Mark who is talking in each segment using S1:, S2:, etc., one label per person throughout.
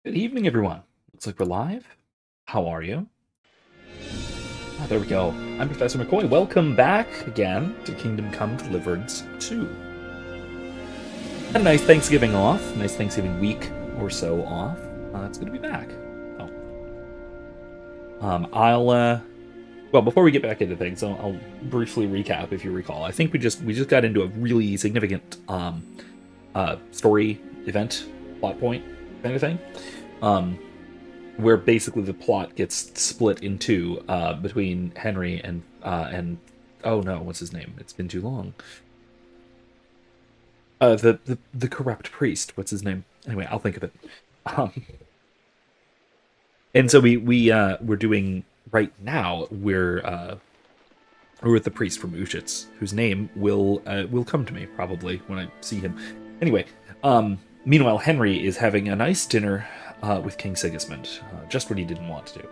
S1: Good evening, everyone. Looks like we're live. How are you? Ah, there we go. I'm Professor McCoy. Welcome back again to Kingdom Come Deliverance II. Had a nice Thanksgiving off, nice Thanksgiving week or so off. It's good to be back. Oh, well, before we get back into things, I'll briefly recap if you recall. I think we just got into a really significant story event plot point kind of thing. Where basically the plot gets split in two between Henry and oh no, what's his name? It's been too long. The corrupt priest. What's his name? Anyway, I'll think of it. Um, and so we're doing right now. We're with the priest from Ushitz, whose name will come to me probably when I see him. Anyway, meanwhile Henry is having a nice dinner with King Sigismund, just what he didn't want to do.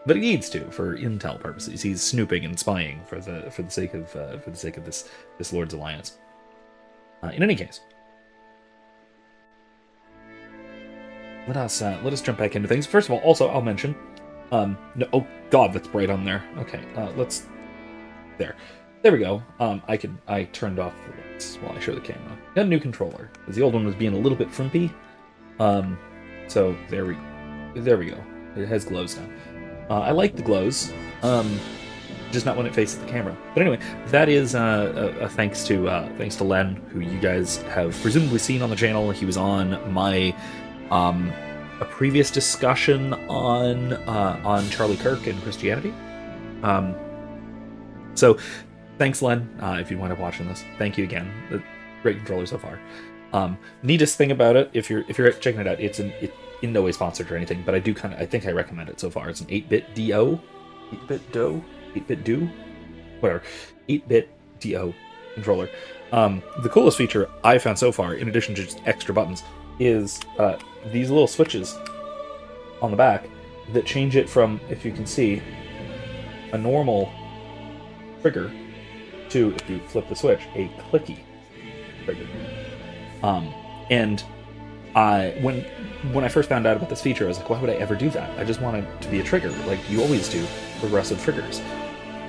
S1: But he needs to for intel purposes. He's snooping and spying for the sake of this Lord's alliance. In any case, let us jump back into things. First of all, also I'll mention. No, oh God, that's bright on there. Okay, there we go. I turned off the lights while I show the camera. Got a new controller because the old one was being a little bit frumpy. So there we go. It has glows now. I like the glows, just not when it faces the camera. But anyway, that is a thanks to Len, who you guys have presumably seen on the channel. He was on my a previous discussion on Charlie Kirk and Christianity. So thanks, Len, if you wind up watching this. Thank you again. Great controller so far. Neatest thing about it, if you're checking it out, it's in no way sponsored or anything, but I think I recommend it so far. It's an 8-bit DO, 8-bit do, whatever, 8-bit DO controller. The coolest feature I found so far, in addition to just extra buttons, is these little switches on the back that change it from, if you can see, a normal trigger to, if you flip the switch, a clicky trigger. And when I first found out about this feature, I was like, why would I ever do that? I just want it to be a trigger, like you always do, progressive triggers.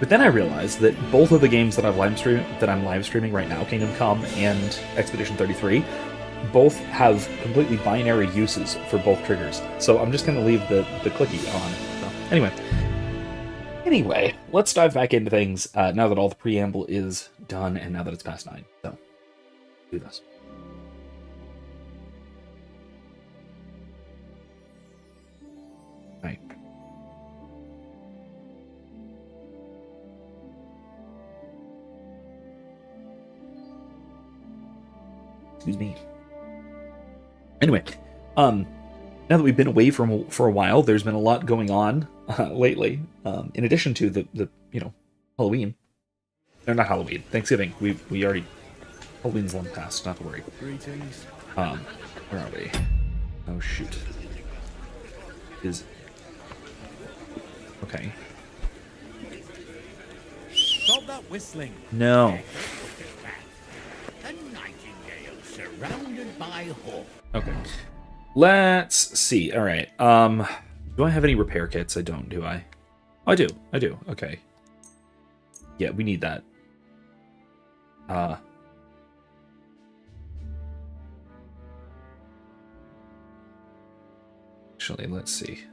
S1: But then I realized that both of the games that I'm live streaming right now, Kingdom Come and Expedition 33, both have completely binary uses for both triggers. So I'm just going to leave the clicky on. So anyway, let's dive back into things now that all the preamble is done and now that it's past 9. So do this. Right. Excuse me. Anyway, now that we've been away for a while, there's been a lot going on lately. In addition to the Halloween, or not Halloween, Thanksgiving. We already Halloween's long past. Not to worry.
S2: Greetings.
S1: Where are we? Oh shoot. Okay.
S2: Stop that whistling.
S1: No.
S2: A nightingale surrounded by hawks.
S1: Okay. Let's see. All right. Do I have any repair kits? I don't, do I? Oh, I do. Okay. Yeah, we need that. Actually, let's see.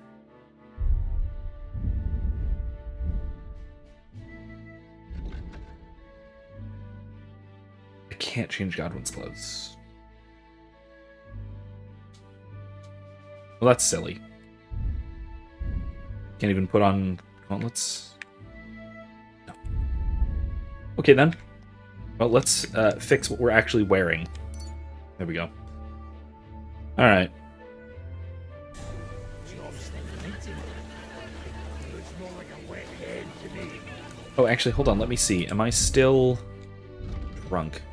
S1: I can't change Godwin's clothes. Well, that's silly. Can't even put on gauntlets. No. Okay, then. Well, let's fix what we're actually wearing. There we go. All right. Oh, actually, hold on. Let me see. Am I still drunk?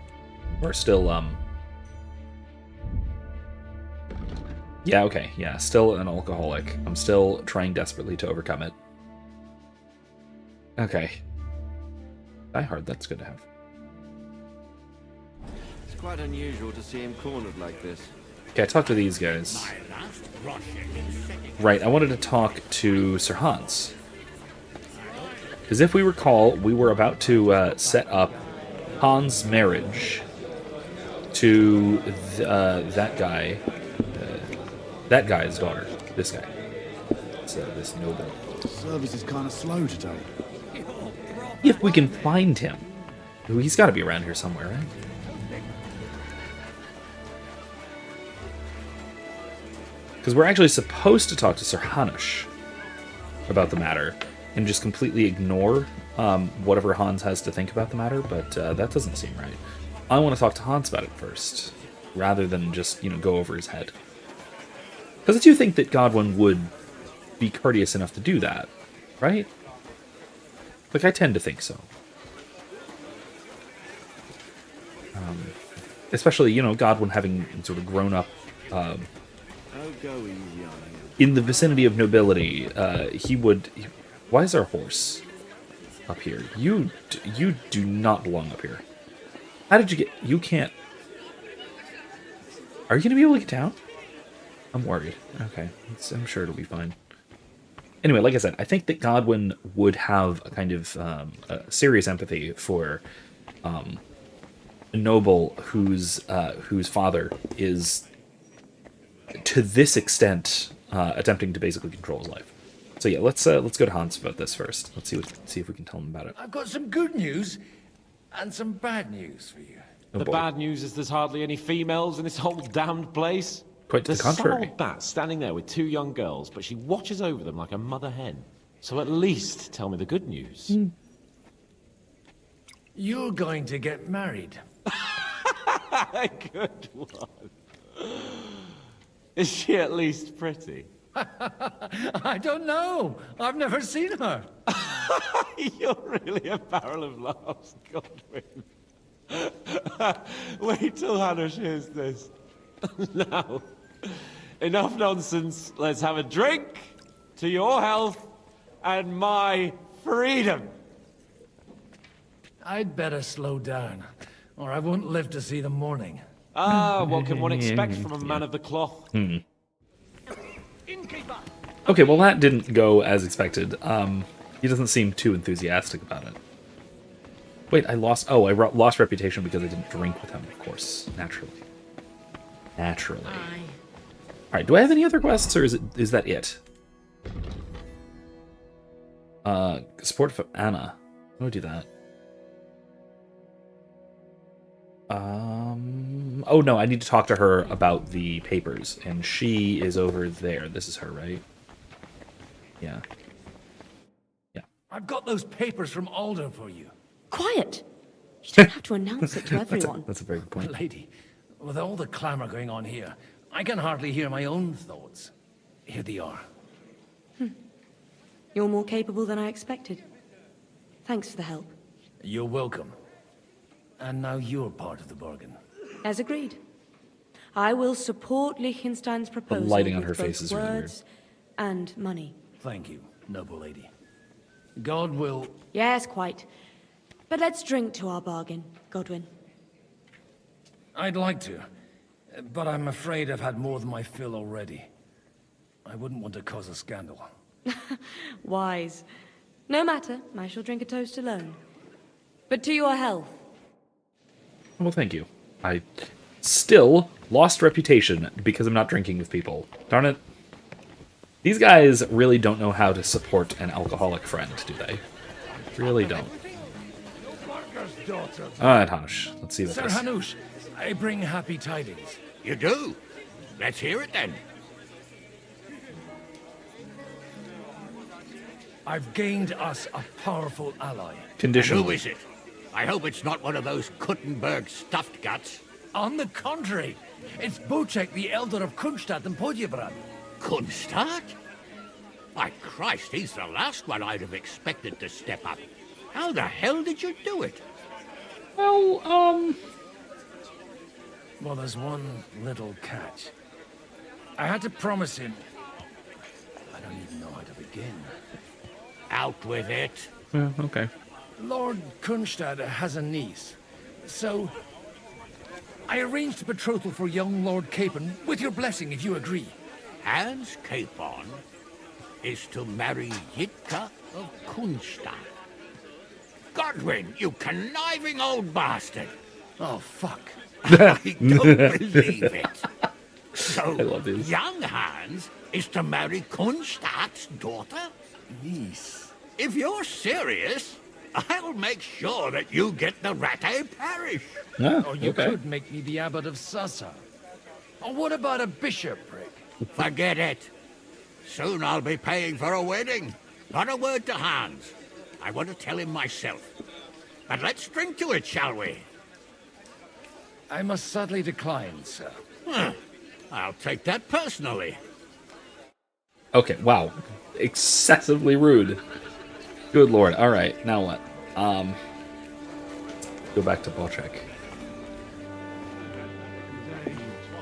S1: Or still, Yeah, okay. Yeah, still an alcoholic. I'm still trying desperately to overcome it. Okay. Die Hard, that's good to have.
S3: It's quite unusual to see him cornered like this.
S1: Okay, I talked to these guys.
S2: My last groschen in setting.
S1: Right, I wanted to talk to Sir Hans. Because if we recall, we were about to set up Hans' marriage to that guy. That guy's daughter. This guy. This noble.
S3: Service is kind of slow today.
S1: If we can find him. He's got to be around here somewhere, right? Because we're actually supposed to talk to Sir Hanush about the matter and just completely ignore whatever Hans has to think about the matter, but that doesn't seem right. I want to talk to Hans about it first, rather than just, go over his head. Because I do think that Godwin would be courteous enough to do that, right? Like, I tend to think so. Especially, Godwin having sort of grown up in the vicinity of nobility, he would... Why is our horse up here? You do not belong up here. How did you get... You can't... Are you going to be able to get down? I'm worried. Okay. I'm sure it'll be fine. Anyway, like I said, I think that Godwin would have a kind of a serious empathy for a noble whose father is, to this extent, attempting to basically control his life. So yeah, let's go to Hans about this first. Let's see if we can tell him about it.
S4: I've got some good news and some bad news for you.
S1: Oh,
S5: The
S1: boy.
S5: bad news is there's hardly any females in this whole damned place.
S1: Quite to the
S5: There's some
S1: contrary.
S5: old bat standing there with 2 young girls, but she watches over them like a mother hen. So at least tell me the good news.
S4: You're going to get married.
S5: Good one. Is she at least pretty?
S4: I don't know. I've never seen her.
S5: You're really a barrel of laughs, Godwin. Wait till Hanush hears this. Now, enough nonsense. Let's have a drink to your health and my freedom.
S4: I'd better slow down, or I won't live to see the morning.
S5: Ah, what can one expect from a man of the cloth?
S1: Okay, well that didn't go as expected. He doesn't seem too enthusiastic about it. Wait, I lost reputation because I didn't drink with him, of course. Naturally. Alright, do I have any other quests, or is that it? Support for Anna. How do I do that? Oh no, I need to talk to her about the papers, and she is over there. This is her, right? Yeah.
S4: I've got those papers from Alder for you.
S6: Quiet! You don't have to announce it to everyone.
S1: That's a very good point.
S4: Lady, with all the clamour going on here, I can hardly hear my own thoughts. Here they are.
S6: You're more capable than I expected. Thanks for the help.
S4: You're welcome. And now you're part of the bargain.
S6: As agreed. I will support Liechtenstein's proposal
S1: lighting on
S6: with
S1: her
S6: both
S1: face is really weird.
S6: words and money.
S4: Thank you, noble lady. God will...
S6: Yes, quite. But let's drink to our bargain, Godwin.
S4: I'd like to, but I'm afraid I've had more than my fill already. I wouldn't want to cause a scandal.
S6: Wise. No matter, I shall drink a toast alone. But to your health.
S1: Well, thank you. I still lost reputation because I'm not drinking with people. Darn it. These guys really don't know how to support an alcoholic friend, do they? Really don't. Alright, Hanush. Let's see about
S4: Sir
S1: this.
S4: Hanush, I bring happy tidings.
S2: You do? Let's hear it then.
S4: I've gained us a powerful ally.
S1: Conditional.
S2: Who is it? I hope it's not one of those Kuttenberg stuffed guts.
S4: On the contrary, it's Bocek, the elder of Kunstadt and Podjebrad.
S2: Kunstadt? By Christ, he's the last one I'd have expected to step up. How the hell did you do it?
S1: Well,
S4: Well, there's one little catch. I had to promise him... I don't even know how to begin.
S2: Out with it.
S1: okay.
S4: Lord Kunstadt has a niece, so I arranged a betrothal for young Lord Capon, with your blessing if you agree.
S2: Hans Capon is to marry Yitka of Kunstadt. Godwin, you conniving old bastard!
S4: Oh, fuck.
S2: I don't believe it. So,
S1: I love these.
S2: young Hans is to marry Kunstadt's daughter?
S4: Niece.
S2: If you're serious, I'll make sure that you get the Rattay parish.
S1: Ah,
S4: Or you
S1: okay.
S4: could make me the abbot of Sassa. Or what about a bishopric?
S2: Forget it. Soon I'll be paying for a wedding. Not a word to Hans. I want to tell him myself. But let's drink to it, shall we?
S4: I must sadly decline, sir.
S2: I'll take that personally.
S1: Okay, wow. Excessively rude. Good lord. Alright, now what? Go back to Balchek.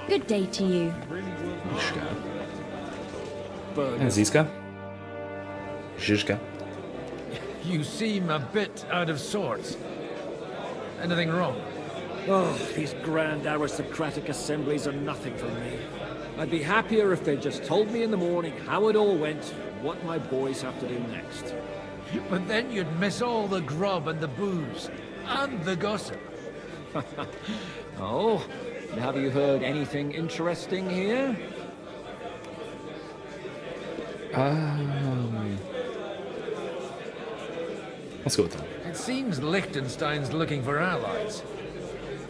S6: Good day to you.
S1: And Ziska? Zizka?
S4: You seem a bit out of sorts. Anything wrong?
S7: Oh, these grand aristocratic assemblies are nothing for me. I'd be happier if they just told me in the morning how it all went and what my boys have to do next.
S4: But then you'd miss all the grub and the booze. And the gossip.
S7: Oh, and have you heard anything interesting here?
S1: Let's go with that.
S4: It seems Liechtenstein's looking for allies.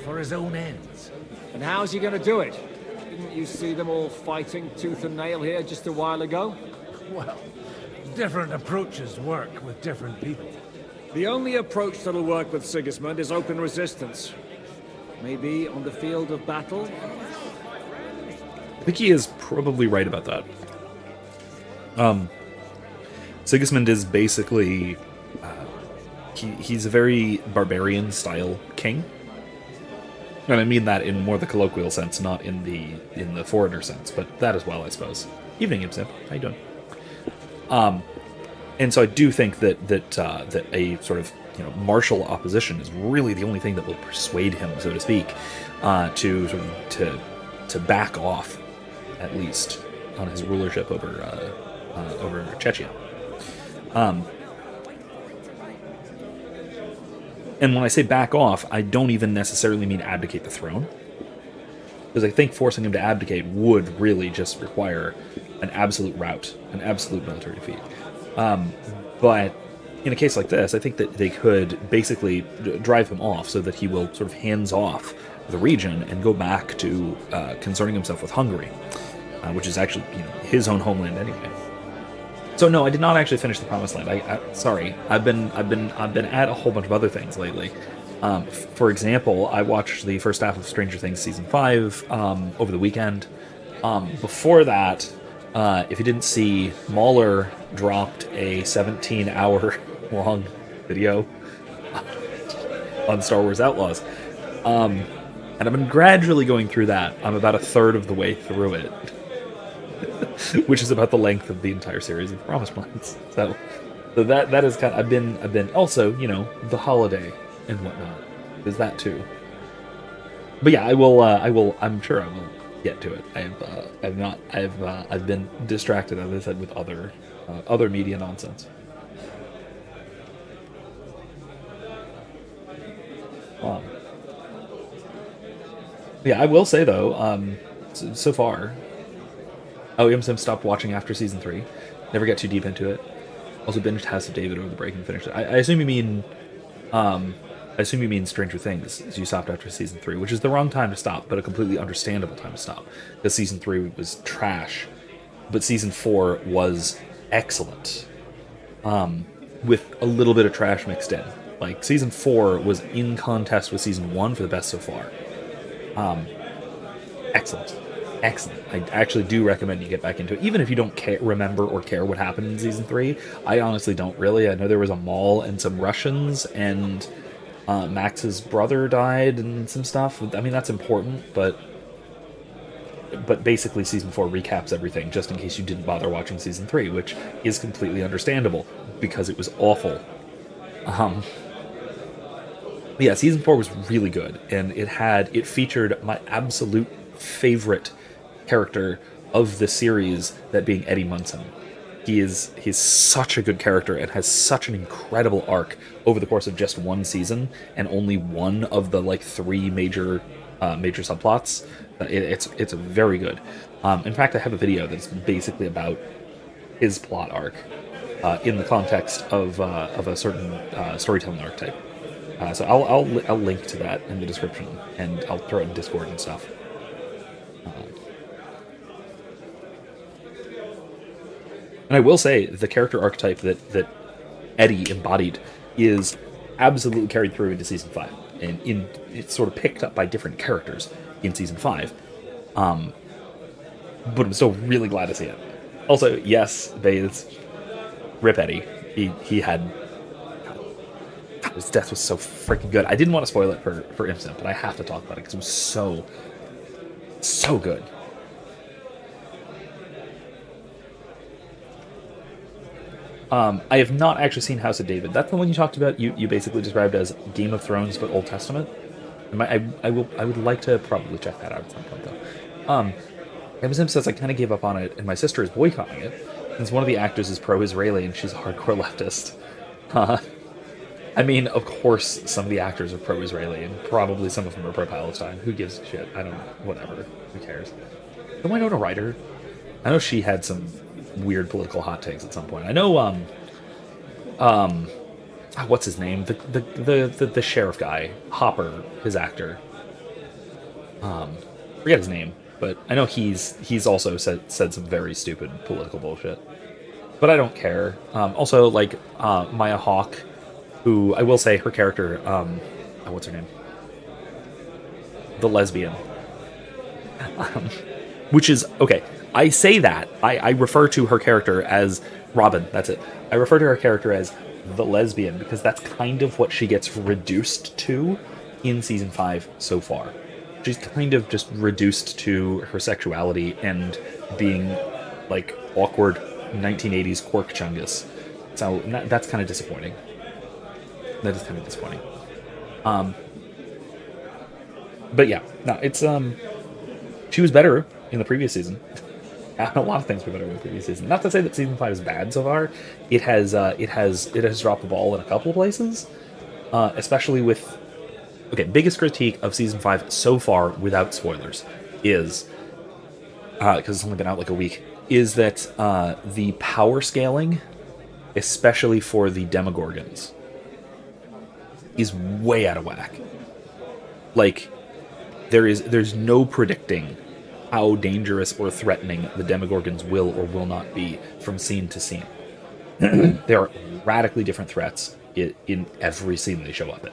S4: For his own ends.
S7: And how's he gonna do it? Didn't you see them all fighting tooth and nail here just a while ago?
S4: Well, different approaches work with different people.
S7: The only approach that'll work with Sigismund is open resistance. Maybe on the field of battle?
S1: I think he is probably right about that. Sigismund is basically... he's a very barbarian-style king. And I mean that in more the colloquial sense, not in the foreigner sense, but that as well, I suppose. Evening, Ibsen. How you doing? And so I do think that a sort of martial opposition is really the only thing that will persuade him, so to speak, to back off, at least, on his rulership over Chechnya. And when I say back off, I don't even necessarily mean abdicate the throne. Because I think forcing him to abdicate would really just require an absolute rout, an absolute military defeat. But in a case like this, I think that they could basically drive him off so that he will sort of hands off the region and go back to concerning himself with Hungary, which is actually his own homeland anyway. So no, I did not actually finish the Promised Land. Sorry, I've been at a whole bunch of other things lately. For example, I watched the first half of Stranger Things season 5 over the weekend. Before that, if you didn't see, Mauler dropped a 17-hour long video on Star Wars Outlaws, and I've been gradually going through that. I'm about a third of the way through it. Which is about the length of the entire series of Promised Lands. So that is kind of, I've been also, the holiday and whatnot. There's that too. But yeah, I'm sure I will get to it. I've been distracted, as I said, with other media nonsense. Yeah, I will say though, so far, Imsim stopped watching after season 3. Never got too deep into it. Also binged House of David over the break and finished it. I assume you mean, Stranger Things. As you stopped after season 3, which is the wrong time to stop, but a completely understandable time to stop. Because season 3 was trash, but season 4 was excellent, with a little bit of trash mixed in. Like season 4 was in contest with season 1 for the best so far. Excellent. I actually do recommend you get back into it, even if you don't remember or care what happened in season 3. I honestly don't really. I know there was a mall and some Russians, and Max's brother died and some stuff. I mean, that's important, but basically season 4 recaps everything, just in case you didn't bother watching season 3, which is completely understandable because it was awful. Yeah, season 4 was really good, and it featured my absolute favorite character of the series, that being Eddie Munson. He's such a good character and has such an incredible arc over the course of just one season and only one of the like three major subplots. It's very good. In fact, I have a video that's basically about his plot arc in the context of a certain storytelling archetype. So I'll link to that in the description, and I'll throw it in Discord and stuff. And I will say the character archetype that Eddie embodied is absolutely carried through into season 5, and it's sort of picked up by different characters in season 5. But I'm still really glad to see it. Also, yes, Bays, rip Eddie. He had God, his death was so freaking good. I didn't want to spoil it for Imson, but I have to talk about it because it was so good. I have not actually seen House of David. That's the one you talked about. You basically described as Game of Thrones but Old Testament. I would like to probably check that out at some point though. Emerson says I kind of gave up on it, and my sister is boycotting it since one of the actors is pro-Israeli and she's a hardcore leftist. I mean, of course, some of the actors are pro-Israeli, and probably some of them are pro-Palestine. Who gives a shit? I don't know. Whatever. Who cares? Do I know a writer? I know she had some weird political hot takes at some point. I know, what's his name? The sheriff guy, Hopper, his actor. Forget his name, but I know he's also said some very stupid political bullshit. But I don't care. Also, like Maya Hawke, who I will say her character, what's her name? The lesbian. Which is okay. I say that. I refer to her character as Robin. That's it. I refer to her character as the lesbian because that's kind of what she gets reduced to in season 5 so far. She's kind of just reduced to her sexuality and being like awkward 1980s quirk chungus. So that's kind of disappointing. That is kind of disappointing. But yeah, no, it's she was better in the previous season. A lot of things were better in the previous season. Not to say that season 5 is bad so far. It has dropped the ball in a couple of places, especially with. Okay, biggest critique of season 5 so far, without spoilers, is because it's only been out like a week, is that the power scaling, especially for the Demogorgons, is way out of whack. Like, there's no predicting how dangerous or threatening the Demogorgons will or will not be from scene to scene. There are radically different threats in every scene they show up in.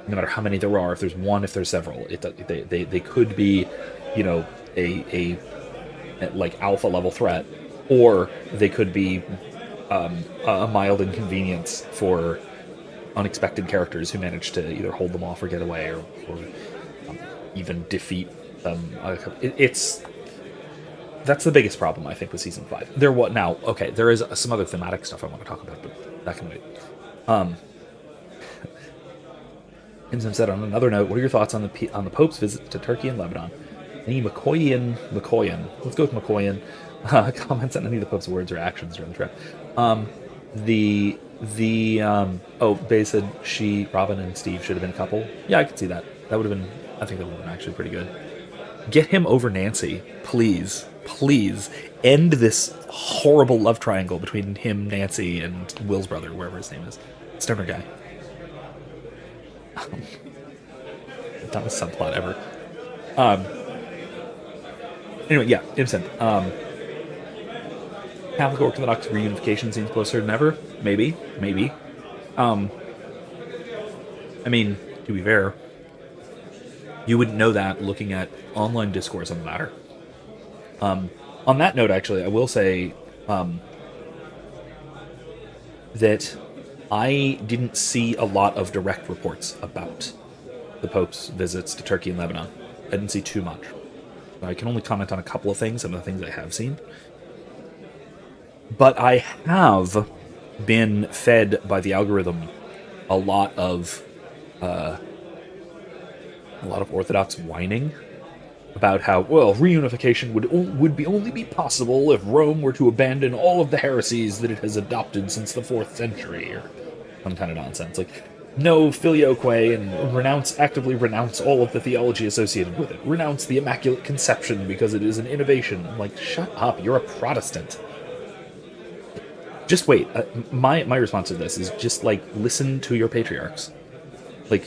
S1: No matter how many there are, if there's one, if there's several, they could be, you know, a like alpha level threat, or they could be a mild inconvenience for unexpected characters who manage to either hold them off or get away, or even defeat them. That's the biggest problem I think with season 5. There is some other thematic stuff I want to talk about, but that can wait. Imzim said, on another note, what are your thoughts on the Pope's visit to Turkey and Lebanon? Any McCoyan, let's go with McCoyan, comments on any of the Pope's words or actions during the trip. Bay said Robin and Steve should have been a couple. Yeah, I could see that. I think that would have been actually pretty good. Get him over Nancy, please. Please end this horrible love triangle between him, Nancy, and Will's brother, wherever his name is. Stoner guy. Not a subplot ever. Anyway, yeah, Imson. Catholic Orthodox reunification seems closer than ever. Maybe. I mean, to be fair, you wouldn't know that looking at online discourse on the matter. On that note, actually, I will say that I didn't see a lot of direct reports about the Pope's visits to Turkey and Lebanon. I didn't see too much. I can only comment on a couple of things, some of the things I have seen. But I have been fed by the algorithm a lot of Orthodox whining about how, well, reunification would only be possible if Rome were to abandon all of the heresies that it has adopted since the 4th century, or some kind of nonsense. Like, no filioque, and actively renounce all of the theology associated with it. Renounce the Immaculate Conception because it is an innovation. I'm like, shut up, you're a Protestant. Just wait. My response to this is just, like, listen to your patriarchs. Like,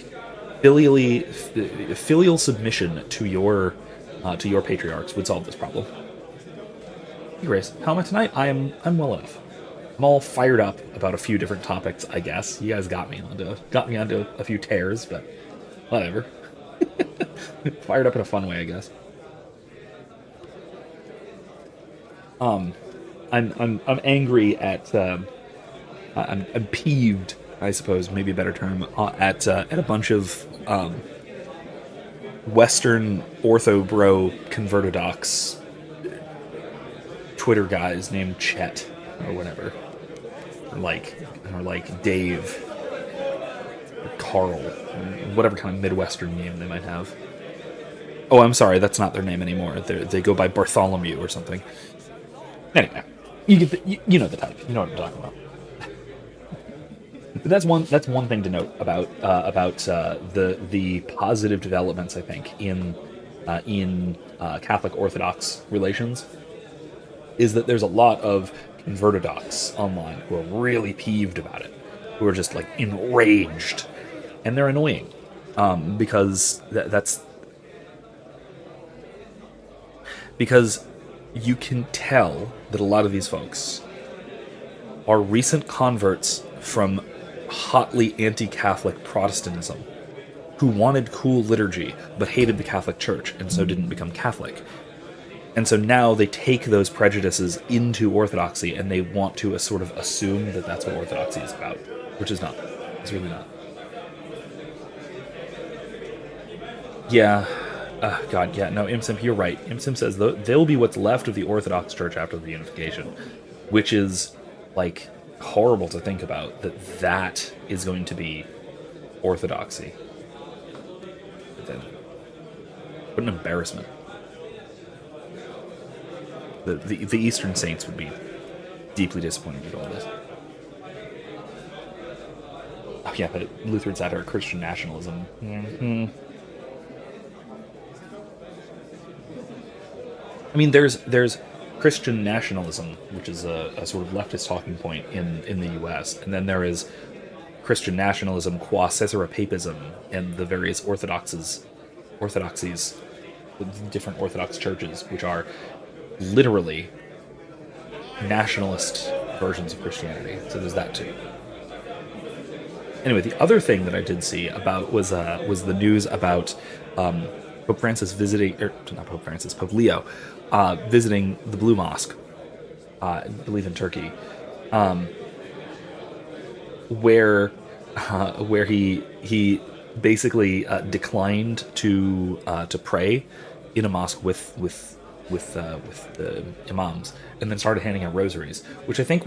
S1: filial submission to your patriarchs would solve this problem. Hey Grace, how am I tonight? I'm well enough. I'm all fired up about a few different topics, I guess. You guys got me onto a few tears, but whatever. Fired up in a fun way, I guess. I'm angry at I'm peeved, I suppose, maybe a better term, at a bunch of Western ortho bro convertodox Twitter guys named Chet or whatever, or like Dave or Carl, or whatever kind of Midwestern name they might have. Oh, I'm sorry, that's not their name anymore. They go by Bartholomew or something. Anyway, you get you know the type. You know what I'm talking about. But that's one thing to note about the positive developments, I think, in Catholic Orthodox relations, is that there's a lot of convertodox online who are really peeved about it, who are just like enraged, and they're annoying, because because you can tell that a lot of these folks are recent converts from hotly anti-Catholic Protestantism who wanted cool liturgy but hated the Catholic Church and so didn't become Catholic. And so now they take those prejudices into Orthodoxy and they want to sort of assume that that's what Orthodoxy is about, which is not. It's really not. Yeah. God, yeah, no, Imsim, you're right. Imsim says they'll be what's left of the Orthodox Church after the reunification, which is, like, horrible to think about, that is going to be Orthodoxy. But then, what an embarrassment. The Eastern Saints would be deeply disappointed with all this. Oh yeah, the Lutheran satire, Christian nationalism. Mm-hmm. I mean, there's Christian nationalism, which is a sort of leftist talking point in the U.S., and then there is Christian nationalism qua Caesaropapism and the various orthodoxies, the different Orthodox churches, which are literally nationalist versions of Christianity. So there's that too. Anyway, the other thing that I did see about was the news about Pope Francis visiting, or not Pope Francis, Pope Leo visiting the Blue Mosque, I believe in Turkey, where he basically declined to pray in a mosque with the imams, and then started handing out rosaries, which I think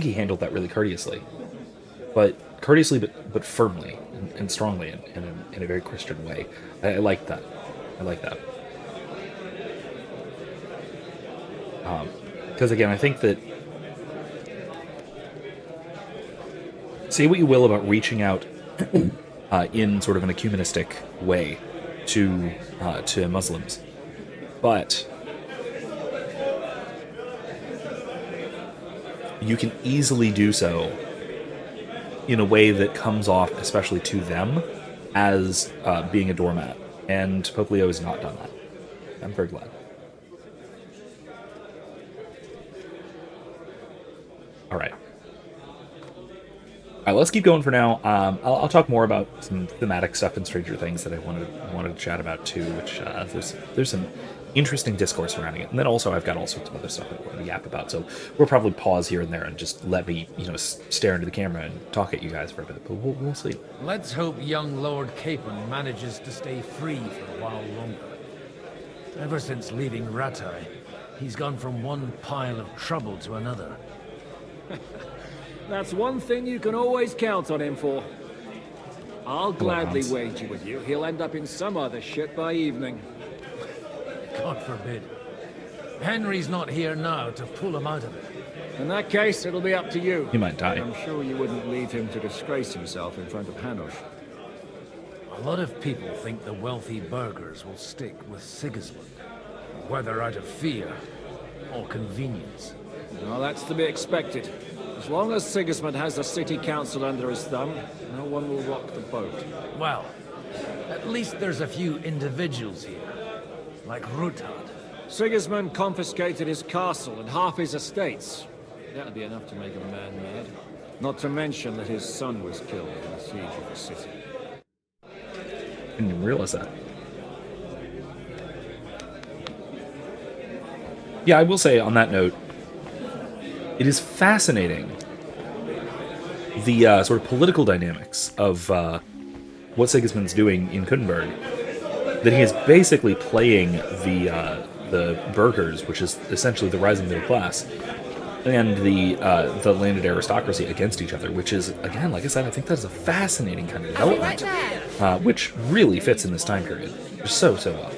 S1: he handled that really courteously, but firmly and strongly in a very Christian way. I like that. Because again, I think that, say what you will about reaching out in sort of an ecumenistic way to Muslims, but you can easily do so in a way that comes off, especially to them, as being a doormat. And Pope Leo has not done that. I'm very glad. All right, let's keep going for now. I'll talk more about some thematic stuff in Stranger Things that I wanted to chat about too, which there's some interesting discourse surrounding it, and then also I've got all sorts of other stuff that I want to yap about. So we'll probably pause here and there and just let me stare into the camera and talk at you guys for a bit, but we'll see.
S4: Let's hope young Lord Capon manages to stay free for a while longer. Ever since leaving Rattay, he's gone from one pile of trouble to another.
S7: That's one thing you can always count on him for. I'll gladly
S1: Hans.
S7: wager with you he'll end up in some other shit by evening.
S4: God forbid. Henry's not here now to pull him out of it.
S7: In that case, it'll be up to you.
S1: He might die.
S7: I'm sure you wouldn't leave him to disgrace himself in front of Hanush.
S4: A lot of people think the wealthy burghers will stick with Sigismund, whether out of fear or convenience.
S7: Well, that's to be expected. As long as Sigismund has the city council under his thumb, no one will rock the boat.
S4: Well, at least there's a few individuals here, like Ruthard.
S7: Sigismund confiscated his castle and half his estates. That'll be enough to make a man mad. Not to mention that his son was killed in the siege of the city.
S1: I didn't even realize that. Yeah, I will say on that note, it is fascinating the sort of political dynamics of what Sigismund's doing in Kuttenberg. That he is basically playing the burghers, which is essentially the rising middle class, and the landed aristocracy against each other, which is, again, like I said, I think that's a fascinating kind of development, which really fits in this time period so well.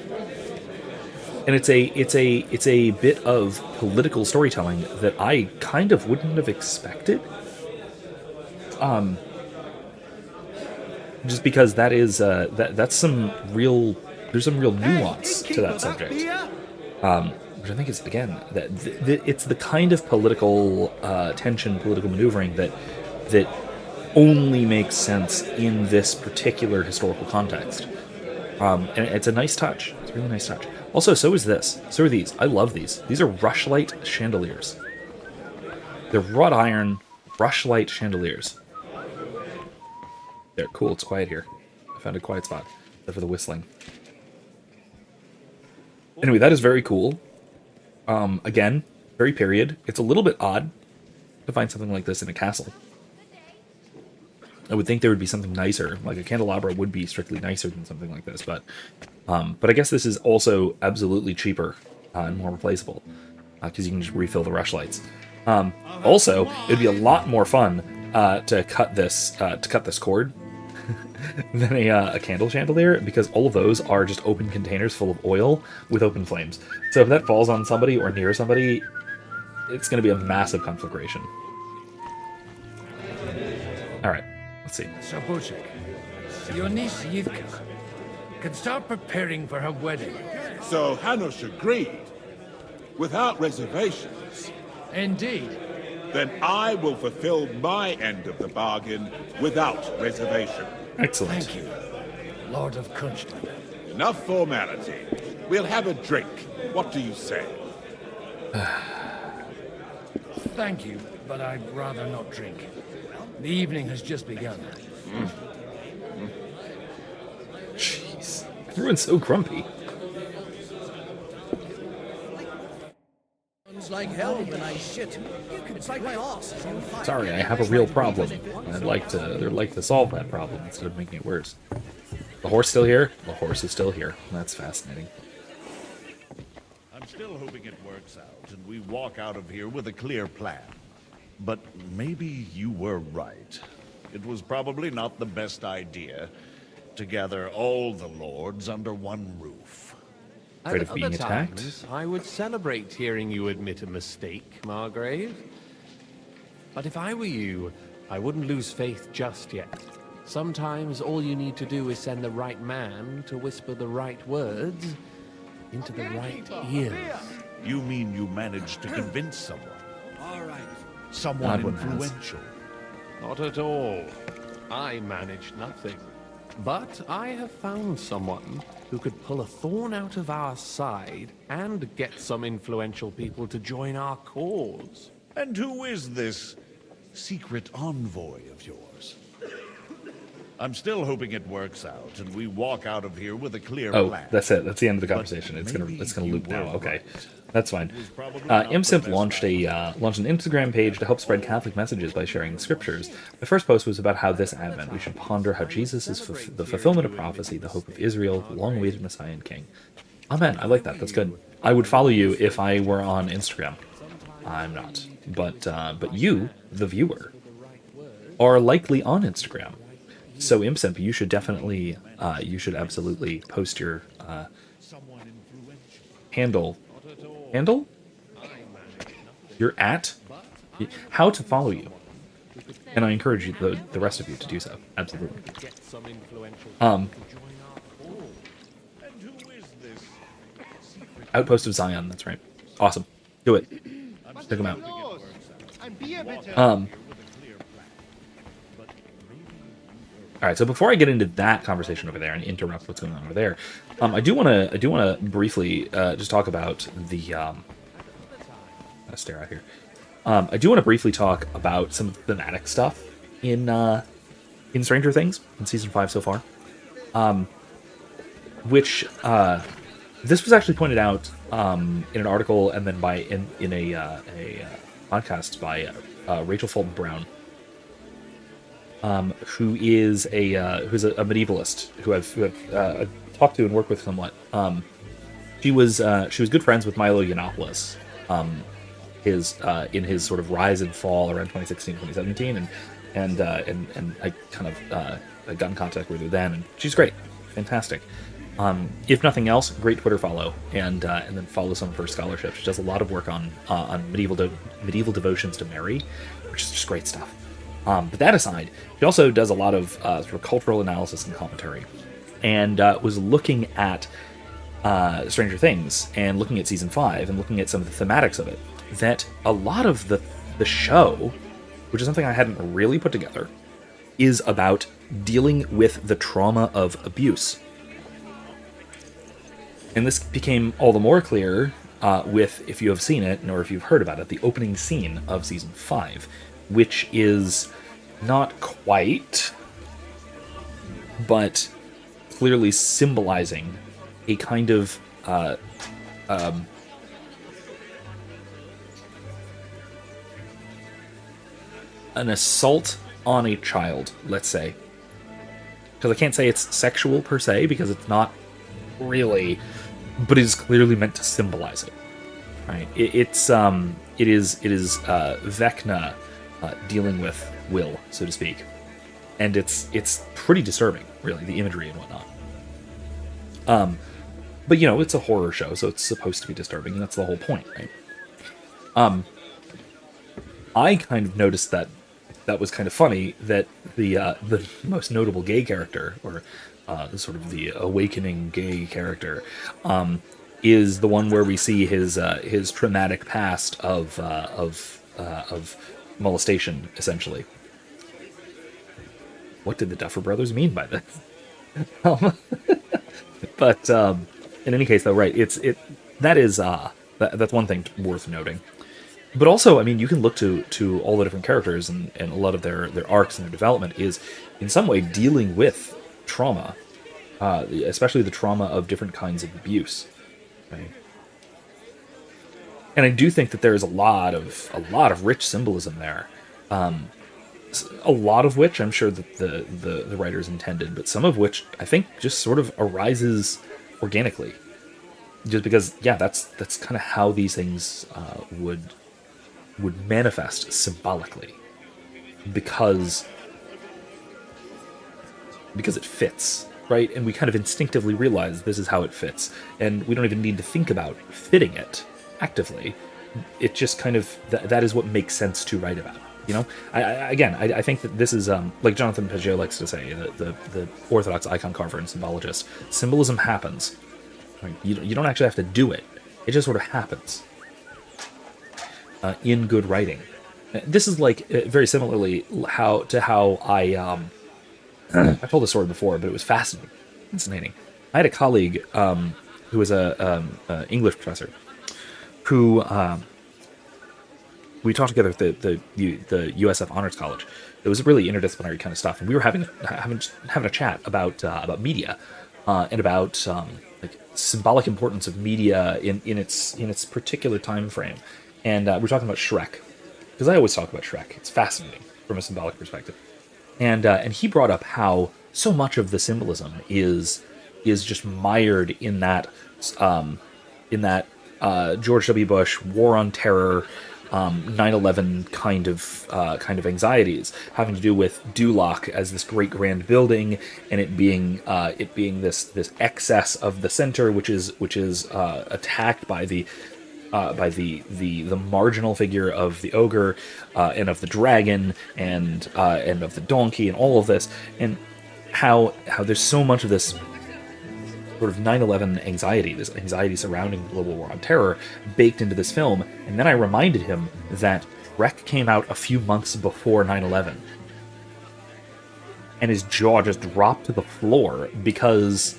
S1: And it's a bit of political storytelling that I kind of wouldn't have expected. Just because that is that's some real nuance to that subject. Which I think is, again, that it's the kind of political tension, political maneuvering that only makes sense in this particular historical context. And it's a nice touch. It's a really nice touch. Also, so is this. So are these. I love these. These are rushlight chandeliers. They're wrought iron rushlight chandeliers. They're cool. It's quiet here. I found a quiet spot, except for the whistling. Anyway, that is very cool. Again, very period. It's a little bit odd to find something like this in a castle. I would think there would be something nicer, like a candelabra would be strictly nicer than something like this, but I guess this is also absolutely cheaper and more replaceable, because you can just refill the rushlights. Also, it'd be a lot more fun to cut this cord than a candle chandelier, because all of those are just open containers full of oil with open flames. So if that falls on somebody or near somebody, it's going to be a massive conflagration. All right, let's see.
S4: So, Buchek, your niece Yivka can start preparing for her wedding.
S8: So Hanush agreed, without reservations.
S4: Indeed.
S8: Then I will fulfill my end of the bargain without reservation.
S1: Excellent.
S4: Thank you, Lord of Kunstad.
S8: Enough formality. We'll have a drink. What do you say?
S4: Thank you, but I'd rather not drink. The evening has just begun.
S1: Jeez. Everyone's so grumpy.
S9: Like hell when I shit. It's like my arse is on fire.
S1: Sorry, I have a real problem. I'd like to solve that problem instead of making it worse. The horse still here? The horse is still here. That's fascinating.
S10: I'm still hoping it works out and we walk out of here with a clear plan. But maybe you were right. It was probably not the best idea to gather all the lords under one roof.
S1: Afraid of being attacked?
S11: Times, I would celebrate hearing you admit a mistake, Margrave. But if I were you, I wouldn't lose faith just yet. Sometimes all you need to do is send the right man to whisper the right words into the right ears.
S10: You mean you managed to convince someone?
S9: All right.
S10: Someone
S1: Godwin has.
S10: influential?
S11: Not at all. I managed nothing. But I have found someone who could pull a thorn out of our side and get some influential people to join our cause.
S10: And who is this secret envoy of yours? I'm still hoping it works out and we walk out of here with a clear plan.
S1: That's it. That's the end of the conversation.
S10: But
S1: It's gonna loop now.
S10: were
S1: Okay,
S10: right.
S1: that's fine.
S10: It was probably not the
S1: MSimp
S10: best
S1: launched an Instagram page to help spread Catholic messages by sharing the scriptures. The first post was about how this Advent we should ponder how Jesus is the fulfillment of prophecy, the hope of Israel, the long-awaited Messiah and King. Amen. I like that. That's good. I would follow you if I were on Instagram. I'm not, but you, the viewer, are likely on Instagram. so Impsimp, you should definitely, you should absolutely post your handle. Handle? You're at? How to follow you. And I encourage you, the rest of you, to do so. Absolutely. Outpost of Zion, that's right. Awesome. Do it. Check them out. Alright, so before I get into that conversation over there and interrupt what's going on over there, I do wanna briefly just talk about the I'll stare out here. I do want to briefly talk about some of the thematic stuff in Stranger Things in season 5 so far, which this was actually pointed out in an article and then in a podcast by Rachel Fulton Brown, who's a medievalist who I've talked to and worked with somewhat. She was good friends with Milo Yiannopoulos. In his sort of rise and fall around 2016, 2017, and I kind of I got in contact with her then, and she's great, fantastic. If nothing else, great Twitter follow, and then follow some of her scholarship. She does a lot of work on medieval devotions to Mary, which is just great stuff. But that aside, she also does a lot of sort of cultural analysis and commentary, and was looking at Stranger Things and looking at season 5 and looking at some of the thematics of it. That a lot of the show, which is something I hadn't really put together, is about dealing with the trauma of abuse. And this became all the more clear with, if you have seen it, or if you've heard about it, the opening scene of season 5, which is not quite, but clearly symbolizing a kind of an assault on a child, let's say. Because I can't say it's sexual per se, because it's not really, but it is clearly meant to symbolize it. Right? It is Vecna dealing with Will, so to speak, and it's pretty disturbing, really, the imagery and whatnot. But it's a horror show, so it's supposed to be disturbing, and that's the whole point, right? I kind of noticed that was kind of funny, that the most notable gay character, or sort of the awakening gay character, is the one where we see his traumatic past of molestation, essentially. What did the Duffer Brothers mean by this? But in any case, though, right? That's one thing worth noting. But also, I mean, you can look to all the different characters and a lot of their arcs and their development is in some way dealing with trauma, especially the trauma of different kinds of abuse. Right? And I do think that there is a lot of rich symbolism there. A lot of which I'm sure that the writers intended, but some of which I think just sort of arises organically, just because that's kind of how these things would manifest symbolically, because it fits, right? And we kind of instinctively realize this is how it fits, and we don't even need to think about fitting it actively. It just kind of that is what makes sense to write about. I think that this is like Jonathan Pageau likes to say, the Orthodox icon carver and symbologist. Symbolism happens. Right? You don't actually have to do it. It just sort of happens. In good writing, this is like very similarly how I I told this story before, but it was fascinating. I had a colleague who was a English professor who. We taught together at the USF Honors College. It was really interdisciplinary kind of stuff, and we were having a chat about media and about like symbolic importance of media in its particular time frame. And we're talking about Shrek, because I always talk about Shrek. It's fascinating from a symbolic perspective. And he brought up how so much of the symbolism is just mired in that George W. Bush War on Terror, 9/11 kind of anxieties, having to do with Duloc as this great grand building, and it being this excess of the center, which is attacked by the marginal figure of the ogre, and of the dragon, and of the donkey, and all of this, and how there's so much of this sort of 9/11 anxiety, this anxiety surrounding the global war on terror, baked into this film. And then I reminded him that Shrek came out a few months before 9/11, and his jaw just dropped to the floor, because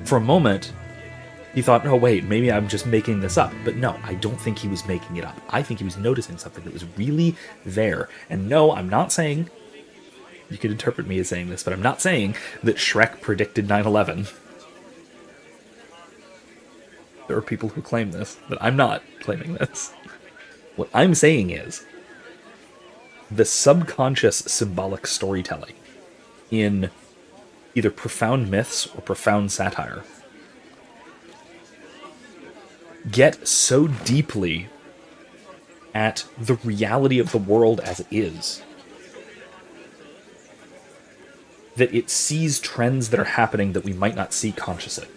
S1: for a moment he thought, oh wait, maybe I'm just making this up. But no, I don't think he was making it up. I think he was noticing something that was really there. And no, I'm not saying, you could interpret me as saying this, but I'm not saying that Shrek predicted 9/11. There are people who claim this, but I'm not claiming this. What I'm saying is, the subconscious symbolic storytelling in either profound myths or profound satire get so deeply at the reality of the world as it is that it sees trends that are happening that we might not see consciously.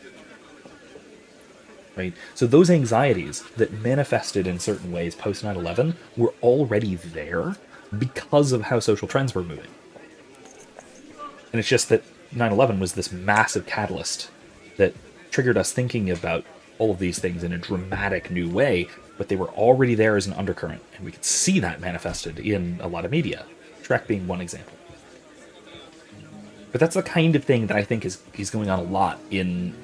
S1: Right? So those anxieties that manifested in certain ways post 9/11 were already there because of how social trends were moving. And it's just that 9/11 was this massive catalyst that triggered us thinking about all of these things in a dramatic new way, but they were already there as an undercurrent, and we could see that manifested in a lot of media, Shrek being one example. But that's the kind of thing that I think is going on a lot in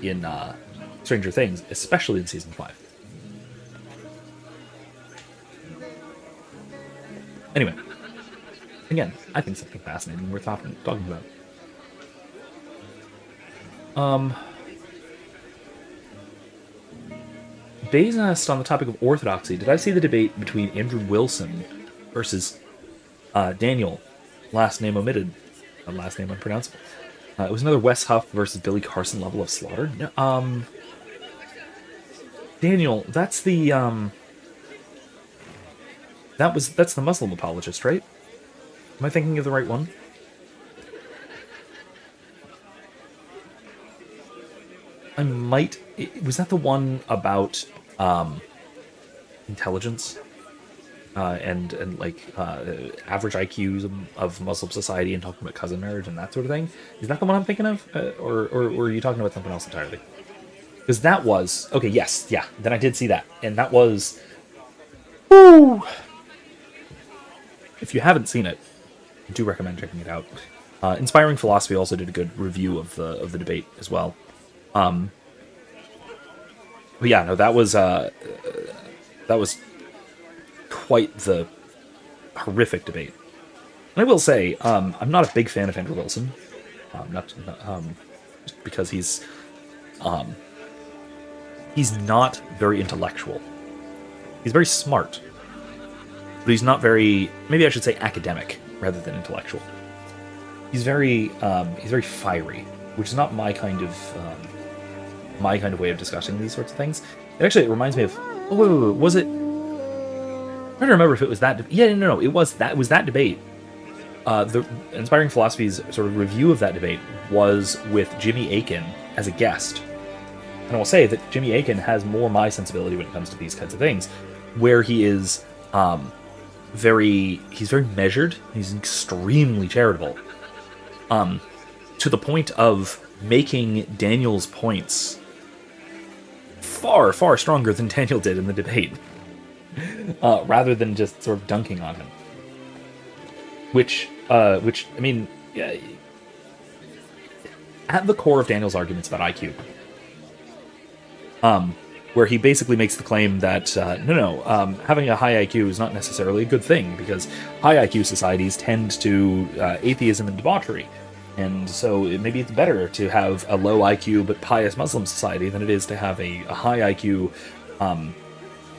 S1: Stranger Things, especially in season 5. Anyway, again, I think something fascinating worth talking about. Baze asked, on the topic of orthodoxy, did I see the debate between Andrew Wilson versus Daniel, last name omitted, last name unpronounceable? It was another Wes Huff versus Billy Carson level of slaughter. No, Daniel, that's the that's the Muslim apologist, right? Am I thinking of the right one? I might. Was that the one about intelligence and like average IQs of Muslim society, and talking about cousin marriage and that sort of thing? Is that the one I'm thinking of, or are you talking about something else entirely? Because that was okay. Yes, yeah. Then I did see that, and that was. Woo! If you haven't seen it, I do recommend checking it out. Inspiring Philosophy also did a good review of the debate as well. But yeah, no, that was quite the horrific debate. And I will say, I'm not a big fan of Andrew Wilson, just because he's not very intellectual. He's very smart, but he's not very, maybe I should say academic rather than intellectual. He's very fiery, which is not my kind of way of discussing these sorts of things. It reminds me of, was it? I'm trying to remember if it was that. No, it was that debate. The Inspiring Philosophy's sort of review of that debate was with Jimmy Akin as a guest. And I will say that Jimmy Akin has more my sensibility when it comes to these kinds of things, where he is he's very measured, he's extremely charitable, to the point of making Daniel's points far, far stronger than Daniel did in the debate, rather than just sort of dunking on him. Which I mean, at the core of Daniel's arguments about IQ, where he basically makes the claim that having a high IQ is not necessarily a good thing, because high IQ societies tend to atheism and debauchery, and so maybe it's better to have a low IQ but pious Muslim society than it is to have a high IQ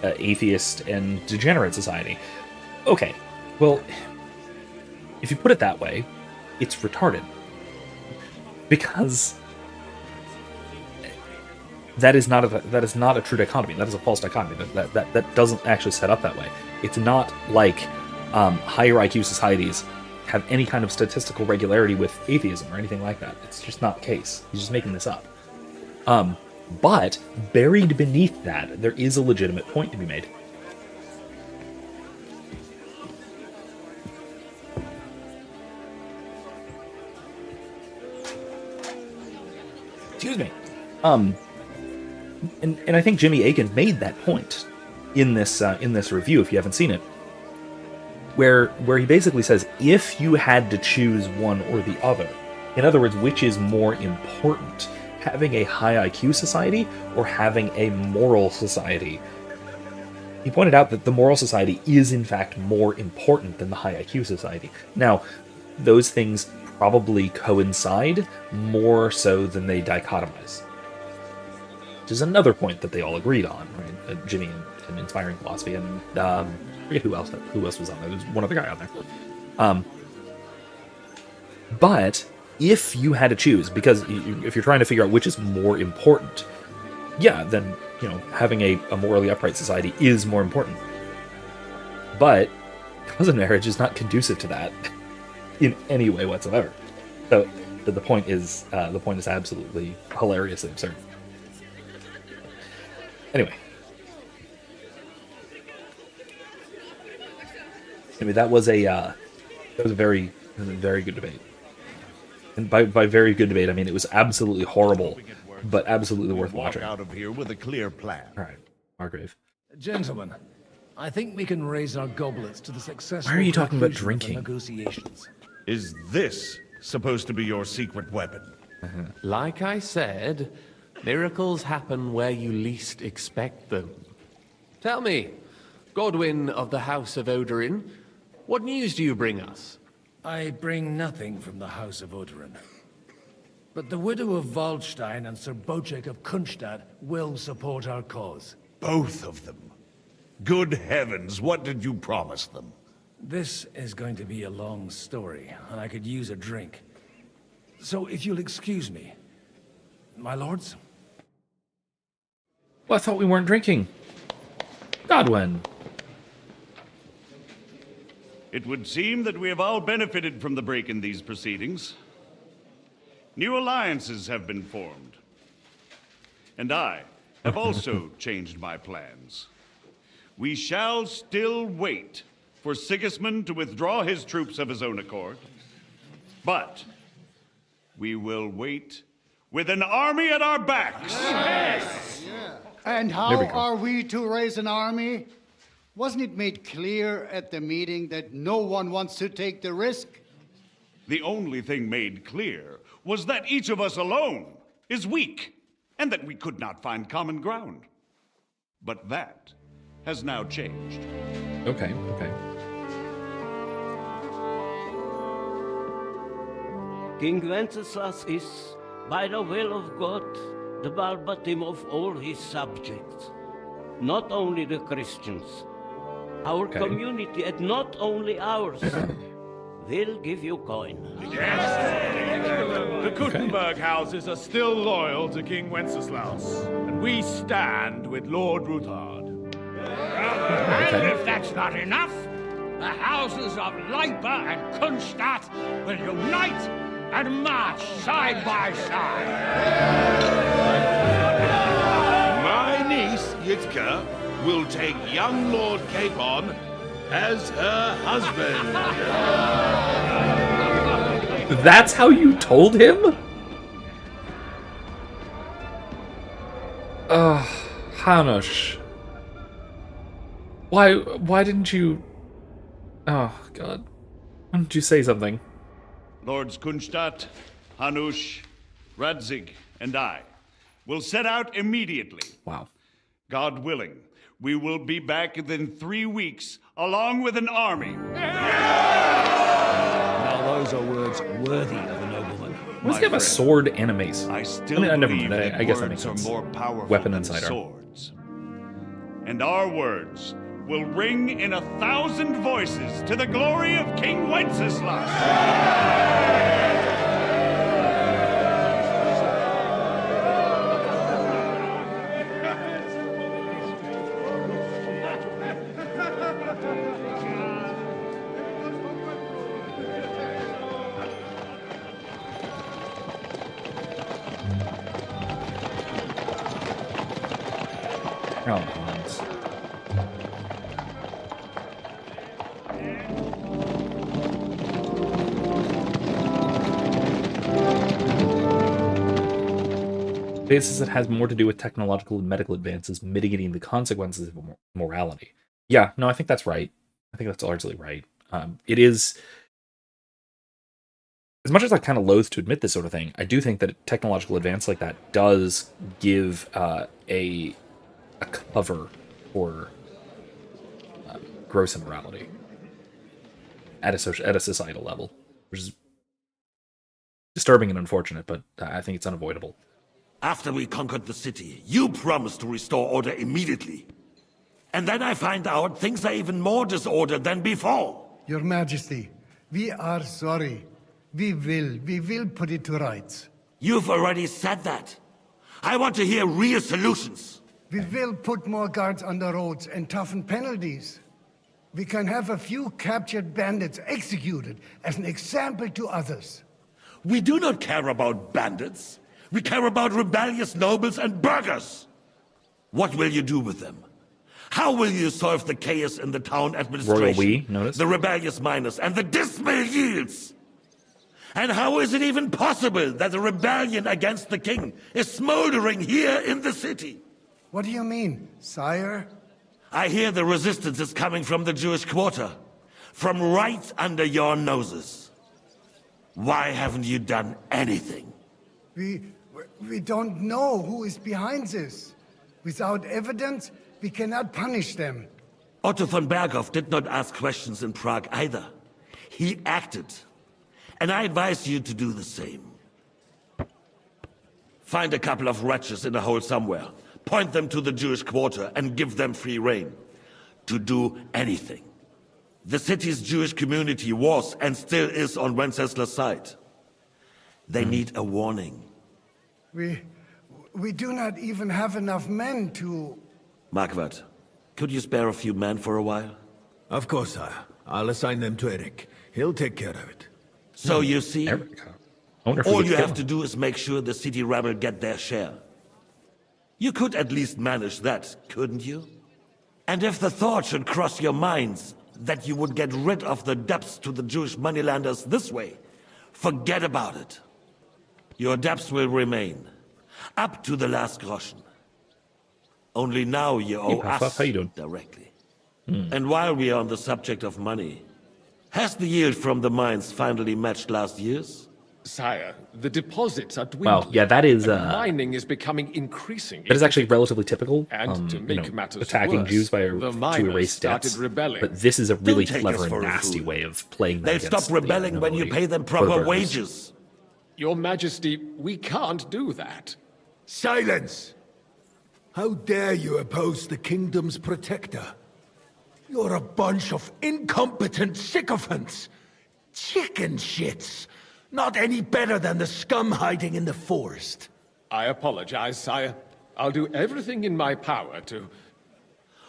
S1: atheist and degenerate society. Okay, well, if you put it that way, it's retarded, because that is not a true dichotomy. That is a false dichotomy. That doesn't actually set up that way. It's not like higher IQ societies have any kind of statistical regularity with atheism or anything like that. It's just not the case. He's just making this up. But buried beneath that, there is a legitimate point to be made. Excuse me. And I think Jimmy Akin made that point in this review, if you haven't seen it, where he basically says, if you had to choose one or the other, in other words, which is more important, having a high IQ society or having a moral society? He pointed out that the moral society is in fact more important than the high IQ society. Now, those things probably coincide more so than they dichotomize, which is another point that they all agreed on, right? Jimmy and Inspiring Philosophy, and I forget who else was on there. There's one other guy on there. But if you had to choose, because if you're trying to figure out which is more important, yeah, then having a morally upright society is more important. But cousin marriage is not conducive to that in any way whatsoever. So the point is absolutely hilariously absurd. Anyway, that was a very good debate. And by very good debate, I mean it was absolutely horrible, but absolutely worth watching.
S10: Out of here with a clear plan.
S1: All right, Margrave.
S4: Gentlemen, I think we can raise our goblets to the successful.
S1: Why are you talking about
S4: conclusion of the
S1: drinking?
S4: Negotiations.
S10: Is this supposed to be your secret weapon?
S11: Like I said, miracles happen where you least expect them. Tell me, Godwin of the House of Odorin, what news do you bring us?
S4: I bring nothing from the House of Odorin. But the widow of Waldstein and Sir Bocek of Kunstad will support our cause.
S10: Both of them? Good heavens, what did you promise them?
S4: This is going to be a long story, and I could use a drink. So if you'll excuse me, my lords?
S1: Well, I thought we weren't drinking. Godwin.
S10: It would seem that we have all benefited from the break in these proceedings. New alliances have been formed. And I have also changed my plans. We shall still wait for Sigismund to withdraw his troops of his own accord. But we will wait with an army at our backs.
S12: Yes. And how are we to raise an army? Wasn't it made clear at the meeting that no one wants to take the risk?
S10: The only thing made clear was that each of us alone is weak, and that we could not find common ground. But that has now changed.
S1: Okay.
S13: King Wenceslas is, by the will of God, the verbatim of all his subjects. Not only the Christians. Our community, and not only ours, will give you coin.
S14: Yes! The Kuttenberg houses are still loyal to King Wenceslas, and we stand with Lord Ruthard.
S2: And if that's not enough, the houses of Leipa and Kunstadt will unite and march side by side.
S8: My niece, Yitka, will take young Lord Capon as her husband.
S1: That's how you told him? Hanush. Why didn't you... Oh, God. Why didn't you say something?
S10: Lords Kunstadt, Hanush, Radzig, and I will set out immediately.
S1: Wow.
S10: God willing, we will be back within 3 weeks, along with an army.
S7: Now those are words worthy of a nobleman.
S1: Let's get a sword and a mace.
S10: I still believe that
S1: I guess that
S10: words
S1: makes sense.
S10: are more powerful
S1: Weapon
S10: than
S1: and sidearm.
S10: swords. And our words will ring in 1,000 voices to the glory of King Wenceslas.
S1: Oh, nice. Basis that has more to do with technological and medical advances mitigating the consequences of morality. Yeah, no, I think that's right. I think that's largely right. It is, as much as I kind of loathe to admit this sort of thing, I do think that a technological advance like that does give a cover for gross immorality at a societal level, which is disturbing and unfortunate, but I think it's unavoidable.
S15: After we conquered the city, you promised to restore order immediately. And then I find out things are even more disordered than before.
S12: Your Majesty, we are sorry. We will put it to rights.
S15: You've already said that. I want to hear real solutions.
S12: We will put more guards on the roads and toughen penalties. We can have a few captured bandits executed as an example to others.
S15: We do not care about bandits. We care about rebellious nobles and burghers. What will you do with them? How will you solve the chaos in the town administration, the rebellious miners, and the dismal yields? And how is it even possible that a rebellion against the king is smoldering here in the city?
S12: What do you mean, sire?
S15: I hear the resistance is coming from the Jewish quarter, from right under your noses. Why haven't you done anything?
S12: We don't know who is behind this. Without evidence, we cannot punish them.
S15: Otto von Berghoff did not ask questions in Prague either. He acted. And I advise you to do the same. Find a couple of wretches in a hole somewhere, point them to the Jewish quarter, and give them free rein to do anything. The city's Jewish community was and still is on Wencesla's side. They need a warning.
S12: We do not even have enough men to...
S15: Marquardt, could you spare a few men for a while?
S16: Of course, sire. I'll assign them to Eric. He'll take care of it.
S15: So you see, all you have to do is make sure the city rabble get their share. You could at least manage that, couldn't you? And if the thought should cross your minds that you would get rid of the debts to the Jewish moneylenders this way, forget about it. Your debts will remain, up to the last groschen. Only now you owe us directly. And while we are on the subject of money, has the yield from the mines finally matched last year's?
S11: Sire, the deposits are dwindling.
S1: Well, yeah, that is...
S11: mining is becoming increasingly...
S1: That is actually relatively typical.
S11: And to make matters
S1: attacking
S11: worse,
S1: Jews
S11: the
S1: to erase debts.
S11: Rebelling.
S1: But this is a really clever and nasty way of playing that.
S15: They'll stop rebelling when you pay them proper wages.
S11: Your Majesty, we can't do that.
S16: Silence! How dare you oppose the kingdom's protector? You're a bunch of incompetent sycophants. Chicken shits. Not any better than the scum hiding in the forest.
S11: I apologize, sire. I'll do everything in my power to...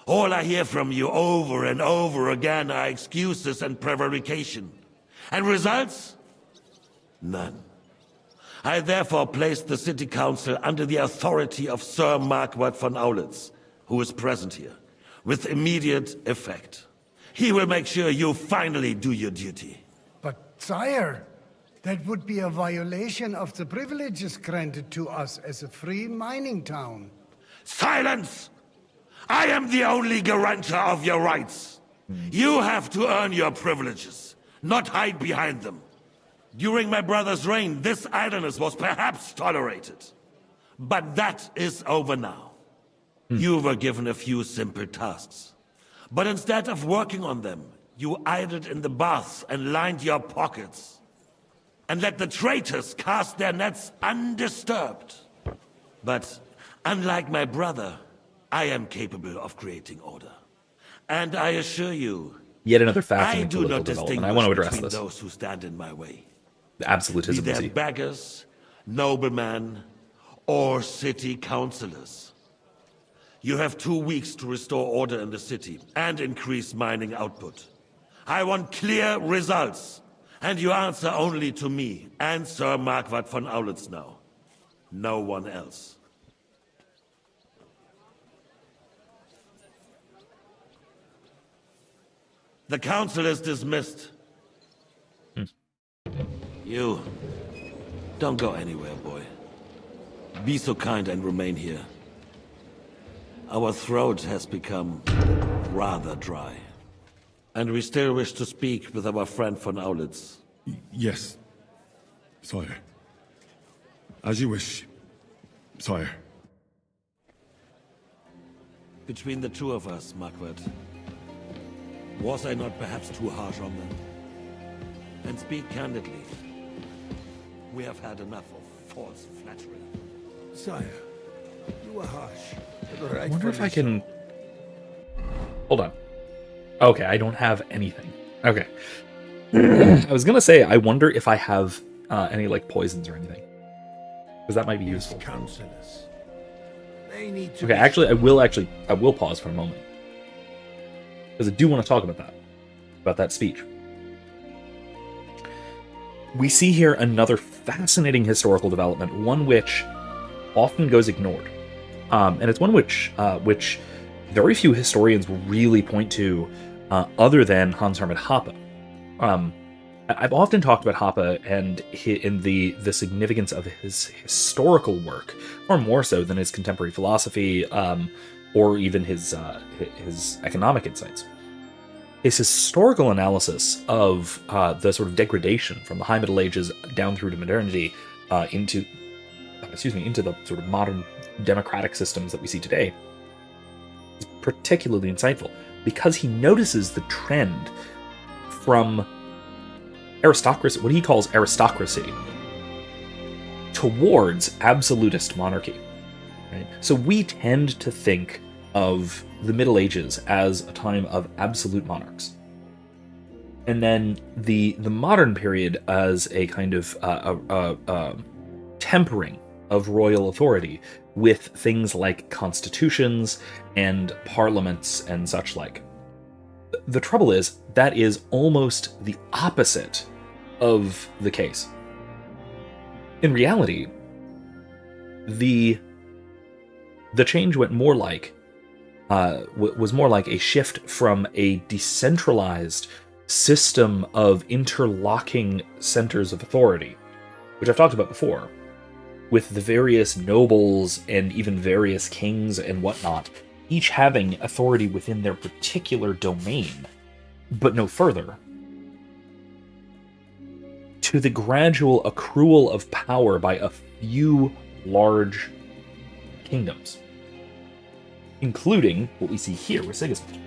S15: All I hear from you over and over again are excuses and prevarication. And results? None. I therefore placed the city council under the authority of Sir Marquardt von Aulitz, who is present here, with immediate effect. He will make sure you finally do your duty.
S12: But, sire, that would be a violation of the privileges granted to us as a free mining town.
S15: Silence! I am the only guarantor of your rights. You have to earn your privileges, not hide behind them. During my brother's reign, this idleness was perhaps tolerated. But that is over now. You were given a few simple tasks. But instead of working on them, you idled in the baths and lined your pockets. And let the traitors cast their nets undisturbed. But unlike my brother, I am capable of creating order. And I assure you,
S1: yet another fascinating
S15: I do
S1: political
S15: not
S1: development. I want to address
S15: between
S1: this.
S15: those who stand in my way.
S1: The absolutism.
S15: Be they beggars, noblemen, or city councillors. You have 2 weeks to restore order in the city and increase mining output. I want clear results, and you answer only to me and Sir Marquardt von Aulitz now. No one else. The council is dismissed. You, don't go anywhere, boy. Be so kind and remain here. Our throat has become rather dry. And we still wish to speak with our friend von Aulitz.
S3: Yes, sire. As you wish, sire.
S15: Between the two of us, Marquardt, was I not perhaps too harsh on them? And speak candidly, we have had enough of false flattery.
S16: Sire, you were harsh.
S1: I wonder if I can... Hold on. Okay, I don't have anything. Okay. I was gonna say, I wonder if I have any, like, poisons or anything. Because that might be useful.
S16: Counselors. They need to
S1: Okay, actually, I will pause for a moment. Because I do want to talk about that speech. We see here another fascinating historical development, one which often goes ignored. And it's one which very few historians will really point to other than Hans Hermann Hoppe. I've often talked about Hoppe and in the significance of his historical work, far more so than his contemporary philosophy or even his economic insights. His historical analysis of the sort of degradation from the High Middle Ages down through to modernity into the sort of modern democratic systems that we see today is particularly insightful because he notices the trend from aristocracy, what he calls aristocracy, towards absolutist monarchy. Right? So we tend to think of the Middle Ages as a time of absolute monarchs, and then the modern period as a kind of tempering of royal authority with things like constitutions and parliaments and such like. The trouble is, that is almost the opposite of the case. In reality, the change went more like was more like a shift from a decentralized system of interlocking centers of authority, which I've talked about before, with the various nobles and even various kings and whatnot, each having authority within their particular domain, but no further, to the gradual accrual of power by a few large kingdoms, including what we see here with Sigismund.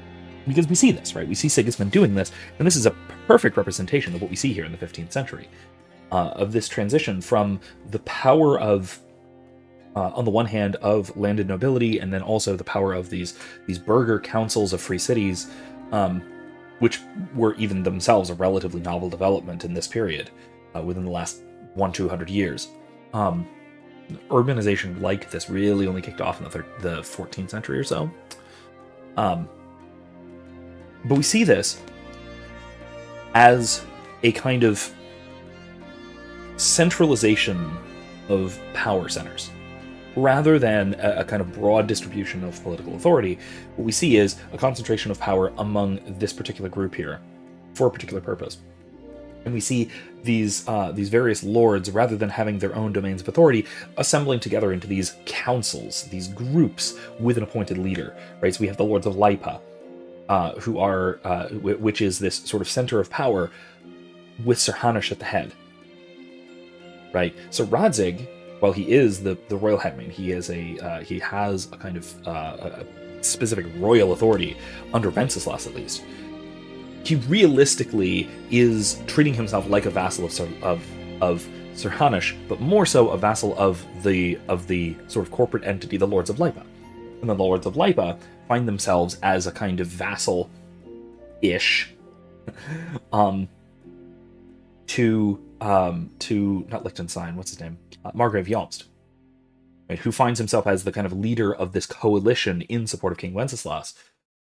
S1: Because we see this, right? We see Sigismund doing this, and this is a perfect representation of what we see here in the 15th century, of this transition from the power of, on the one hand, of landed nobility, and then also the power of these burgher councils of free cities, which were even themselves a relatively novel development in this period, within the last 100-200 years. Urbanization like this really only kicked off in the 14th century or so. But we see this as a kind of centralization of power centers. Rather than a kind of broad distribution of political authority, what we see is a concentration of power among this particular group here for a particular purpose. And we see these various lords, rather than having their own domains of authority, assembling together into these councils, these groups with an appointed leader. Right? So we have the Lords of Lipa, who are, which is this sort of center of power, with Sir Hanush at the head. Right? So Radzig, while he is the royal hetman, he has a kind of a specific royal authority under Wenceslas, at least. He realistically is treating himself like a vassal of Sir Hanush, but more so a vassal of the sort of corporate entity, the Lords of Lipa. And the Lords of Lipa find themselves as a kind of vassal-ish to not Liechtenstein, what's his name? Margrave Jobst, right, who finds himself as the kind of leader of this coalition in support of King Wenceslas,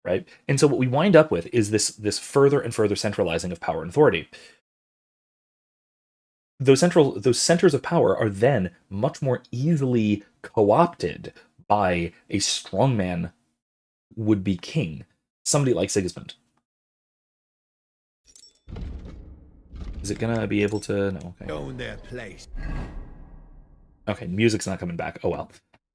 S1: right? And so what we wind up with is this further and further centralizing of power and authority. Those centers of power are then much more easily co-opted by a strongman would-be king, somebody like Sigismund. Is it gonna be able to? No. Okay.
S16: Own their place.
S1: Okay, music's not coming back. Oh well.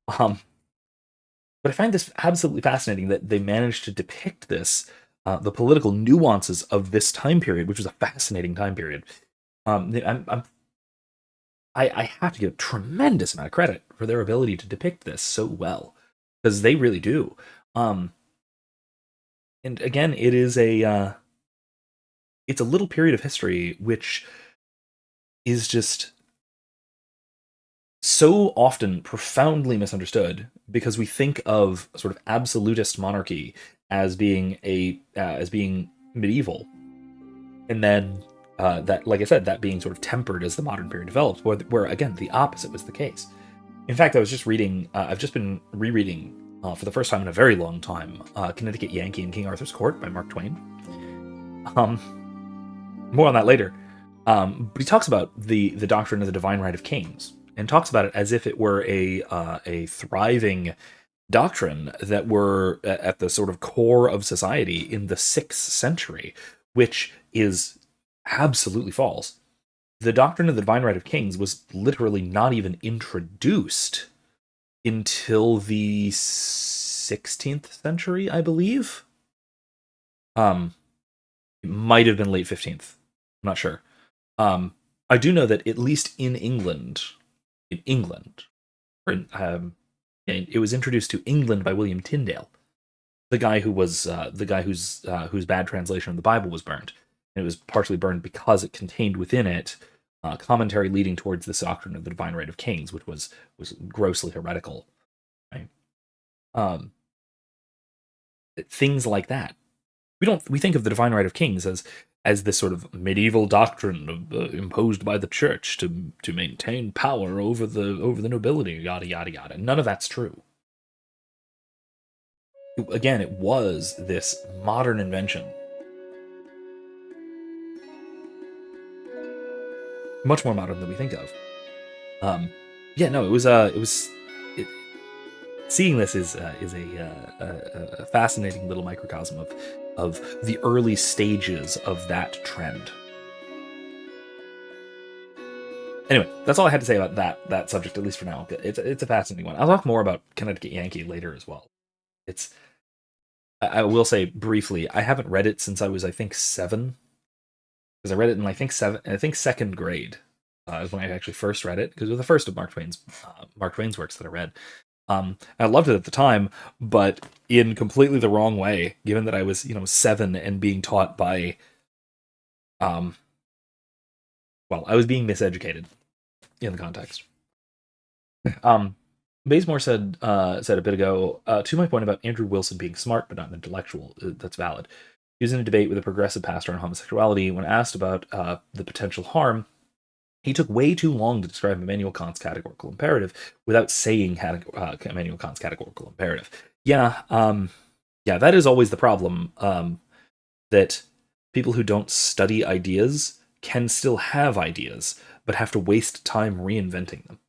S1: But I find this absolutely fascinating that they managed to depict this, the political nuances of this time period, which was a fascinating time period. I have to give a tremendous amount of credit for their ability to depict this so well, because they really do. And again, it's a little period of history which is just so often profoundly misunderstood, because we think of sort of absolutist monarchy as being medieval, and then that, like I said, that being sort of tempered as the modern period develops, where again the opposite was the case. In fact, I was just reading. I've just been rereading for the first time in a very long time, Connecticut Yankee and King Arthur's Court by Mark Twain. More on that later. But he talks about the doctrine of the divine right of kings, and talks about it as if it were a thriving doctrine that were at the sort of core of society in the 6th century, which is absolutely false. The doctrine of the divine right of kings was literally not even introduced until the 16th century, I believe. It might have been late 15th. I'm not sure. I do know that at least in England, it was introduced to England by William Tyndale, the guy whose bad translation of the Bible was burned. And it was partially burned because it contained within it commentary leading towards this doctrine of the divine right of kings, which was grossly heretical. Right? Things like that. We think of the divine right of kings as this sort of medieval doctrine imposed by the church to maintain power over the nobility, yada yada yada. None of that's true. Again, it was this modern invention, much more modern than we think of. Seeing this is a fascinating little microcosm of the early stages of that trend. Anyway, that's all I had to say about that subject, at least for now. It's a fascinating one. I'll talk more about Connecticut Yankee later as well. I will say briefly, I haven't read it since I was, I think, 7, because I read it in I think 2nd grade. Is when I actually first read it, because it was the first of Mark Twain's works that I read. I loved it at the time, but in completely the wrong way, given that I was, 7 and being taught by, I was being miseducated in the context. Bazemore said a bit ago, to my point about Andrew Wilson being smart but not an intellectual, that's valid. He was in a debate with a progressive pastor on homosexuality. When asked about the potential harm, he took way too long to describe Immanuel Kant's categorical imperative without saying Immanuel Kant's categorical imperative. Yeah, that is always the problem, that people who don't study ideas can still have ideas, but have to waste time reinventing them,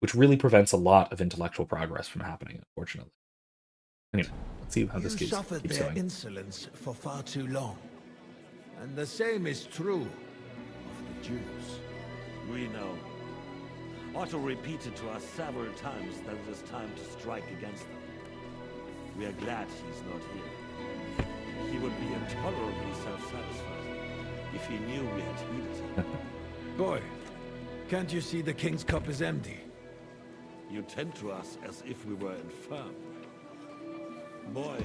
S1: which really prevents a lot of intellectual progress from happening, unfortunately. Anyway, let's see how this keeps
S16: suffered their
S1: going.
S16: insolence for far too long. And the same is true of the Jews.
S15: We know. Otto repeated to us several times that it is time to strike against them. We are glad he's not here. He would be intolerably self-satisfied if he knew we had heeded him.
S16: Boy, can't you see the King's cup is empty?
S15: You tend to us as if we were infirm. Boy,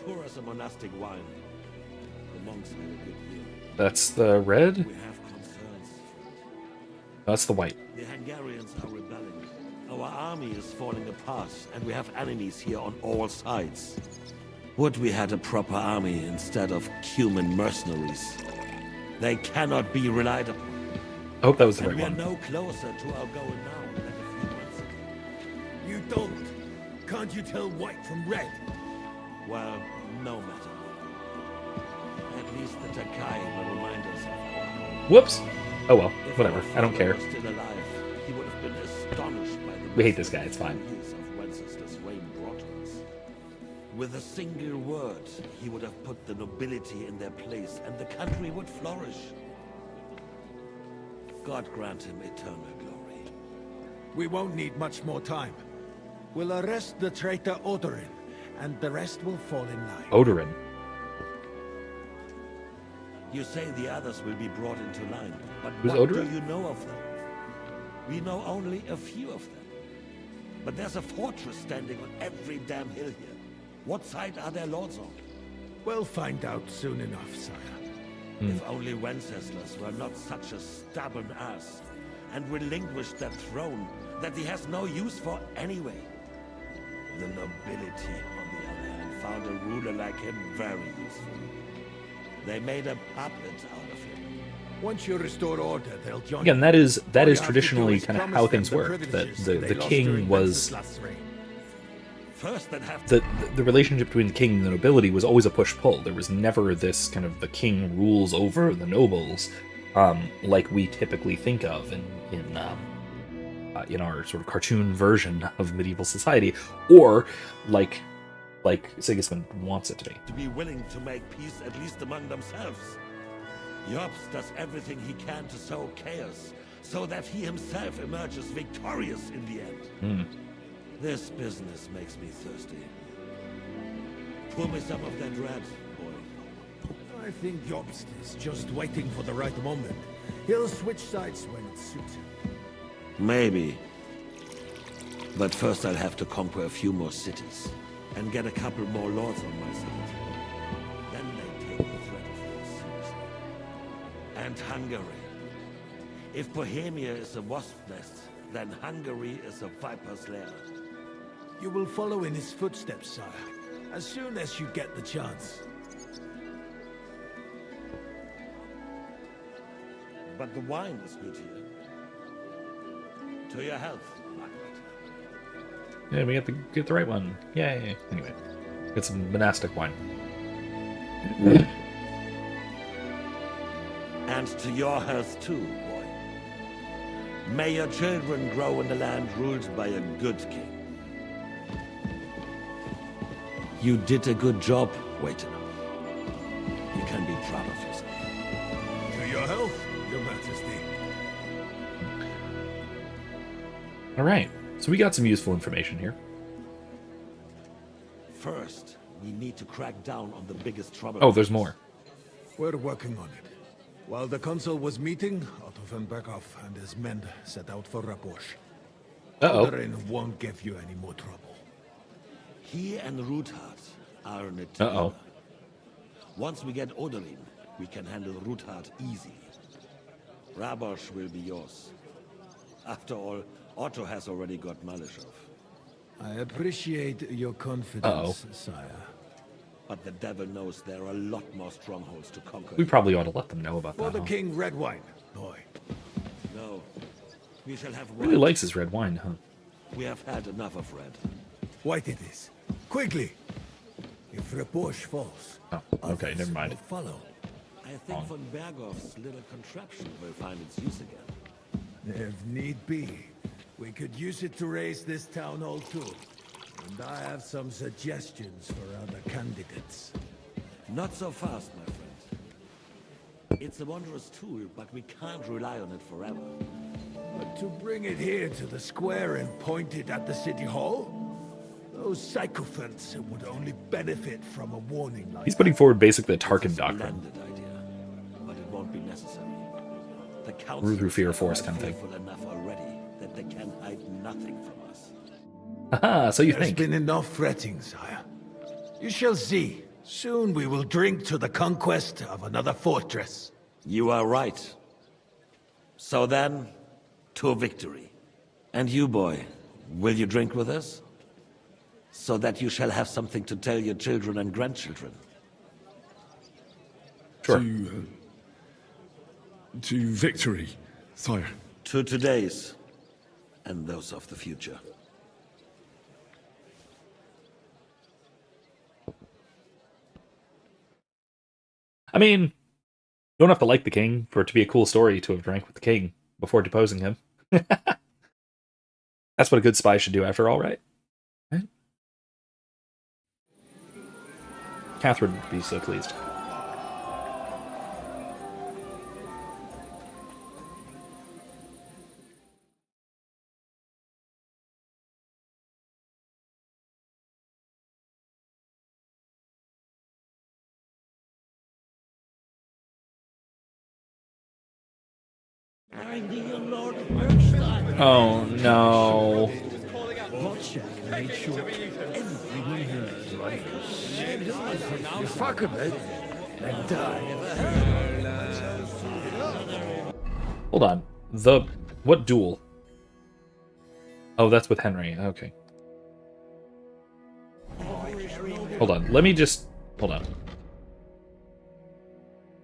S15: pour us a monastic wine. The monks had a good year.
S1: That's the red?
S15: We have concerns.
S1: That's the white.
S15: The Hungarians are rebelling. Our army is falling apart, and we have enemies here on all sides. Would we had a proper army instead of human mercenaries? They cannot be relied upon.
S1: I hope that was the
S15: right one.
S1: one.
S15: We are no closer to our goal now than a few months ago.
S16: You don't. Can't you tell white from red?
S15: Well, no matter. At least the Takai will remind us of our home.
S1: Whoops. Oh well,
S15: If
S1: whatever.
S15: our
S1: I don't care.
S15: father were still alive, he would have been astonished by the
S1: We hate this guy, it's fine.
S15: news of Wenceslas' reign brought to us. With a single word, he would have put the nobility in their place, and the country would flourish. God grant him eternal glory.
S16: We won't need much more time. We'll arrest the traitor Odorin, and the rest will fall in line.
S1: Odorin.
S15: You say the others will be brought into line, but
S1: Who's
S15: what
S1: Odorin?
S15: do you know of them? We know only a few of them. But there's a fortress standing on every damn hill here. What side are their lords on?
S16: We'll find out soon enough, sire.
S15: If only Wenceslas were not such a stubborn ass, and relinquished that throne that he has no use for anyway. The nobility, on the other hand, found a ruler like him very useful. They made a puppet out of him.
S16: Once you restore order, they'll join.
S1: Again, that is traditionally kind of how things work. That the king was
S15: First, they'd have
S1: the relationship between the king and the nobility was always a push-pull. There was never this kind of the king rules over the nobles, like we typically think of in our sort of cartoon version of medieval society, or like Sigismund wants it to be.
S15: To be willing to make peace at least among themselves. Jobst does everything he can to sow chaos, so that he himself emerges victorious in the end. This business makes me thirsty. Pour me some of that red, boy.
S16: I think Jobst is just waiting for the right moment. He'll switch sides when it suits him.
S15: Maybe. But first I'll have to conquer a few more cities, and get a couple more lords on my side. Then they take the threat of war seriously. And Hungary. If Bohemia is a wasp nest, then Hungary is a viper's lair.
S16: You will follow in his footsteps, sire, as soon as you get the chance.
S15: But the wine is good here. To your health, Margaret.
S1: Yeah, we get the right one. Yay! Anyway, get some monastic wine.
S15: And to your health too, boy. May your children grow in the land ruled by a good king. You did a good job, Waiter. You can be proud of yourself.
S16: To your health, Your Majesty.
S1: All right, so we got some useful information here.
S15: First, we need to crack down on the biggest trouble.
S1: Oh, there's more.
S16: We're working on it. While the council was meeting, Otto von Berghoff and his men set out for Raposh. Odorin won't give you any more trouble.
S15: He and Ruthard are in it together. Once we get Odorin, we can handle Ruthard easily. Rabosh will be yours. After all, Otto has already got Malishov.
S16: I appreciate your confidence, sire.
S15: But the devil knows there are a lot more strongholds to conquer.
S1: We probably ought to let them know about
S16: For
S1: that.
S16: the king, red wine, boy.
S15: No. We shall have
S1: Really likes his red wine, huh?
S15: We have had enough of red.
S16: White it is. Quickly! If Raposh falls,
S1: okay, never mind.
S16: Follow.
S15: I think von Berghoff's little contraption will find its use again.
S16: If need be, we could use it to raise this town hall too. And I have some suggestions for other candidates.
S15: Not so fast, my friend. It's a wondrous tool, but we can't rely on it forever.
S16: But to bring it here to the square and point it at the city hall? Those sycophants would only benefit from a warning like
S1: He's putting forward basically the Tarkin
S15: It's a
S1: doctrine.
S15: splendid idea, but it won't be necessary. The council
S1: Rule through fear
S15: is
S1: force kind of thing.
S15: faithful enough already that they can hide nothing from us.
S1: Aha, so you
S16: There's
S1: think.
S16: been enough fretting, sire. You shall see. Soon we will drink to the conquest of another fortress.
S15: You are right. So then, to victory. And you, boy, will you drink with us? So that you shall have something to tell your children and grandchildren.
S1: Sure.
S3: To victory, sire.
S15: To today's, and those of the future.
S1: I mean, you don't have to like the king for it to be a cool story to have drank with the king before deposing him. That's what a good spy should do after all, right? Catherine would be so pleased. Oh no.
S4: Made sure everyone heard like you fuck a bit and die.
S1: Hold on. What duel? Oh, that's with Henry. Okay. Hold on. Let me just hold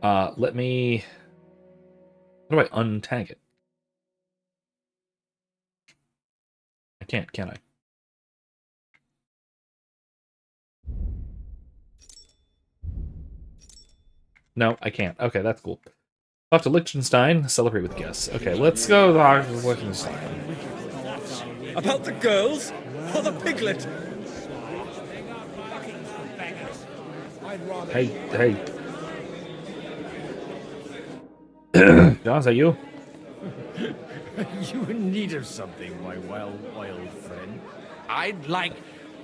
S1: on. Let me. How do I untag it? I can't, can I? No, I can't. Okay, that's cool. Off to Liechtenstein, celebrate with guests. Okay, let's go to Liechtenstein.
S9: About the girls or the piglet?
S1: Hey. John, is that you?
S4: You in need of something, my wild friend?
S11: I'd like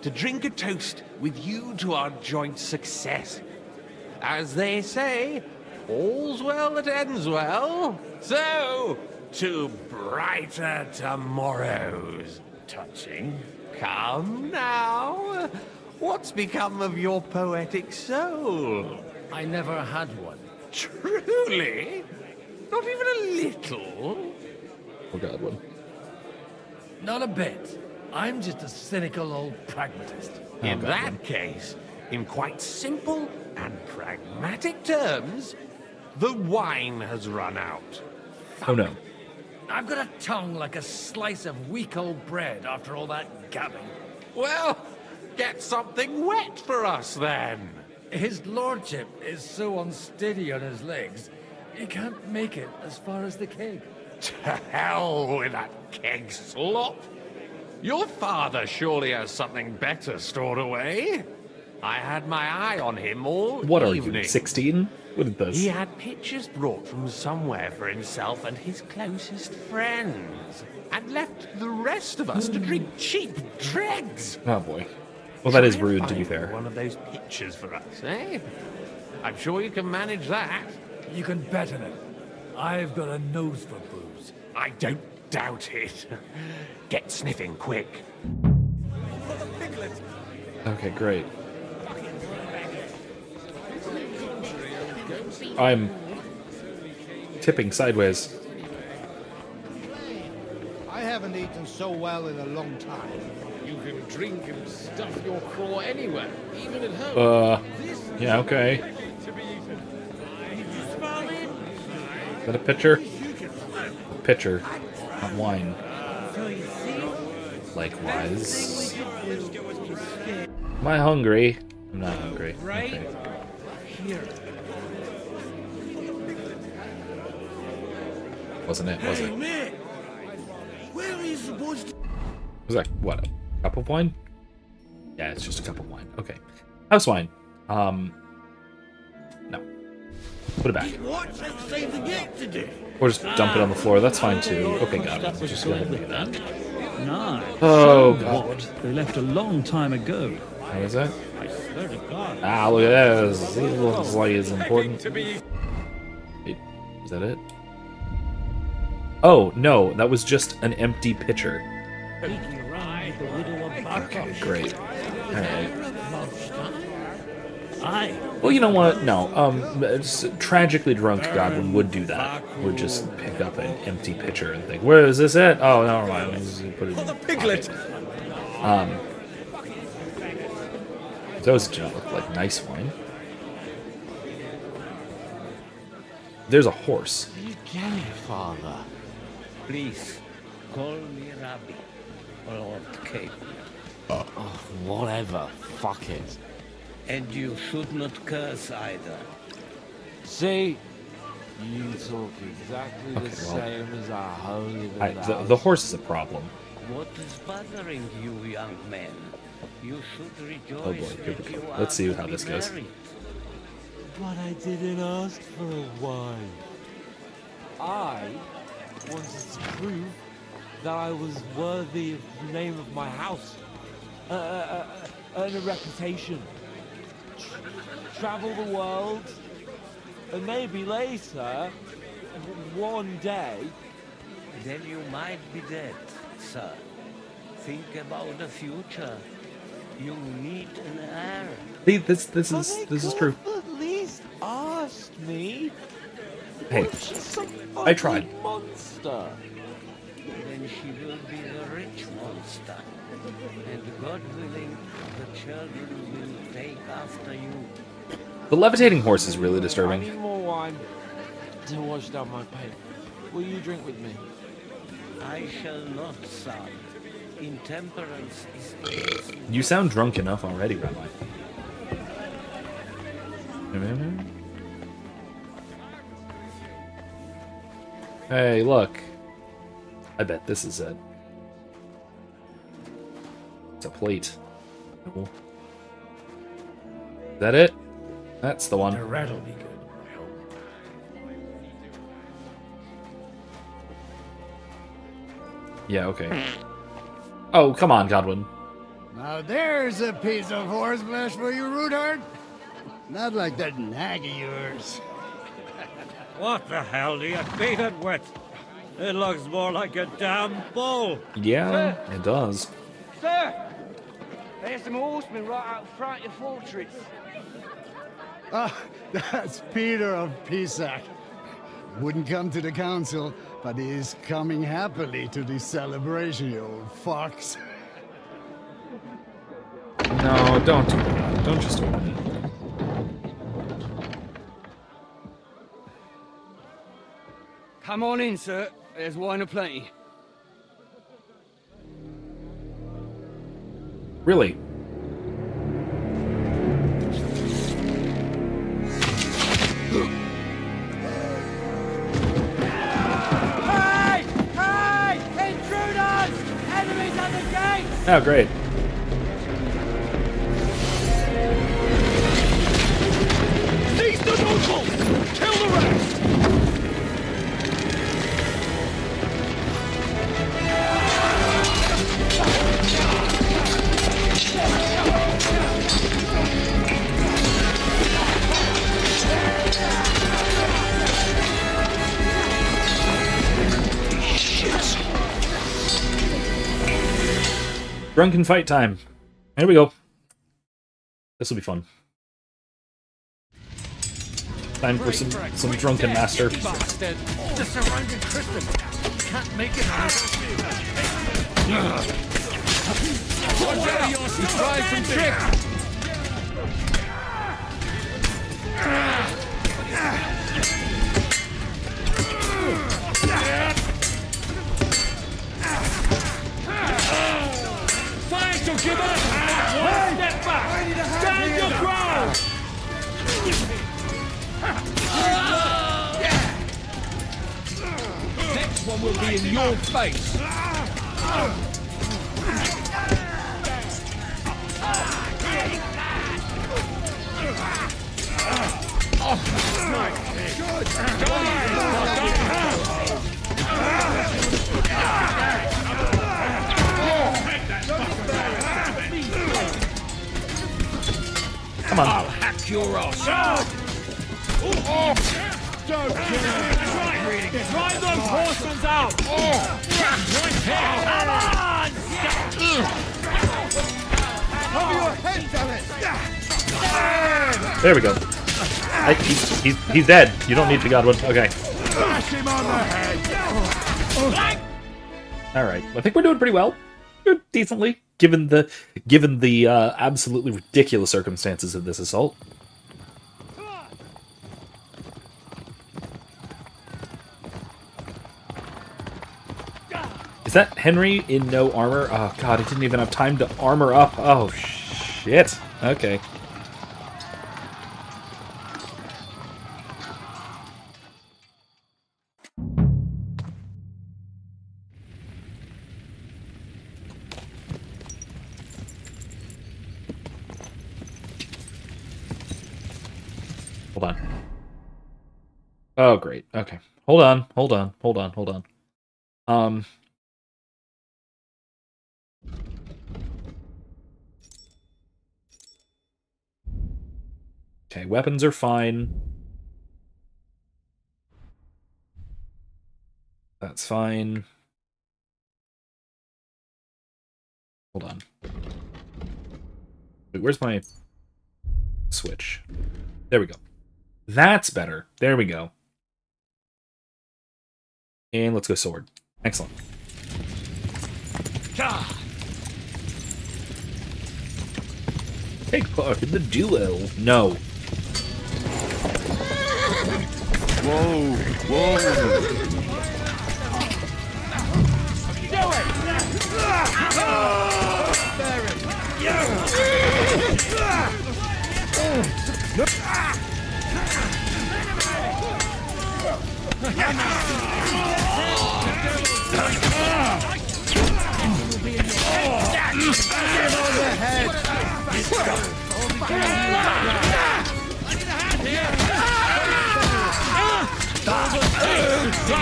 S11: to drink a toast with you to our joint success. As they say, all's well that ends well. So, to brighter tomorrows. Touching. Come now. What's become of your poetic soul?
S4: I never had one.
S11: Truly? Not even a little?
S1: Forgot one.
S4: Not a bit. I'm just a cynical old pragmatist.
S11: In that case, in quite simple and pragmatic terms, the wine has run out.
S1: Oh no.
S4: I've got a tongue like a slice of weak old bread after all that gabbing.
S11: Well, get something wet for us then.
S4: His lordship is so unsteady on his legs, he can't make it as far as the keg.
S11: To hell with that keg slop. Your father surely has something better stored away. I had my eye on him all
S1: What
S11: evening.
S1: are you, 16? What is this?
S11: He had pictures brought from somewhere for himself and his closest friends, and left the rest of us to drink cheap dregs.
S1: Oh boy. Well, that is
S11: Try and
S1: rude, to be
S11: find
S1: fair.
S11: One of those pictures for us, eh? I'm sure you can manage that.
S4: You can bet on it. I've got a nose for booze.
S11: I don't doubt it. Get sniffing quick.
S1: Okay, great. I'm tipping sideways.
S12: I haven't eaten so well in a long time.
S7: You can drink and stuff your craw anywhere, even at home.
S1: Yeah, okay. Is that a pitcher? A pitcher, not wine. Likewise. Am I hungry? I'm not hungry. Okay. Wasn't it, was it?
S9: Where are you supposed to...
S1: Was that, what, a cup of wine? Yeah, it's just a cup of wine. Okay. House wine. No. Put it back.
S9: What? Save the gate today.
S1: Or just dump it on the floor. That's fine too. Okay, got it. Just go ahead and do that.
S17: No.
S1: Oh,
S17: so
S1: God.
S17: what? They left a long time ago.
S1: What is that?
S17: I swear to God.
S1: Ah, look at that. This looks like it's important. Wait, is that it? Oh, no. That was just an empty pitcher. Okay, great. Alright. Well, you know what? No. Tragically drunk Godwin would do that. Would just pick up an empty pitcher and think, "Where is this it? Oh, never mind. Let's put it in the piglet." Those don't look like nice wine. There's a horse.
S13: You can, Father. Please, call me Rabbi. Or Lord Cape. Whatever. Fuck it. And you should not curse either.
S5: See, you talk exactly
S1: Okay,
S5: the
S1: well,
S5: same as our holy
S1: the horse is a problem.
S13: What is bothering you, young man? You should rejoice.
S1: Oh boy, here we go. Let's see how this goes.
S5: But I didn't ask for a wife. I wanted to prove that I was worthy of the name of my house, earn a reputation, travel the world, and maybe later, one day...
S13: Then you might be dead, sir. Think about the future. You need an heir.
S1: See, this is true.
S5: At least asked me.
S1: Hey, I tried.
S5: Monster.
S13: Then she will be the rich monster. And God willing, the children will take after you.
S1: The levitating horse is really
S5: I
S1: disturbing.
S5: need more wine to wash down my pain. Will you drink with me?
S13: I shall not, son. Intemperance is against
S1: You sound drunk enough already, Rabbi. Hey, look. I bet this is it. It's a plate. Cool. Is that it? That's the one.
S4: The rat'll be good.
S1: Yeah, okay. Oh, come on, Godwin.
S12: Now there's a piece of horseflesh for you, Rootheart. Not like that nag of yours.
S18: What the hell do you feed it with? It looks more like a damn bull.
S1: Yeah, it does.
S9: Sir! There's some horsemen right out front of the fortress.
S12: Ah, that's Peter of Pisac. Wouldn't come to the council, but is coming happily to the celebration, you old fox.
S1: No, don't do that. Don't just open it.
S9: Come on in, sir. There's wine aplenty.
S1: Really?
S9: Hey! Hey! Intruders! Enemies at the gate!
S1: Oh, great.
S15: Seize the nobles! Kill the rest!
S1: Drunken fight time. Here we go. This will be fun. Time for some drunken master.
S4: The surrounding Christian can't make it on his Watch out! He's trying some tricks!
S15: Fine to give up! One step back! Stand your ground!
S4: Next one will be in your face!
S1: Come on.
S15: I'll hack your ass! Don't kill him! Drive those horsemen out! Right here! Come on!
S9: Cover your head, damn it!
S1: There we go. He's dead. You don't need to, Godwin. Okay.
S15: Smash him on the head!
S1: All right. I think we're doing pretty well. We're decently, given the absolutely ridiculous circumstances of this assault. Is that Henry in no armor? Oh god, he didn't even have time to armor up. Oh shit. Okay. Hold on. Oh, great. Okay. Hold on. Okay, weapons are fine. That's fine. Hold on. Wait, where's my switch? There we go. That's better. There we go. And let's go sword. Excellent. Take part in the duel. No.
S10: Whoa, whoa.
S2: Do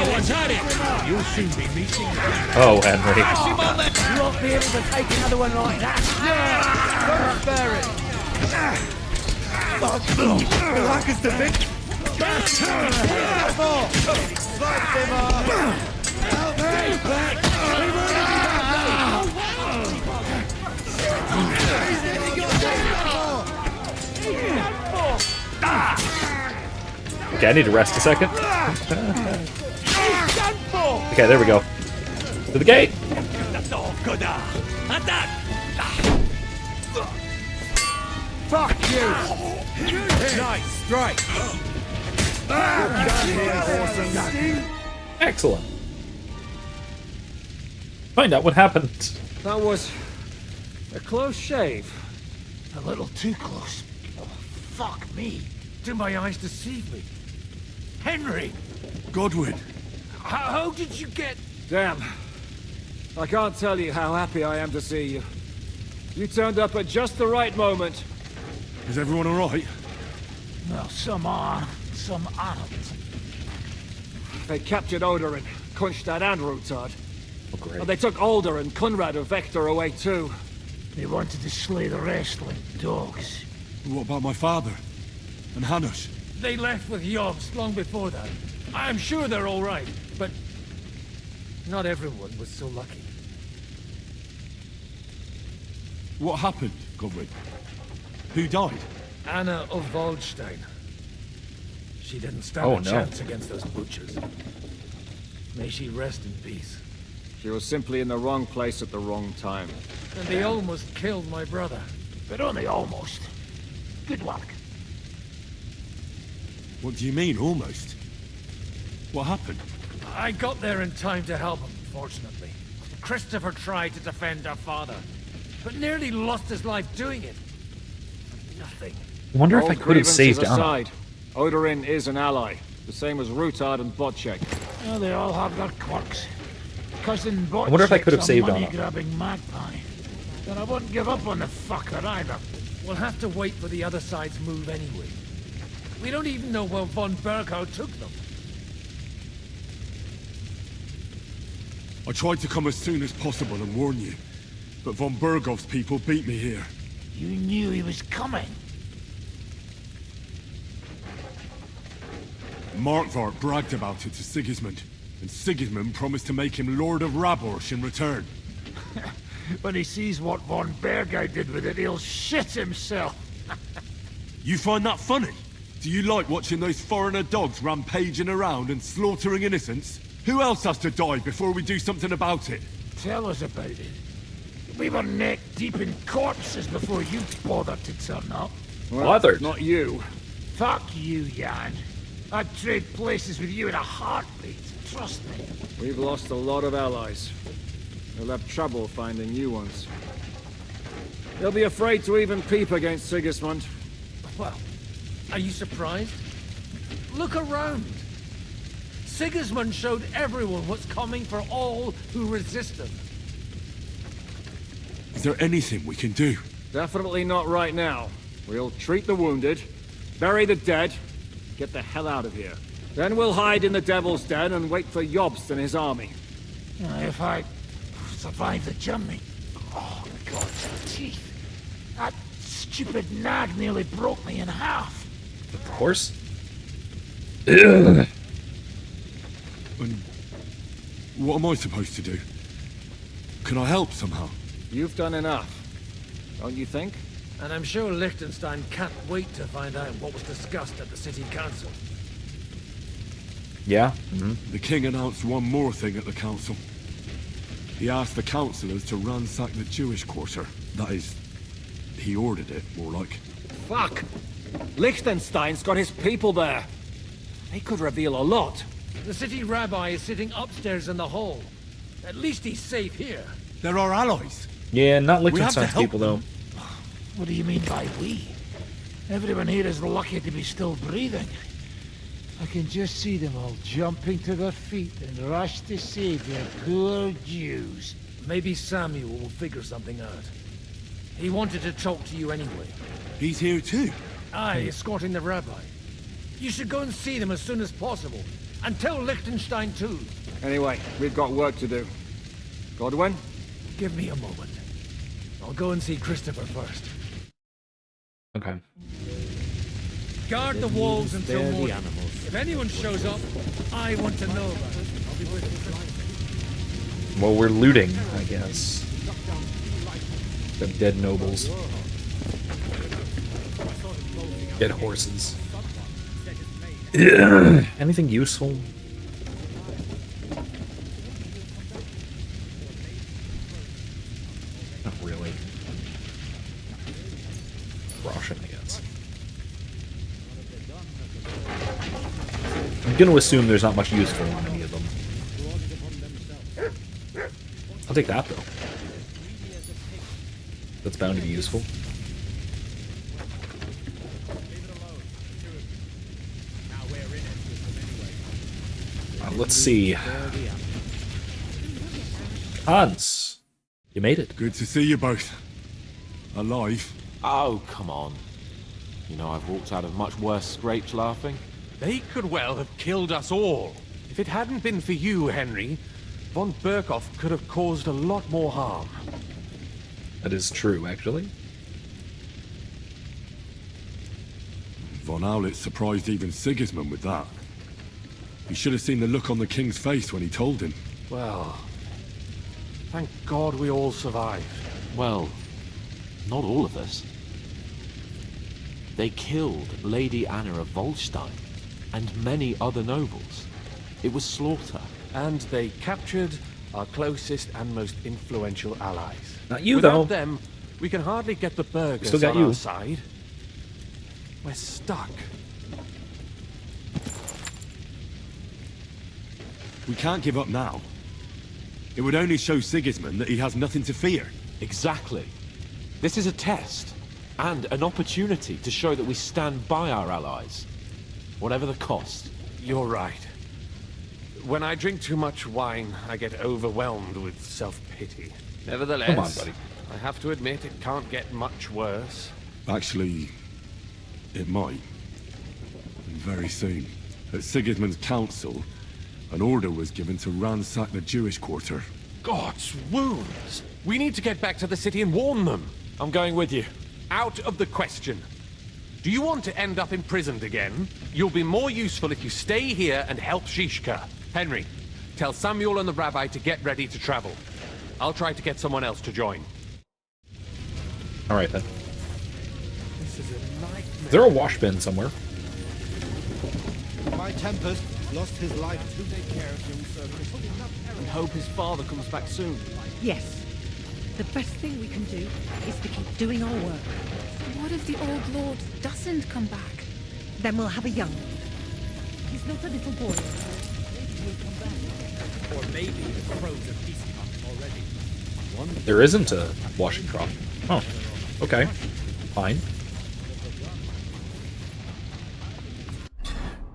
S18: You'll soon be meeting.
S1: Oh, Henry.
S9: You won't be able to take another one like that. Don't spare it.
S2: The luck is the big.
S1: Okay, I need to rest a second. Okay, there we go. To the gate!
S9: Fuck you! Nice strike!
S1: Excellent. Find out what happened.
S7: That was a close shave.
S4: A little too close. Oh, fuck me. Do my eyes deceive me? Henry!
S3: Godwin!
S4: How did you get...
S7: Damn. I can't tell you how happy I am to see you. You turned up at just the right moment.
S3: Is everyone alright?
S4: Well, some are, some aren't.
S7: They captured Odorin, Kunstad and Rutard.
S1: Oh, great.
S7: And they took Alder and Kunrad of Vector away too.
S4: They wanted to slay the rest like dogs.
S3: What about my father? And Hanush?
S4: They left with Yobs long before that. I'm sure they're all right, but not everyone was so lucky.
S3: What happened, Godwin? Who died?
S4: Anna of Waldstein. She didn't stand
S1: Oh,
S4: a
S1: no.
S4: chance against those butchers. May she rest in peace.
S7: She was simply in the wrong place at the wrong time.
S4: And they almost killed my brother. But only almost. Good luck.
S3: What do you mean, almost? What happened?
S4: I got there in time to help him, fortunately. Christopher tried to defend our father, but nearly lost his life doing it. For nothing.
S1: I wonder if
S7: Old
S1: I could have
S7: grievances
S1: saved Anna.
S7: aside, Odorin is an ally, the same as Rutard and Botchek.
S4: Well, they all have their quirks. Cousin Botchek's
S1: wonder if I could have
S4: a
S1: saved Anna.
S4: money-grabbing magpie. Then I wouldn't give up on the fucker either. We'll have to wait for the other side's move anyway. We don't even know where von Berghout took them.
S3: I tried to come as soon as possible and warn you, but von Bergov's people beat me here.
S4: You knew he was coming.
S3: Markvart bragged about it to Sigismund, and Sigismund promised to make him Lord of Raborsh in return.
S4: When he sees what von Berghout did with it, he'll shit himself.
S3: You find that funny? Do you like watching those foreigner dogs rampaging around and slaughtering innocents? Who else has to die before we do something about it?
S4: Tell us about it. We were neck deep in corpses before you bothered to turn up.
S7: Well,
S1: Bothered?
S7: not you.
S4: Fuck you, Jan. I'd trade places with you in a heartbeat. Trust me.
S7: We've lost a lot of allies. We'll have trouble finding new ones. They'll be afraid to even peep against Sigismund.
S4: Well, are you surprised? Look around. Sigismund showed everyone what's coming for all who resist him.
S3: Is there anything we can do?
S7: Definitely not right now. We'll treat the wounded, bury the dead, get the hell out of here. Then we'll hide in the Devil's Den and wait for Jobst and his army.
S2: If I survive the journey. Oh, God's teeth. That stupid nag nearly broke me in half.
S1: Of course.
S3: And what am I supposed to do? Can I help somehow?
S7: You've done enough, don't you think?
S4: And I'm sure Liechtenstein can't wait to find out what was discussed at the city council.
S1: Yeah.
S3: The king announced one more thing at the council. He asked the councillors to ransack the Jewish quarter. That is, he ordered it, more like.
S7: Fuck! Liechtenstein's got his people there. They could reveal a lot.
S4: The city rabbi is sitting upstairs in the hall. At least he's safe here.
S3: They're our allies.
S1: Yeah, not
S3: We have to
S1: Liechtenstein's
S3: help
S1: people, though.
S2: What do you mean by we? Everyone here is lucky to be still breathing.
S5: I can just see them all jumping to their feet and rush to save their poor Jews.
S4: Maybe Samuel will figure something out. He wanted to talk to you anyway.
S3: He's here too.
S4: Aye, escorting the rabbi. You should go and see them as soon as possible. And tell Liechtenstein too.
S7: Anyway, we've got work to do. Godwin?
S4: Give me a moment. I'll go and see Christopher first.
S1: Okay.
S4: Guard the walls until morning. If anyone shows up, I want to know about it. I'll be with you.
S1: Well, we're looting, I guess. The dead nobles. Dead horses. Anything useful? Not really. Roshan, I guess. I'm gonna assume there's not much useful on any of them. I'll take that, though. That's bound to be useful. Let's see. Hans, you made it.
S3: Good to see you both. Alive.
S19: Oh, come on. You know, I've walked out of much worse scrapes laughing.
S11: They could well have killed us all. If it hadn't been for you, Henry, von Berkhoff could have caused a lot more harm.
S1: That is true, actually.
S3: Von Aulitz surprised even Sigismund with that. You should have seen the look on the king's face when he told him.
S11: Well, thank God we all survived.
S19: Well, not all of us. They killed Lady Anna of Volstein and many other nobles. It was slaughter.
S11: And they captured our closest and most influential allies.
S1: Not you,
S11: Without
S1: though.
S11: them, we can hardly get the burghers
S1: Still got
S11: on
S1: you.
S11: our side. We're stuck.
S3: We can't give up now. It would only show Sigismund that he has nothing to fear.
S19: Exactly. This is a test, and an opportunity to show that we stand by our allies, whatever the cost.
S11: You're right. When I drink too much wine, I get overwhelmed with self-pity. Nevertheless,
S1: Come on, buddy.
S11: I have to admit it can't get much worse.
S3: Actually, it might. And very soon. At Sigismund's council, an order was given to ransack the Jewish quarter.
S11: God's wounds! We need to get back to the city and warn them.
S19: I'm going with you.
S11: Out of the question. Do you want to end up imprisoned again? You'll be more useful if you stay here and help Shishka. Henry, tell Samuel and the rabbi to get ready to travel. I'll try to get someone else to join.
S1: Alright then.
S11: This is a nightmare.
S1: Is there a wash bin somewhere?
S20: My Tempest lost his life to take care of him, Sir Christopher.
S7: And hope his father comes back soon.
S21: Yes. The best thing we can do is to keep doing our work.
S22: What if the old lord doesn't come back?
S21: Then we'll have a young. He's not a little boy.
S18: Or maybe the crows have feasted on him already.
S1: There isn't a washing trough. Oh, okay. Fine.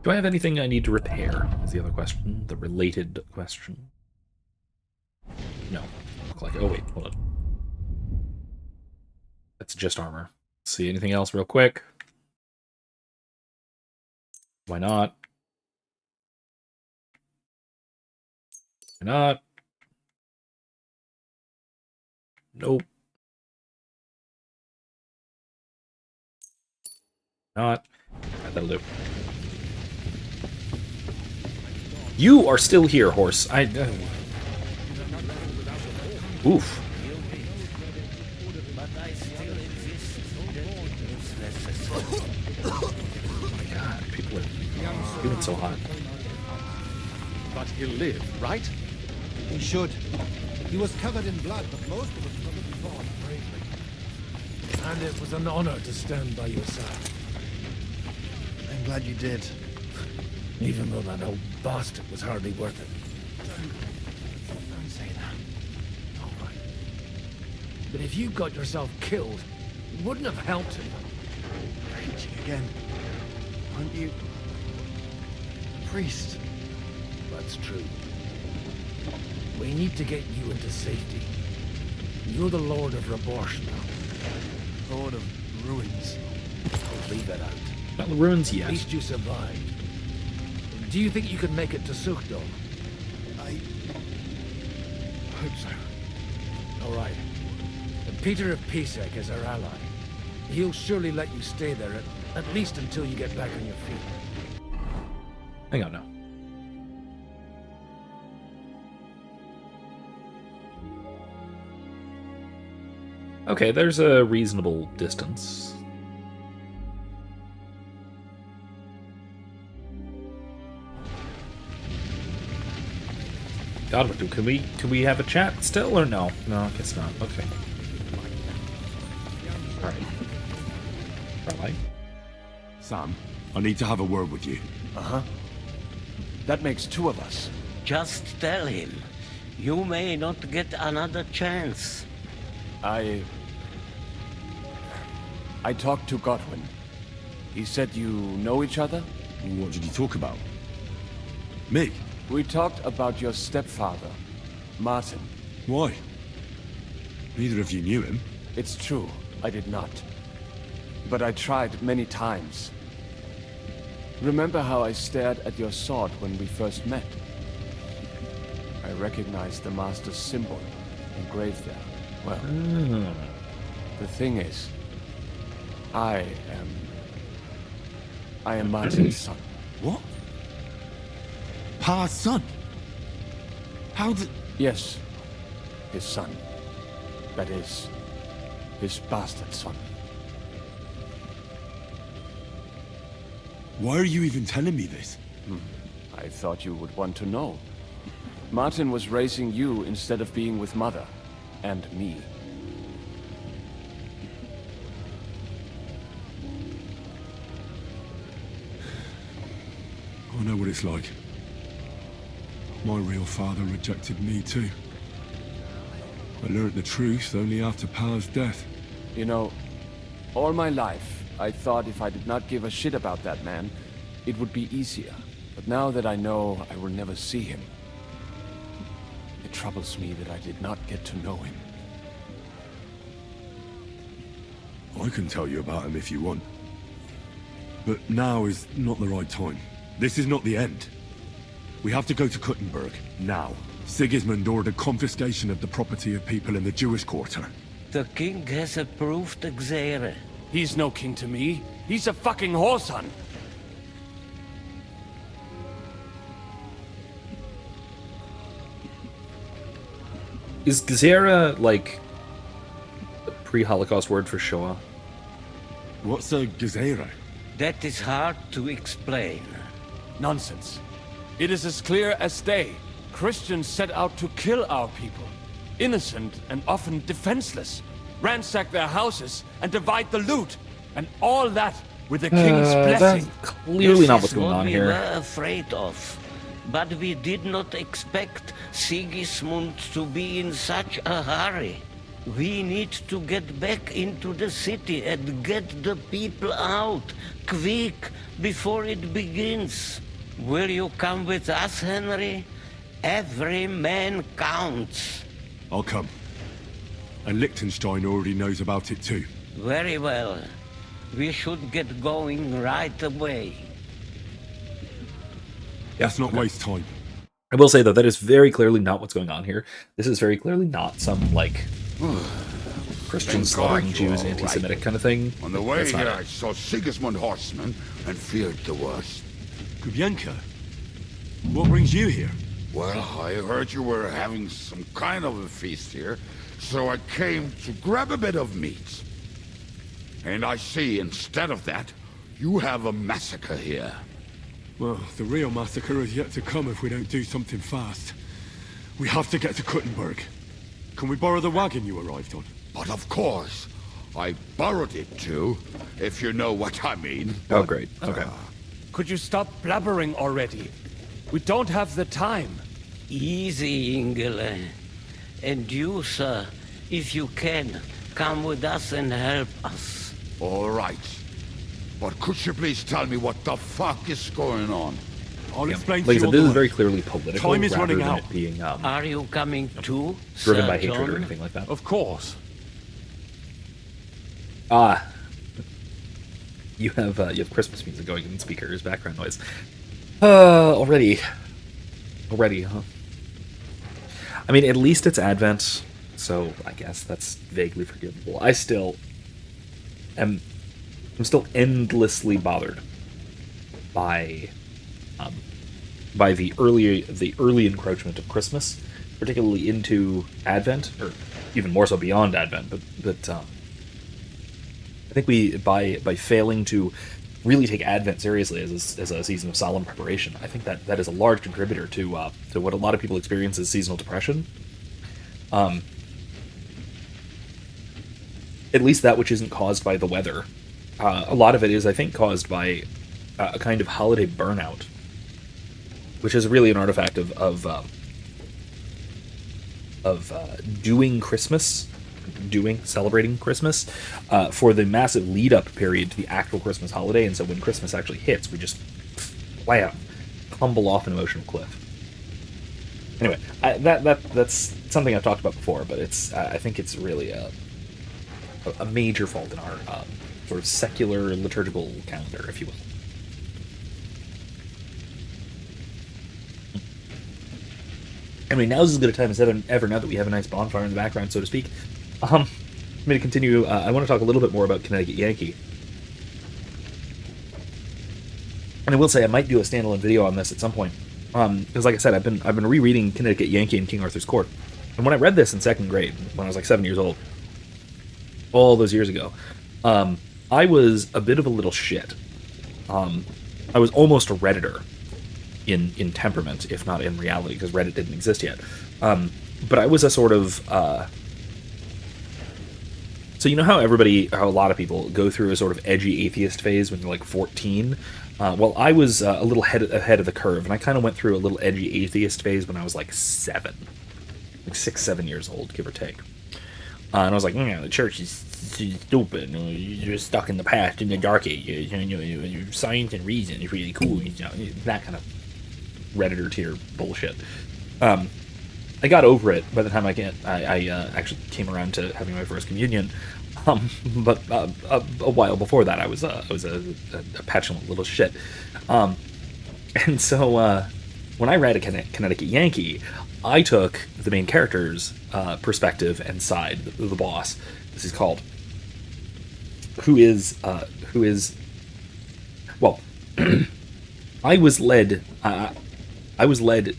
S1: Do I have anything I need to repair? Is the other question. The related question. No. Look like. Oh, wait. Hold on. That's just armor. Let's see anything else real quick. Why not? Why not? Nope. Not. Right, that'll do. You are still here, horse. Oof. Oh my god, people are doing so hot.
S6: But he'll live, right?
S20: He should. He was covered in blood, but most of us probably fought bravely.
S4: And it was an honor to stand by your side.
S20: I'm glad you did.
S4: Even though that old bastard was hardly worth it.
S20: Don't say that.
S4: All right. But if you got yourself killed, it wouldn't have helped him.
S20: Preaching again. Aren't you... a priest?
S4: That's true. We need to get you into safety. You're the Lord of Reborn now.
S20: Lord of Ruins.
S4: I'll leave that out.
S1: Not the ruins yet.
S4: At least you survived. Do you think you can make it to Suchdol?
S20: I hope so.
S4: All right. And Peter of Pisac is our ally. He'll surely let you stay there, at least until you get back on your feet.
S1: Hang on now. Okay, there's a reasonable distance. God, what do? Can we have a chat still or no? No, I guess not. Okay. All right.
S3: Sam, I need to have a word with you.
S6: Uh-huh. That makes two of us.
S13: Just tell him. You may not get another chance.
S6: I talked to Godwin. He said you know each other?
S3: What did you talk about? Me?
S6: We talked about your stepfather, Martin.
S3: Why? Neither of you knew him.
S6: It's true, I did not. But I tried many times. Remember how I stared at your sword when we first met? I recognized the Master's symbol engraved there. Well, the thing is, I am Martin's son.
S3: What? Pa's son? How did...
S6: Yes, his son. That is, his bastard son.
S3: Why are you even telling me this?
S6: I thought you would want to know. Martin was raising you instead of being with Mother. And me.
S3: I know what it's like. My real father rejected me too. I learned the truth only after Pa's death.
S6: You know, all my life, I thought if I did not give a shit about that man, it would be easier. But now that I know I will never see him, it troubles me that I did not get to know him.
S3: I can tell you about him if you want. But now is not the right time. This is not the end. We have to go to Kuttenberg, now. Sigismund ordered confiscation of the property of people in the Jewish quarter.
S13: The king has approved Xere.
S6: He's no king to me. He's a fucking whoreson.
S1: Is Gzera, like, a pre-Holocaust word for Shoah?
S3: What's a Gzera?
S13: That is hard to explain.
S6: Nonsense. It is as clear as day. Christians set out to kill our people. Innocent and often defenseless. Ransack their houses and divide the loot. And all that with the king's blessing.
S1: That's clearly not what's going on here.
S13: We were afraid of. But we did not expect Sigismund to be in such a hurry. We need to get back into the city and get the people out, quick, before it begins. Will you come with us, Henry? Every man counts.
S3: I'll come. And Liechtenstein already knows about it too.
S13: Very well. We should get going right away.
S3: Let's not waste time.
S1: I will say, though, that is very clearly not what's going on here. This is very clearly not some, like, Christians slaughtering Jews, anti-Semitic kind of thing.
S8: On the way here, I saw Sigismund horsemen and feared the worst.
S3: Kubienka, what brings you here?
S8: Well, I heard you were having some kind of a feast here, so I came to grab a bit of meat. And I see, instead of that, you have a massacre here.
S3: Well, the real massacre is yet to come if we don't do something fast. We have to get to Kuttenberg. Can we borrow the wagon you arrived on?
S8: But of course. I borrowed it too, if you know what I mean.
S1: Oh, great. Okay.
S6: Could you stop blabbering already? We don't have the time.
S13: Easy, Ingele. And you, sir, if you can, come with us and help us.
S8: All right. But could you please tell me what the fuck is going on?
S3: I'll explain
S1: Like I
S3: to you
S1: said,
S3: on
S1: this
S3: the
S1: is
S3: way.
S1: very clearly political
S3: Time is
S1: rather
S3: running
S1: than
S3: out.
S1: it being
S13: Are you coming too,
S1: driven
S13: Sir
S1: by hatred
S13: John?
S1: or anything like that.
S6: Of course.
S1: You have Christmas music going in the speakers, background noise. Already, huh? I mean, at least it's Advent, so I guess that's vaguely forgivable. I'm still endlessly bothered by the early encroachment of Christmas, particularly into Advent, or even more so beyond Advent. But I think we by failing to really take Advent seriously as a season of solemn preparation, I think that is a large contributor to what a lot of people experience as seasonal depression. At least that which isn't caused by the weather. A lot of it is, I think, caused by a kind of holiday burnout, which is really an artifact of celebrating Christmas for the massive lead-up period to the actual Christmas holiday, and so when Christmas actually hits, we just tumble off an emotional cliff. Anyway, that's something I've talked about before, but I think it's really a major fault in our sort of secular liturgical calendar, if you will. I mean, now's as good a time as ever now that we have a nice bonfire in the background, so to speak. I'm going to continue. I want to talk a little bit more about Connecticut Yankee. And I will say I might do a standalone video on this at some point. Because like I said, I've been rereading Connecticut Yankee and King Arthur's Court. And when I read this in second grade, when I was like 7 years old, all those years ago, I was a bit of a little shit. I was almost a Redditor in temperament, if not in reality, because Reddit didn't exist yet. But I was a sort of... So you know how a lot of people go through a sort of edgy atheist phase when they're like 14? Well, I was a little ahead of the curve, and I kind of went through a little edgy atheist phase when I was like 7. Like 6, 7 years old, give or take. And I was like, the church is stupid. You're stuck in the past, in the dark ages. Science and reason is really cool. That kind of Redditor tier bullshit. I got over it by the time I actually came around to having my first communion. But a while before that, I was a petulant little shit. And so when I read a Connecticut Yankee, I took the main character's perspective and side, the boss, as he's called, who is well, I was led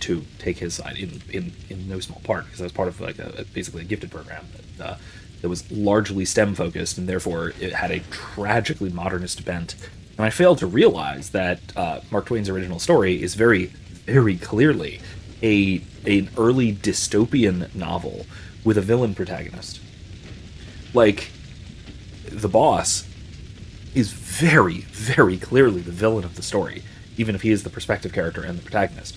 S1: to take his side in no small part, because I was part of like basically a gifted program that was largely STEM focused, and therefore it had a tragically modernist bent. And I failed to realize that Mark Twain's original story is very, very clearly an early dystopian novel with a villain protagonist. Like, the boss is very, very clearly the villain of the story, even if he is the perspective character and the protagonist.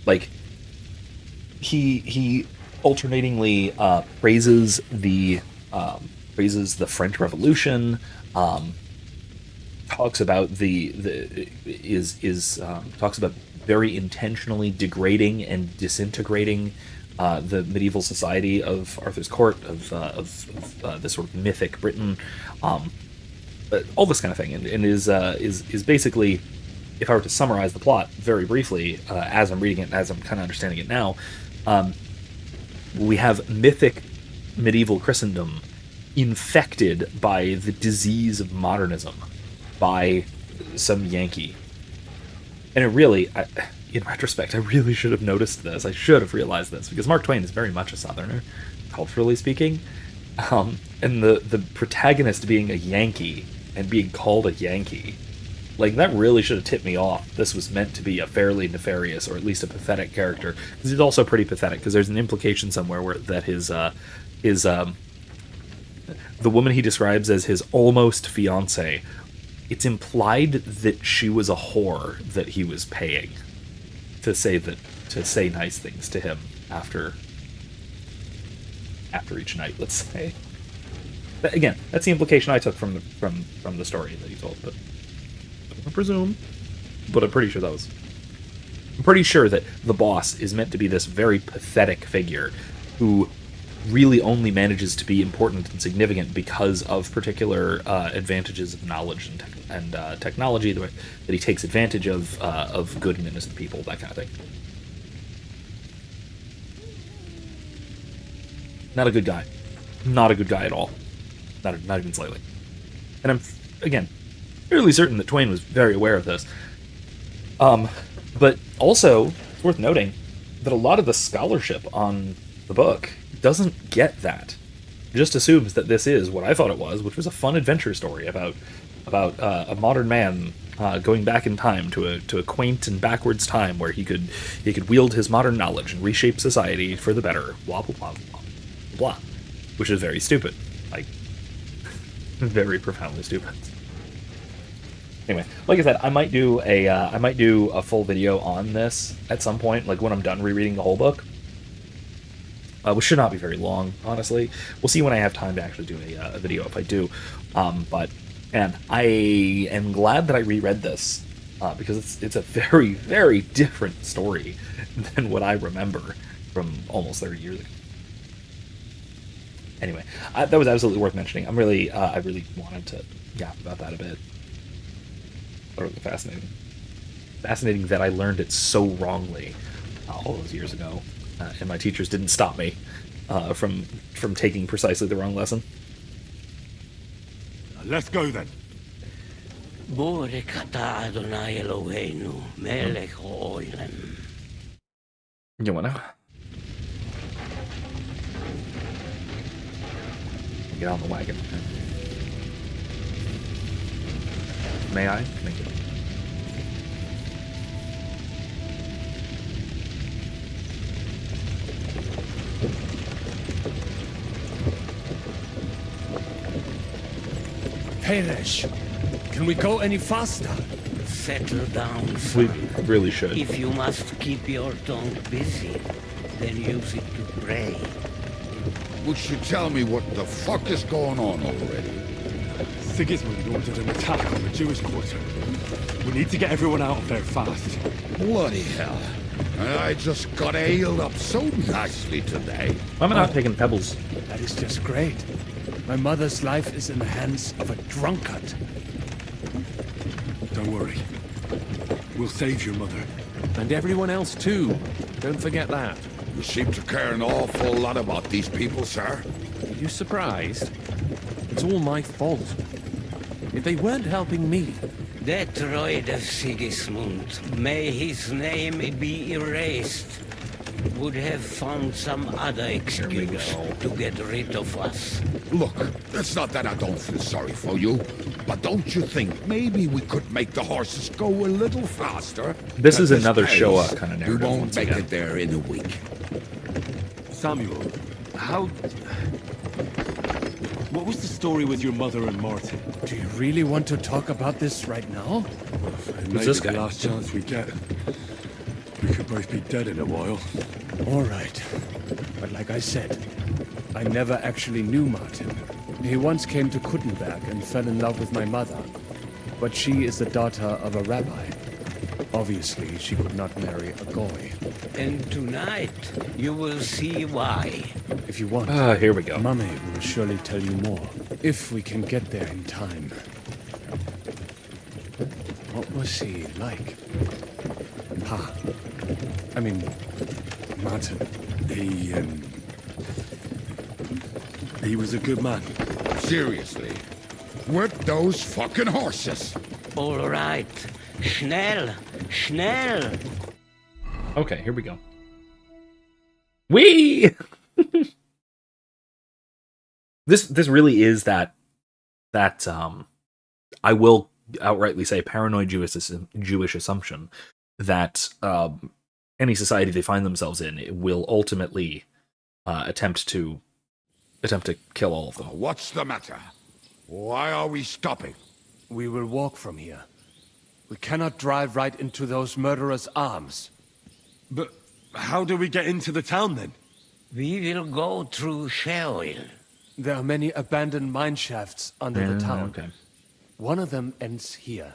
S1: Like, he alternatingly praises the French Revolution, talks about talks about very intentionally degrading and disintegrating the medieval society of Arthur's court, of this sort of mythic Britain, all this kind of thing, and is basically if I were to summarize the plot very briefly, as I'm reading it, and as I'm kind of understanding it now, we have mythic medieval Christendom infected by the disease of modernism by some Yankee. And it really, in retrospect, I really should have noticed this. I should have realized this, because Mark Twain is very much a Southerner, culturally speaking. And the protagonist being a Yankee and being called a Yankee, like, that really should have tipped me off. This was meant to be a fairly nefarious, or at least a pathetic character. Because he's also pretty pathetic, because there's an implication somewhere where that the woman he describes as his almost fiancée, it's implied that she was a whore that he was paying to say nice things to him after each night, let's say. But again, that's the implication I took from the story that he told, but I presume. But I'm pretty sure that the boss is meant to be this very pathetic figure who really only manages to be important and significant because of particular advantages of knowledge and technology, the way that he takes advantage of good and innocent people, that kind of thing. Not a good guy. Not a good guy at all. Not even slightly. And I'm, again, fairly certain that Twain was very aware of this. But also, it's worth noting that a lot of the scholarship on the book doesn't get that. It just assumes that this is what I thought it was, which was a fun adventure story about a modern man going back in time to a quaint and backwards time where he could wield his modern knowledge and reshape society for the better. Blah blah blah blah blah, which is very stupid, like very profoundly stupid. Anyway, like I said, I might do a full video on this at some point, like when I'm done rereading the whole book. Which should not be very long, honestly. We'll see when I have time to actually do a video if I do. And I am glad that I reread this because it's a very, very different story than what I remember from almost 30 years ago. Anyway, that was absolutely worth mentioning. I really wanted to yap about that a bit. Totally fascinating. Fascinating that I learned it so wrongly all those years ago. And my teachers didn't stop me from taking precisely the wrong lesson.
S3: Let's go then.
S1: You wanna? Get on the wagon. May I? Thank you.
S6: Peresh, can we go any faster?
S13: Settle down, son.
S1: We really should.
S13: If you must keep your tongue busy, then use it to pray.
S8: Would you tell me what the fuck is going on already?
S3: Sigismund ordered an attack on the Jewish quarter. We need to get everyone out of there fast.
S8: Bloody hell. And I just got ailed up so nicely today.
S1: Why am I not taking pebbles?
S6: That is just great. My mother's life is in the hands of a drunkard.
S3: Don't worry. We'll save your mother.
S11: And everyone else too. Don't forget that.
S8: You seem to care an awful lot about these people, sir.
S11: Are you surprised? It's all my fault. If they weren't helping me...
S13: That droid of Sigismund, may his name be erased, would have found some other excuse to get rid of us.
S8: Look, it's not that I don't feel sorry for you, but don't you think maybe we could make the horses go a little faster?
S1: This is
S8: At
S1: another
S8: pace,
S1: Showa kind of narrative.
S8: We won't
S1: once
S8: make
S1: again.
S8: it there in a week.
S3: Samuel, what was the story with your mother and Martin?
S6: Do you really want to talk about this right now?
S3: It may be the last chance we get. We could both be dead in a while.
S6: All right. But like I said, I never actually knew Martin. He once came to Kuttenberg and fell in love with my mother. But she is the daughter of a rabbi. Obviously, she could not marry a goy.
S13: And tonight, you will see why.
S6: If you want,
S1: here we go.
S6: Mummy will surely tell you more. If we can get there in time. What was he like? Pa. I mean, Martin.
S3: He was a good man.
S8: Seriously. With those fucking horses.
S13: All right. Schnell. Schnell.
S1: Okay, here we go. Whee! This really is that I will outrightly say paranoid Jewish assumption that any society they find themselves in will ultimately attempt to kill all of them.
S8: What's the matter? Why are we stopping?
S6: We will walk from here. We cannot drive right into those murderers' arms.
S3: But how do we get into the town then?
S13: We will go through Sheol.
S6: There are many abandoned mine shafts under the town.
S1: Okay.
S6: One of them ends here.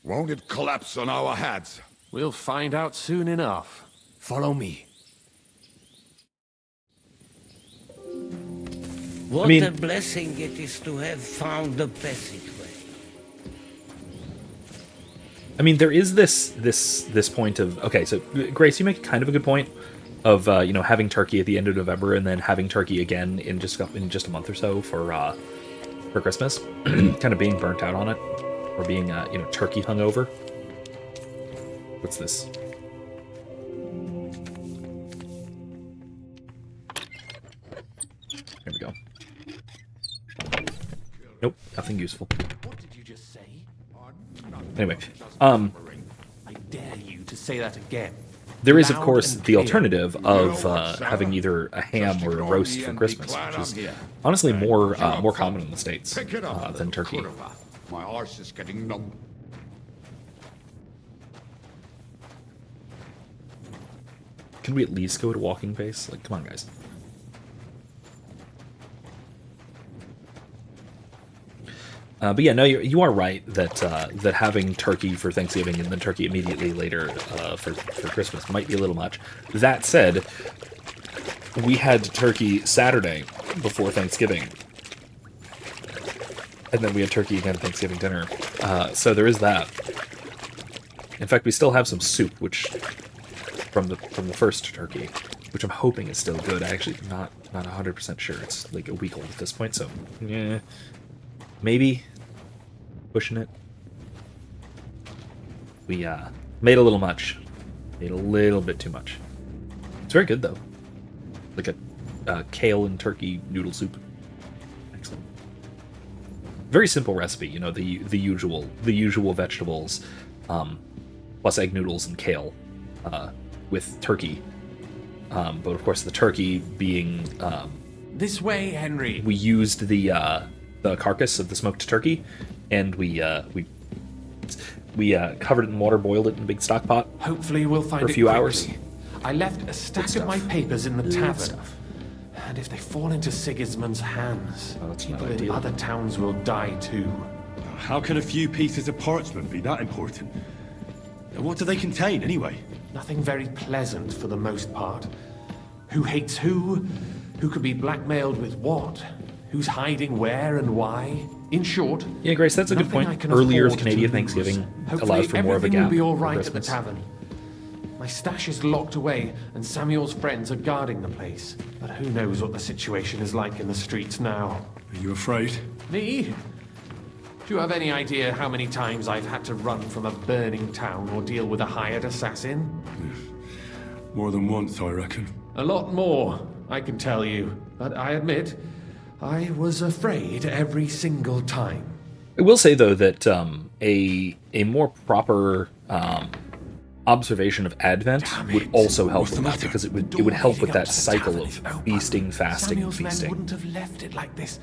S8: Won't it collapse on our heads?
S11: We'll find out soon enough.
S6: Follow me.
S13: What a blessing it is to have found the passageway.
S1: I mean, there is this point of, okay, so Grace, you make kind of a good point of having turkey at the end of November and then having turkey again in just a month or so for Christmas, kind of being burnt out on it or being turkey hungover. What's this? Here we go. Nope, nothing useful.
S11: What did you just say?
S1: Anyway,
S11: I dare you to say that again.
S1: there is, of
S11: Loud
S1: course,
S11: and
S1: the
S11: clear.
S1: alternative of having either a ham or a roast for Christmas, which is honestly more common in the States than turkey.
S8: My arse is getting numb.
S1: Can we at least go at a walking pace? Like, come on, guys. But yeah, no, you are right that that having turkey for Thanksgiving and then turkey immediately later for Christmas might be a little much. That said, we had turkey Saturday before Thanksgiving, and then we had turkey again at Thanksgiving dinner. So there is that. In fact, we still have some soup, which from the first turkey, which I'm hoping is still good. I actually not 100% sure. It's like a week old at this point, so yeah. Maybe pushing it. We made a little much. Made a little bit too much. It's very good though. Like a kale and turkey noodle soup. Excellent. Very simple recipe. You know, the usual vegetables, plus egg noodles and kale, with turkey. But of course, the turkey being
S11: This way, Henry.
S1: we used the carcass of the smoked turkey, and we covered it in water, boiled it in a big stock pot.
S11: Hopefully we'll find
S1: for a few
S11: it
S1: hours.
S11: quickly. I left a stack of my papers in the tavern. And if they fall into Sigismund's hands, people in other towns will die too.
S3: How can a few pieces of parchment be that important? What do they contain, anyway?
S11: Nothing very pleasant for the most part. Who hates who? Who could be blackmailed with what? Who's hiding where and why? In short,
S1: Yeah, Grace, that's a good
S11: nothing I
S1: point.
S11: can
S1: Earlier
S11: afford to
S1: Canadian
S11: lose.
S1: Thanksgiving
S11: Hopefully
S1: allows for more of a
S11: everything
S1: gap
S11: will be all
S1: for
S11: right at the
S1: Christmas.
S11: tavern. My stash is locked away, and Samuel's friends are guarding the place. But who knows what the situation is like in the streets now?
S3: Are you afraid?
S11: Me? Do you have any idea how many times I've had to run from a burning town or deal with a hired assassin?
S3: More than once, I reckon.
S11: A lot more, I can tell you. But I admit, I was afraid every single time.
S1: I will say though that a more proper observation of Advent would also help with that, because it would help with that cycle of feasting, fasting, and
S11: Samuel's men
S1: feasting.
S11: wouldn't have left it like this.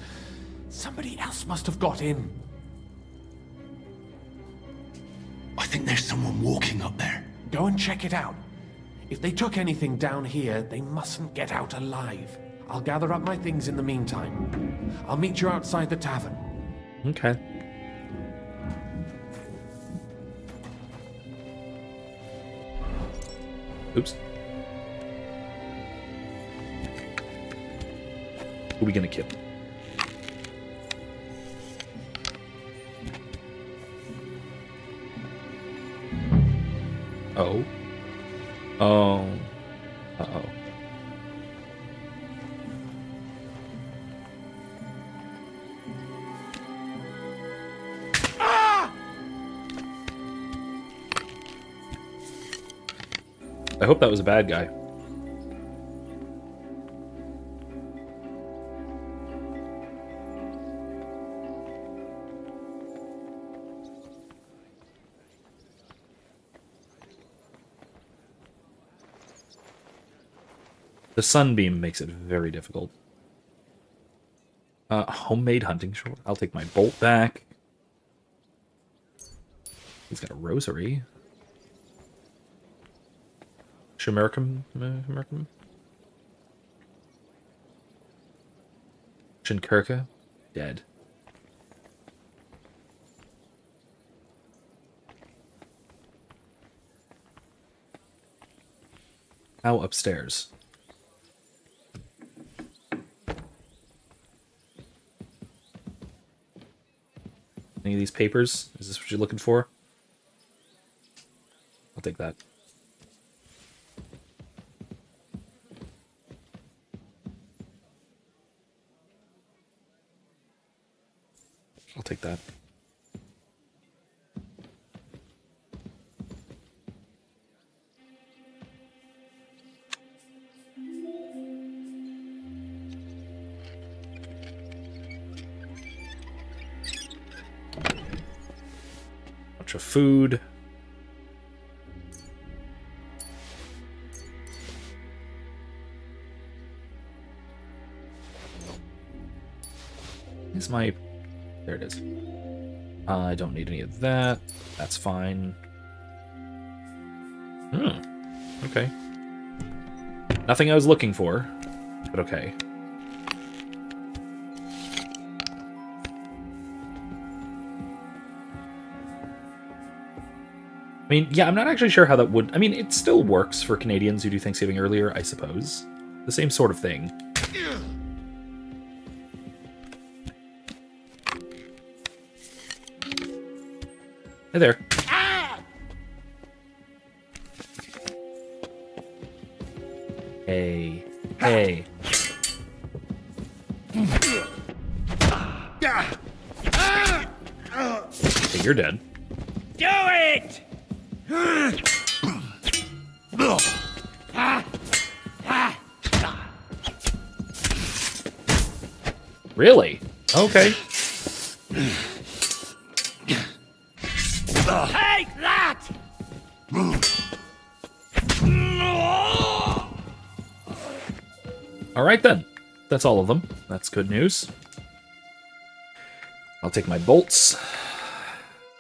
S11: Somebody else must have got in.
S3: I think there's someone walking up there.
S11: Go and check it out. If they took anything down here, they mustn't get out alive. I'll gather up my things in the meantime. I'll meet you outside the tavern.
S1: Okay. Oops. Who are we gonna kill? Oh. Oh. Uh-oh. I hope that was a bad guy. The sunbeam makes it very difficult. Homemade hunting short. I'll take my bolt back. He's got a rosary. Shimericum? Shinkirka? Dead. How upstairs? Any of these papers? Is this what you're looking for? I'll take that. I'll take that. Bunch of food. Is my... There it is. I don't need any of that. That's fine. Okay. Nothing I was looking for, but okay. I mean, yeah, I'm not actually sure how that would... I mean, it still works for Canadians who do Thanksgiving earlier, I suppose. The same sort of thing. Hey there. Hey. Hey. Hey, you're dead.
S2: Do it!
S1: Really? Okay.
S2: Take that!
S1: All right, then. That's all of them. That's good news. I'll take my bolts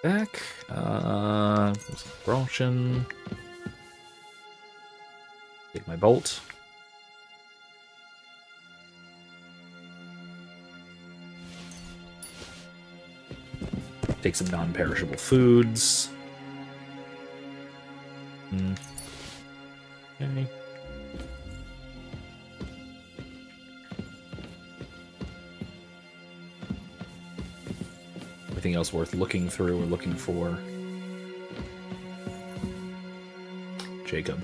S1: back. Broshin. Take my bolt. Take some non-perishable foods. Okay. Anything else worth looking through or looking for? Jacob.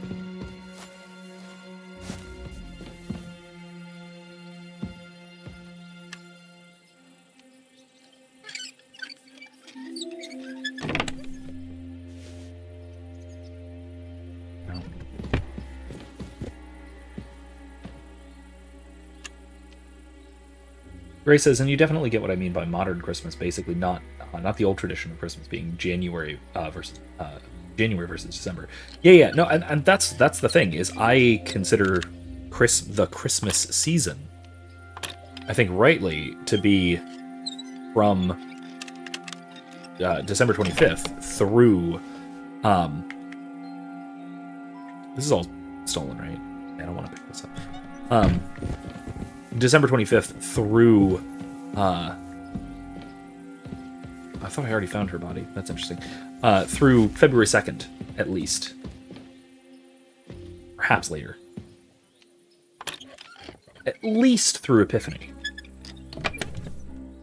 S1: Gray says, and you definitely get what I mean by modern Christmas, basically not the old tradition of Christmas being January versus December. Yeah, no, and that's the thing is I consider the Christmas season, I think rightly, to be from December 25th through this is all stolen, right? I don't want to pick this up. December 25th through I thought I already found her body. That's interesting. Through February 2nd, at least. Perhaps later. At least through Epiphany.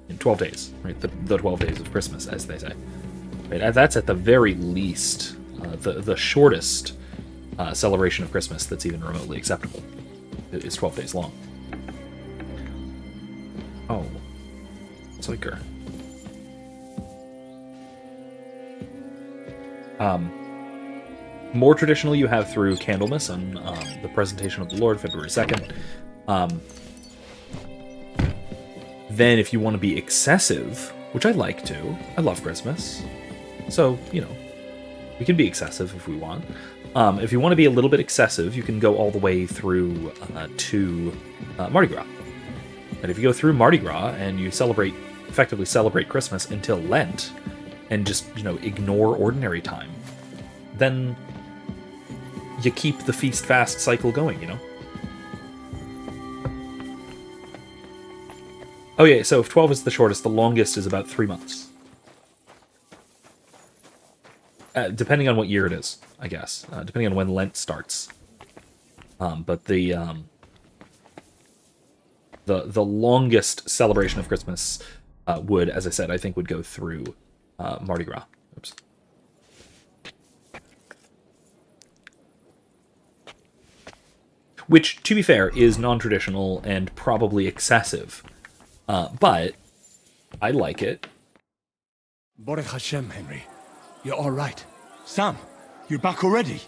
S1: In 12 days, right? The 12 days of Christmas, as they say. Right? That's at the very least the shortest celebration of Christmas that's even remotely acceptable. It's 12 days long. Oh, Zoiker. More traditional, you have through Candlemas on the presentation of the Lord, February 2nd. Then if you want to be excessive, which I like to, I love Christmas, so, you know, we can be excessive if we want. If you want to be a little bit excessive, you can go all the way through to Mardi Gras. And if you go through Mardi Gras and you effectively celebrate Christmas until Lent, and just, you know, ignore ordinary time, then you keep the feast-fast cycle going, you know? Oh yeah, so if 12 is the shortest, the longest is about 3 months. Depending on what year it is, I guess. Depending on when Lent starts. But the longest celebration of Christmas would, as I said, I think would go through Mardi Gras. Oops. Which, to be fair, is non-traditional and probably excessive. But I like it.
S6: Baruch Hashem, Henry. You're all right.
S3: Sam, you're back already?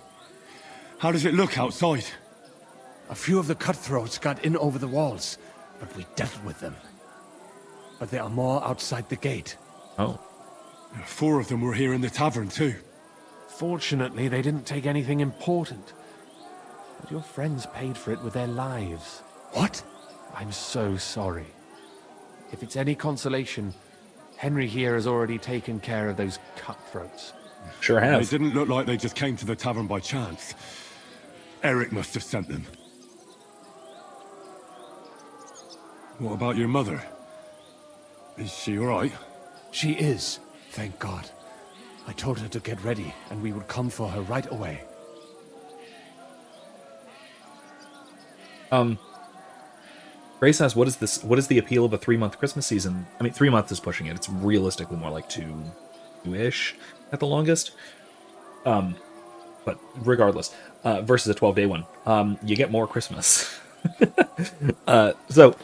S3: How does it look outside?
S6: A few of the cutthroats got in over the walls, but we dealt with them. But there are more outside the gate.
S1: Oh.
S3: 4 of them were here in the tavern, too.
S11: Fortunately, they didn't take anything important. But your friends paid for it with their lives.
S6: What?
S11: I'm so sorry. If it's any consolation, Henry here has already taken care of those cutthroats.
S1: Sure has.
S3: They didn't look like they just came to the tavern by chance. Eric must have sent them. What about your mother? Is she all right?
S6: She is, thank God. I told her to get ready, and we would come for her right away.
S1: Grace asks, what is the appeal of a 3-month Christmas season? I mean, 3 months is pushing it. It's realistically more like 2-ish at the longest. But regardless, versus a 12-day one, you get more Christmas. So,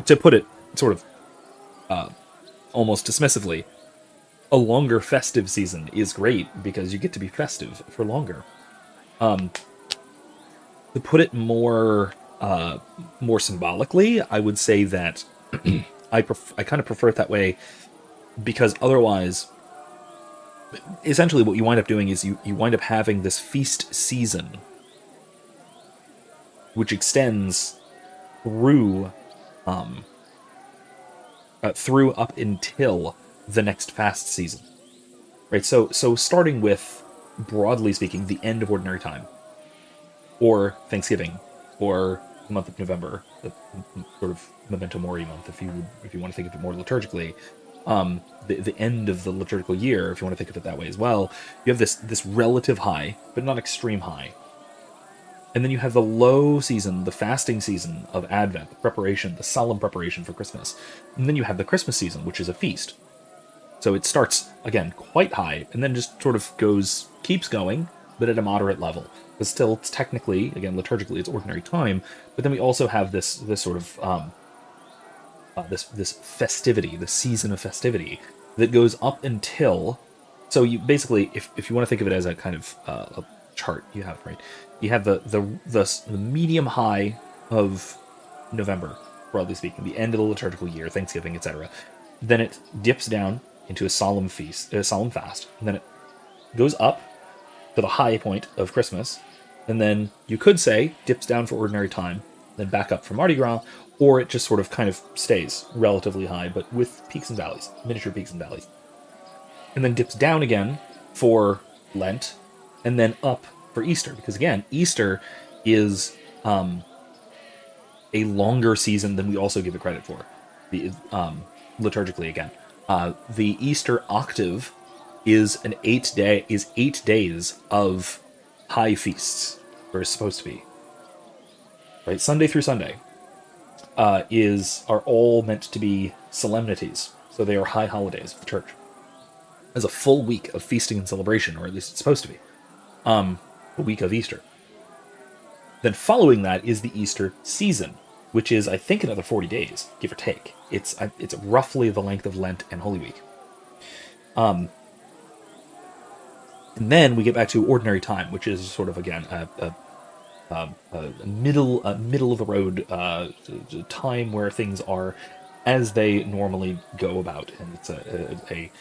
S1: to put it sort of almost dismissively, a longer festive season is great because you get to be festive for longer. To put it more symbolically, I would say that I kind of prefer it that way, because otherwise, essentially what you wind up doing is you wind up having this feast season which extends through through up until the next fast season, right? So starting with, broadly speaking, the end of ordinary time, or Thanksgiving, or the month of November, the sort of Memento Mori month, if you want to think of it more liturgically, the end of the liturgical year, if you want to think of it that way as well. You have this relative high, but not extreme high, and then you have the low season, the fasting season of Advent, the preparation, the solemn preparation for Christmas, and then you have the Christmas season, which is a feast. So it starts again quite high, and then just sort of keeps going, but at a moderate level. But still, it's technically, again, liturgically, it's ordinary time. But then we also have this sort of this festivity, the season of festivity that goes up until. So you basically, if you want to think of it as a kind of a chart, you have, right. You have the medium high of November, broadly speaking, the end of the liturgical year, Thanksgiving, etc. Then it dips down into a solemn fast, and then it goes up to the high point of Christmas, and then you could say dips down for ordinary time, then back up for Mardi Gras, or it just sort of kind of stays relatively high, but with peaks and valleys, miniature peaks and valleys, and then dips down again for Lent, and then up for Easter, because again, Easter is a longer season than we also give it credit for, liturgically again. The Easter octave is 8 days of high feasts, or is supposed to be. Right, Sunday through Sunday are all meant to be solemnities, so they are high holidays of the church. as a full week of feasting and celebration, or at least it's supposed to be, a week of Easter. Then following that is the Easter season, which is, I think, another 40 days, give or take. It's roughly the length of Lent and Holy Week. And then we get back to ordinary time, which is sort of, again, a middle of the road time where things are as they normally go about, and it's a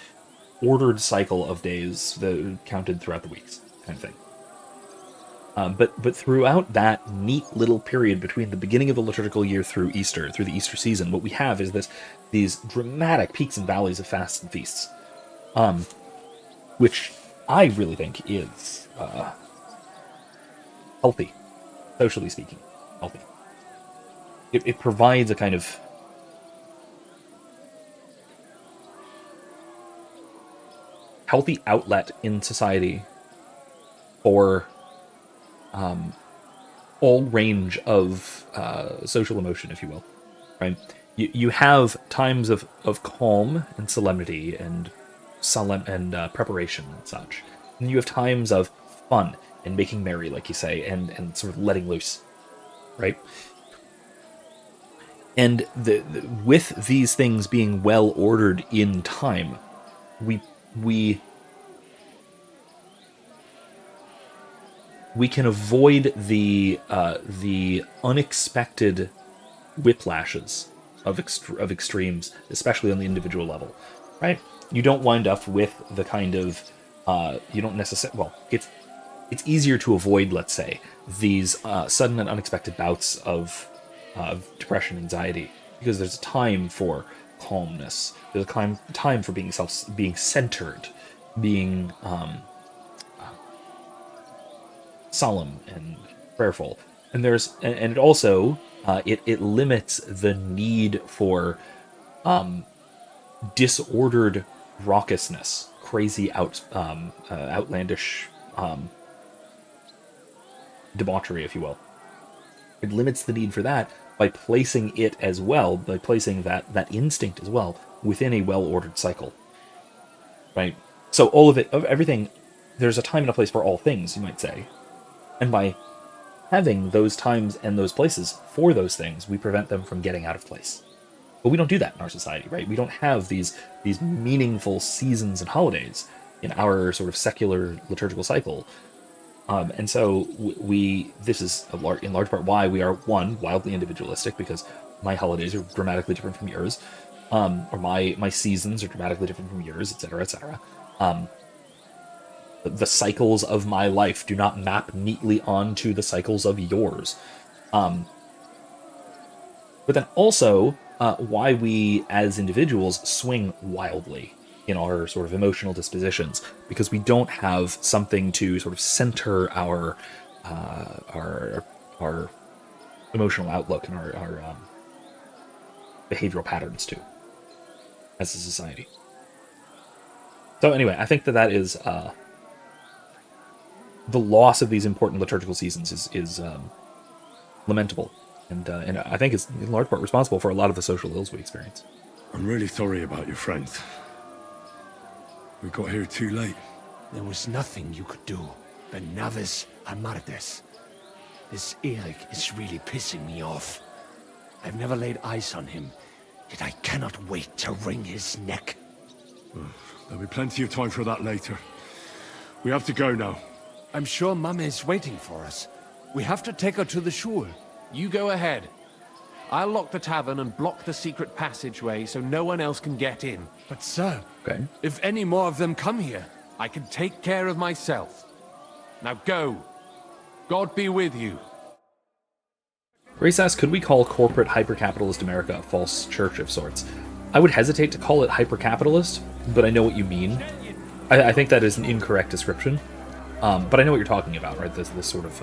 S1: ordered cycle of days that counted throughout the weeks, kind of thing. But throughout that neat little period between the beginning of the liturgical year through Easter, through the Easter season, what we have is these dramatic peaks and valleys of fasts and feasts, which I really think is healthy, socially speaking, healthy. It provides a kind of healthy outlet in society for all range of social emotion, if you will, right? You have times of calm and solemnity and preparation and such, and you have times of fun and making merry, like you say, and sort of letting loose, right? And with these things being well ordered in time, we can avoid the unexpected whiplashes of extremes, especially on the individual level, right? You don't wind up with the kind of you don't necessarily, well, it's easier to avoid, let's say, these sudden and unexpected bouts of depression, anxiety, because there's a time for calmness. There's a time for being centered, being solemn and prayerful, and it also it limits the need for disordered raucousness, crazy outlandish debauchery, if you will. It limits the need for that by placing it as well, by placing that instinct as well within a well-ordered cycle, right? So everything, there's a time and a place for all things, you might say. And by having those times and those places for those things, we prevent them from getting out of place. But we don't do that in our society, right? We don't have these meaningful seasons and holidays in our sort of secular liturgical cycle. And so this is in large part why we are, one, wildly individualistic, because my holidays are dramatically different from yours, or my seasons are dramatically different from yours, etc., etc. The cycles of my life do not map neatly onto the cycles of yours. But then also why we as individuals swing wildly in our sort of emotional dispositions, because we don't have something to sort of center our emotional outlook and our behavioral patterns to as a society. So anyway, I think that is the loss of these important liturgical seasons is lamentable, and I think it's in large part responsible for a lot of the social ills we experience.
S3: I'm really sorry about your friends. We got here too late.
S6: There was nothing you could do. Benavis Amardes. This Eric is really pissing me off. I've never laid eyes on him, yet I cannot wait to wring his neck.
S3: There'll be plenty of time for that later. We have to go now.
S6: I'm sure Mama is waiting for us. We have to take her to the shul.
S11: You go ahead. I'll lock the tavern and block the secret passageway so no one else can get in.
S6: But sir,
S1: okay,
S6: if any more of them come here,
S11: I can take care of myself. Now go. God be with you.
S1: Grace asks, could we call corporate hyper-capitalist America a false church of sorts? I would hesitate to call it hyper-capitalist, but I know what you mean. I think that is an incorrect description. But I know what you're talking about, right? This sort of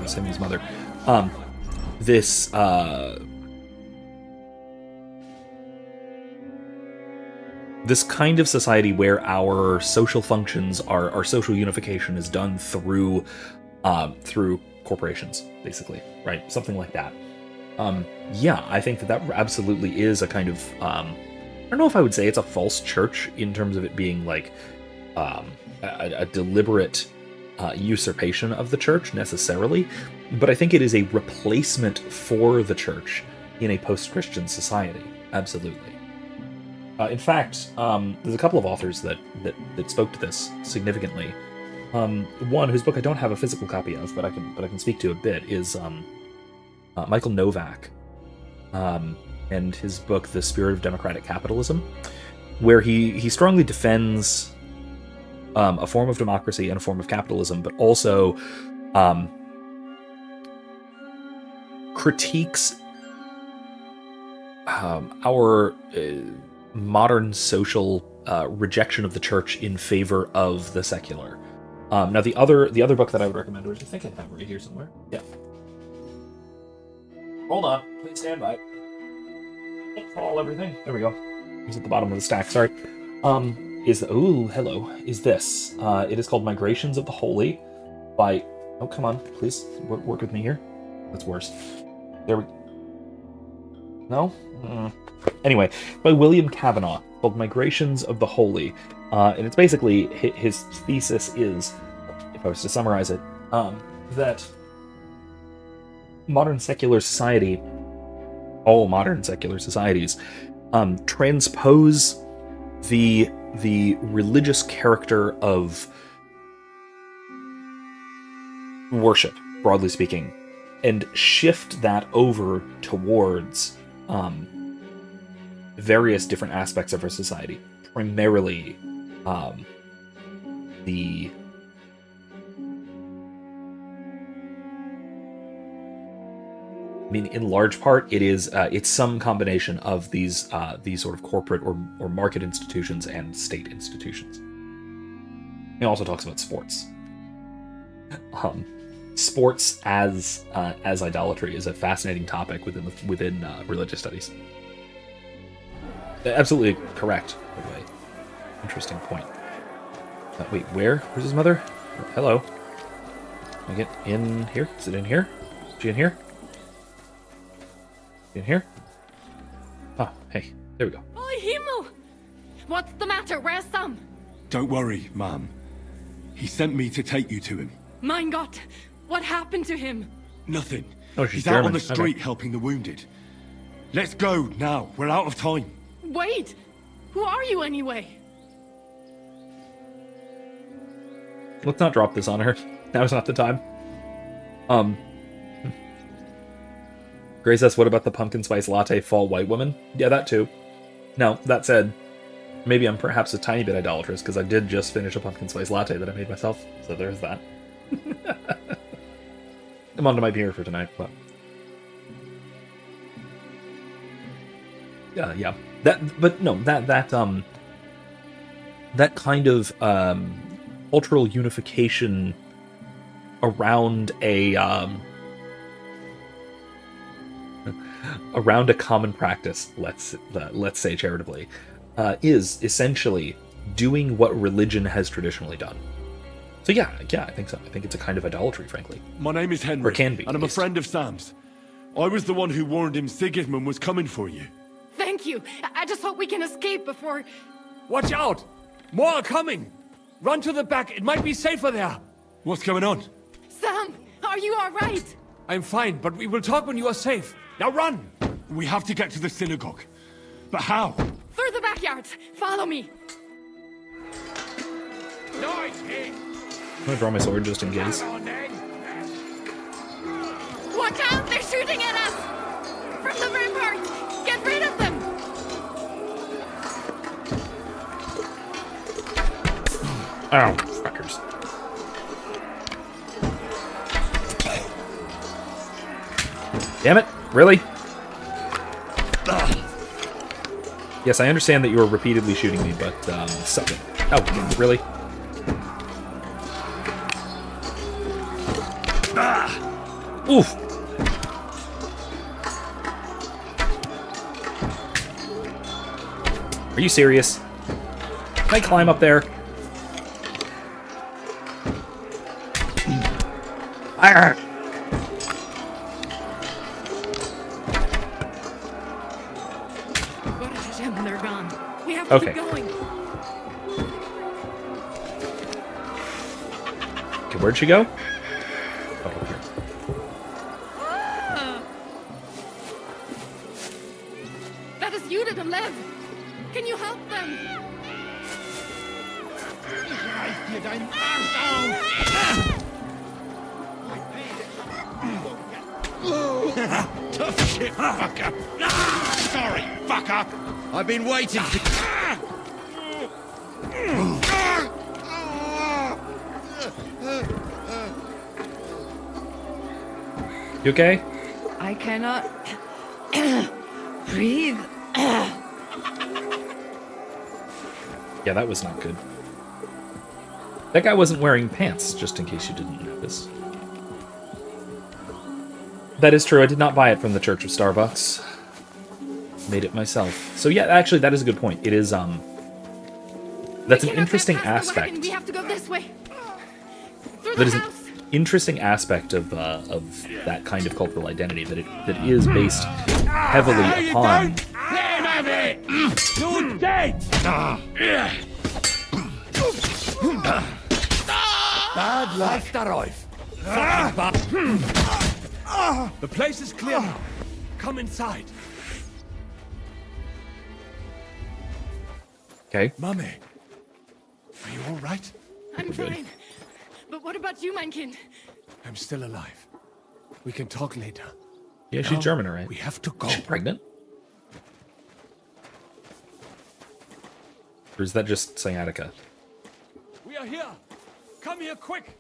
S1: Sammy's mother. This kind of society where our social functions, our social unification is done through corporations, basically, right? Something like that. Yeah, I think that absolutely is a kind of don't know if I would say it's a false church in terms of it being like a deliberate usurpation of the church necessarily, but I think it is a replacement for the church in a post-Christian society. Absolutely. In fact, there's a couple of authors that spoke to this significantly. One whose book I don't have a physical copy of, but I can speak to a bit, is Michael Novak, and his book The Spirit of Democratic Capitalism, where he strongly defends a form of democracy and a form of capitalism, but also critiques our modern social rejection of the church in favor of the secular. Now, the other book that I would recommend, which I think I have right here somewhere. Yeah. Hold on, please stand by. Don't fall everything. There we go. It's at the bottom of the stack. Sorry. Is this? It is called Migrations of the Holy, by. Oh, come on, please work with me here. That's worse. There we. No. Anyway, by William Kavanaugh, called Migrations of the Holy, and it's basically his thesis is, if I was to summarize it, that modern secular society, all modern secular societies, transpose the religious character of worship, broadly speaking, and shift that over towards various different aspects of our society, primarily the in large part, it's some combination of these sort of corporate or market institutions and state institutions. He also talks about sports. Sports as idolatry is a fascinating topic within religious studies. Absolutely correct, by the way. Interesting point. Wait, where's his mother? Hello. Can I get in here? Is it in here? Is she in here? In here? Oh, hey, there we go.
S14: Oi, Himmel! What's the matter? Where's Sam?
S3: Don't worry, ma'am. He sent me to take you to him.
S14: Mein Gott, what happened to him?
S3: Nothing.
S1: Oh, she's
S3: He's out on
S1: German.
S3: the street
S1: Okay.
S3: helping the wounded. Let's go now. We're out of time.
S14: Wait! Who are you anyway?
S1: Let's not drop this on her. Now's not the time. Grace asks, what about the pumpkin spice latte fall white woman? Yeah, that too. Now, that said, maybe I'm perhaps a tiny bit idolatrous, because I did just finish a pumpkin spice latte that I made myself, so there's that. I'm on to my beer for tonight, but... yeah. That kind of cultural unification around a common practice, let's say charitably, is essentially doing what religion has traditionally done. So yeah, I think so. I think it's a kind of idolatry, frankly.
S3: My name is Henry,
S1: Or can be,
S3: and I'm a friend of Sam's. I was the one who warned him Sigismund was coming for you.
S14: Thank you. I just hope we can escape before...
S6: Watch out! More are coming! Run to the back, it might be safer there!
S3: What's going on?
S14: Sam, are you alright?
S6: I'm fine, but we will talk when you are safe. Now run!
S3: We have to get to the synagogue. But how?
S14: Through the backyard. Follow me.
S2: Nice hit.
S1: I'm gonna draw my sword just in case.
S14: Watch out! They're shooting at us! From the ramparts! Get rid of them!
S1: Ow, fuckers. Damn it, really? Yes, I understand that you are repeatedly shooting me, but, suck it. Oh, really? Oof! Are you serious? Can I climb up there? Arrgh!
S21: gone. We have to
S1: Okay.
S21: keep going.
S1: Okay, where'd she go? Oh, over here.
S14: That is Judith and Lev. Can you help them?
S2: Tough shit, fucker. Sorry, fucker.
S20: I've been waiting for...
S1: You okay?
S21: I cannot breathe.
S1: Yeah, that was not good. That guy wasn't wearing pants, just in case you didn't notice. That is true, I did not buy it from the Church of Starbucks. Made it myself. So yeah, actually, that is a good point. It is, that's an interesting aspect.
S14: We have to go this way. Through
S1: That
S14: the
S1: is an
S14: house.
S1: interesting aspect of that kind of cultural identity, that it is based heavily upon...
S2: Let him have it! You're dead!
S4: Bad luck. Fucking bad. The place is clear now. Come inside.
S1: Okay.
S4: Mummy, are you all right?
S14: I'm fine. But what about you, mein Kind?
S4: I'm still alive. We can talk later.
S1: Yeah, she's
S4: Now,
S1: German, right?
S4: We have to go.
S1: She's pregnant? Or is that just sciatica?
S4: We are here. Come here quick.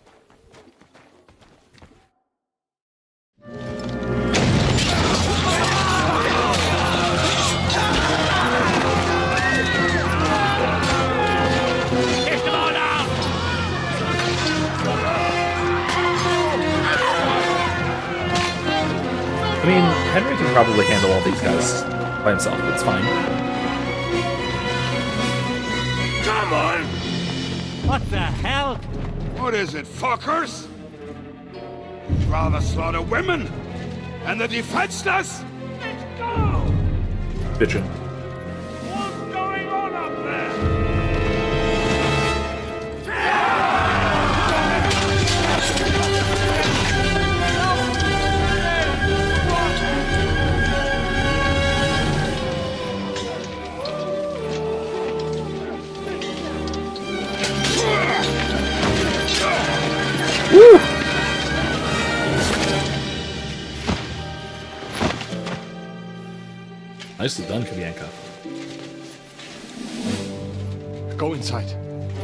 S1: I mean, Henry can probably handle all these guys by himself. It's fine.
S2: Come on!
S18: What the hell?
S8: What is it, fuckers? Rather slaughter women and the defenseless?
S2: Let's go!
S1: Bitchin'.
S2: What's going on up there?
S1: Woo! Nicely done, Kabianka.
S6: Go inside.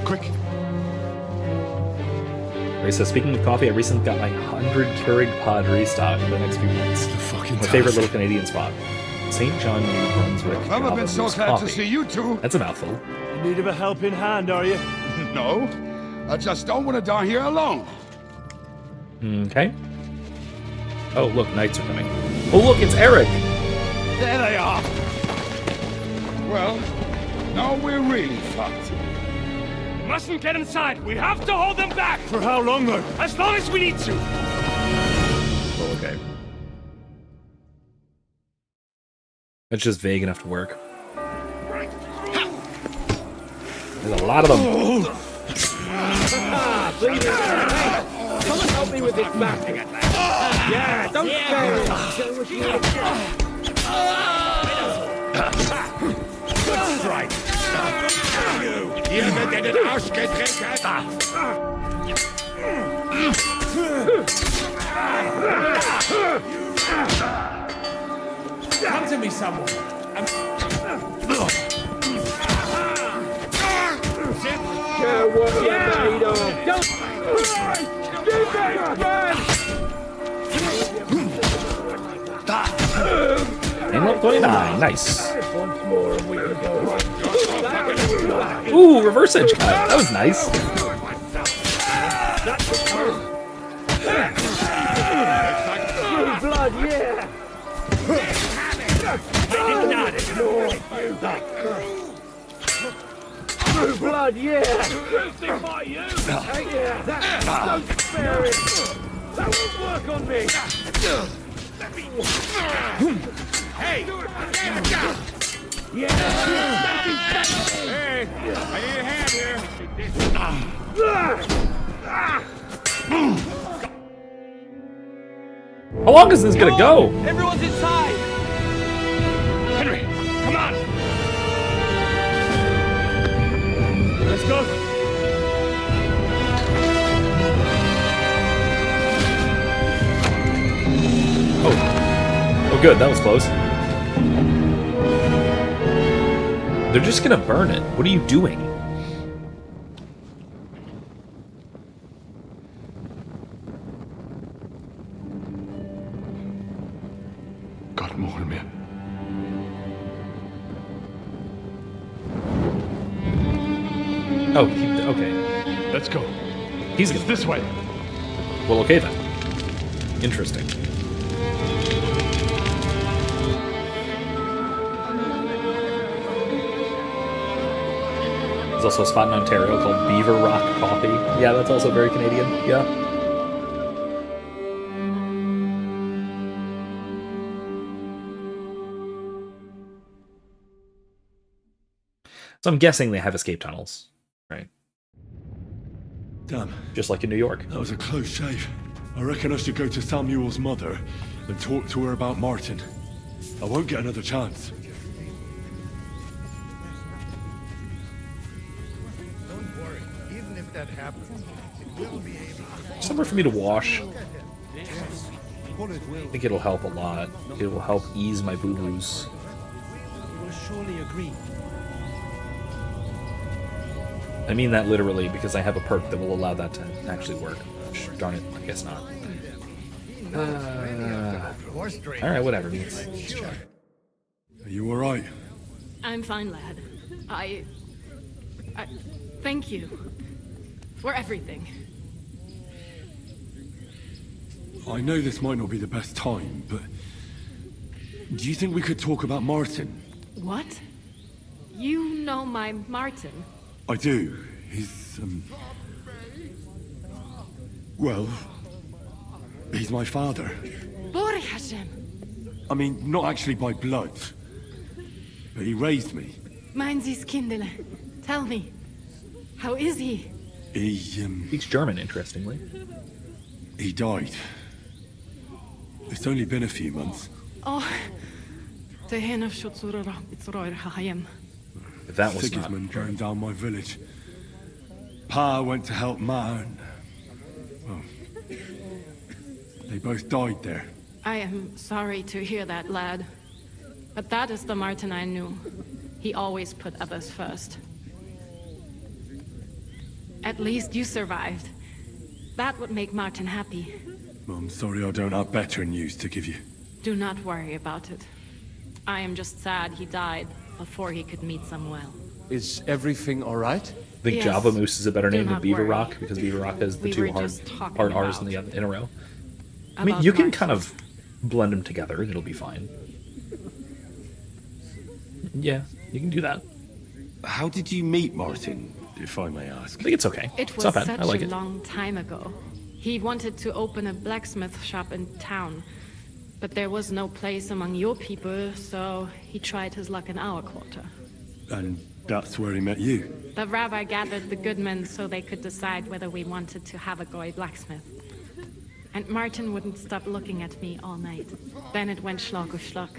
S6: Quick.
S1: Ray says, speaking of coffee, I recently got my 100 Keurig pod restocked in the next few months. My favorite little Canadian spot. St. John, New Brunswick.
S8: Never been so glad
S1: coffee.
S8: to see you two.
S1: That's a mouthful.
S20: In need of a helping hand, are you?
S8: No, I just don't want to die here alone.
S1: Okay. Oh, look, knights are coming. Oh, look, it's Eric!
S8: There they are. Well, now we're really fucked.
S2: Mustn't get inside. We have to hold them back.
S20: For how long, though?
S2: As long as we need to.
S1: Oh, okay. That's just vague enough to work. There's a lot of them.
S7: Come and help me with this back. Yeah, don't scare him.
S2: Good strike.
S8: Ihr werdet den Arsch getreten.
S4: Come to me, someone.
S7: Care what you're made of. Don't. Give that back.
S1: And level 29, nice.
S7: Once more, and we can go.
S1: Ooh, reverse edge cut. That was nice.
S7: Blue blood, yeah. Blue blood, yeah.
S2: Crucify you.
S7: Yeah, don't spare it. That won't work on me.
S2: Hey, get down. Hey, I need a hand here.
S1: How long is this gonna go?
S9: Everyone's inside!
S2: Henry, come on! Let's go!
S1: Oh, good. That was close. They're just gonna burn it. What are you doing?
S3: God more me.
S1: Oh, okay.
S3: Let's go.
S1: He's
S3: It's this way.
S1: Well, okay then. Interesting. There's also a spot in Ontario called Beaver Rock Coffee. Yeah, that's also very Canadian. Yeah. So I'm guessing they have escape tunnels, right?
S3: Damn.
S1: Just like in New York.
S3: That was a close shave. I reckon I should go to Samuel's mother and talk to her about Martin. I won't get another chance.
S20: Don't worry. Even if that happens, it will be able to...
S1: Somewhere for me to wash.
S20: Bullet will.
S1: I think it'll help a lot. It will help ease my boo-boos.
S9: You will surely agree.
S1: I mean that literally because I have a perk that will allow that to actually work. Darn it, I guess not. Alright, whatever. Let's check.
S3: Are you alright?
S14: I'm fine, lad. I thank you for everything.
S3: I know this might not be the best time, but... do you think we could talk about Martin?
S14: What? You know my Martin?
S3: I do. He's, well... he's my father.
S14: Borjasem!
S3: I mean, not actually by blood. But he raised me.
S14: Mein Sis Kindele. Tell me, how is he?
S3: He,
S1: speaks German, interestingly.
S3: He died. It's only been a few months.
S14: Oh,
S1: If that was
S3: Sigismund burned down my village. Pa went to help Ma and... well... they both died there.
S14: I am sorry to hear that, lad. But that is the Martin I knew. He always put others first. At least you survived. That would make Martin happy.
S3: I'm sorry I don't have better news to give you.
S14: Do not worry about it. I am just sad he died before he could meet Samuel.
S6: Is everything all right?
S1: I think
S14: Yes.
S1: Java Moose is a better
S14: Do
S1: name than
S14: not
S1: Beaver
S14: worry.
S1: Rock because Beaver Rock has the
S14: We
S1: two
S14: were
S1: hard
S14: just talking
S1: R's in a row. I mean,
S14: about
S1: you can
S14: Martin.
S1: kind of blend them together and it'll be fine. Yeah, you can do that.
S3: How did you meet Martin, if I may ask?
S1: I think it's okay.
S14: It
S1: It's
S14: was
S1: not bad.
S14: such
S1: I like
S14: a
S1: it.
S14: long time ago. He wanted to open a blacksmith shop in town, but there was no place among your people, so he tried his luck in our quarter.
S3: And that's where he met you?
S14: The rabbi gathered the good men so they could decide whether we wanted to have a goy blacksmith. And Martin wouldn't stop looking at me all night. Then it went schlag auf schlag.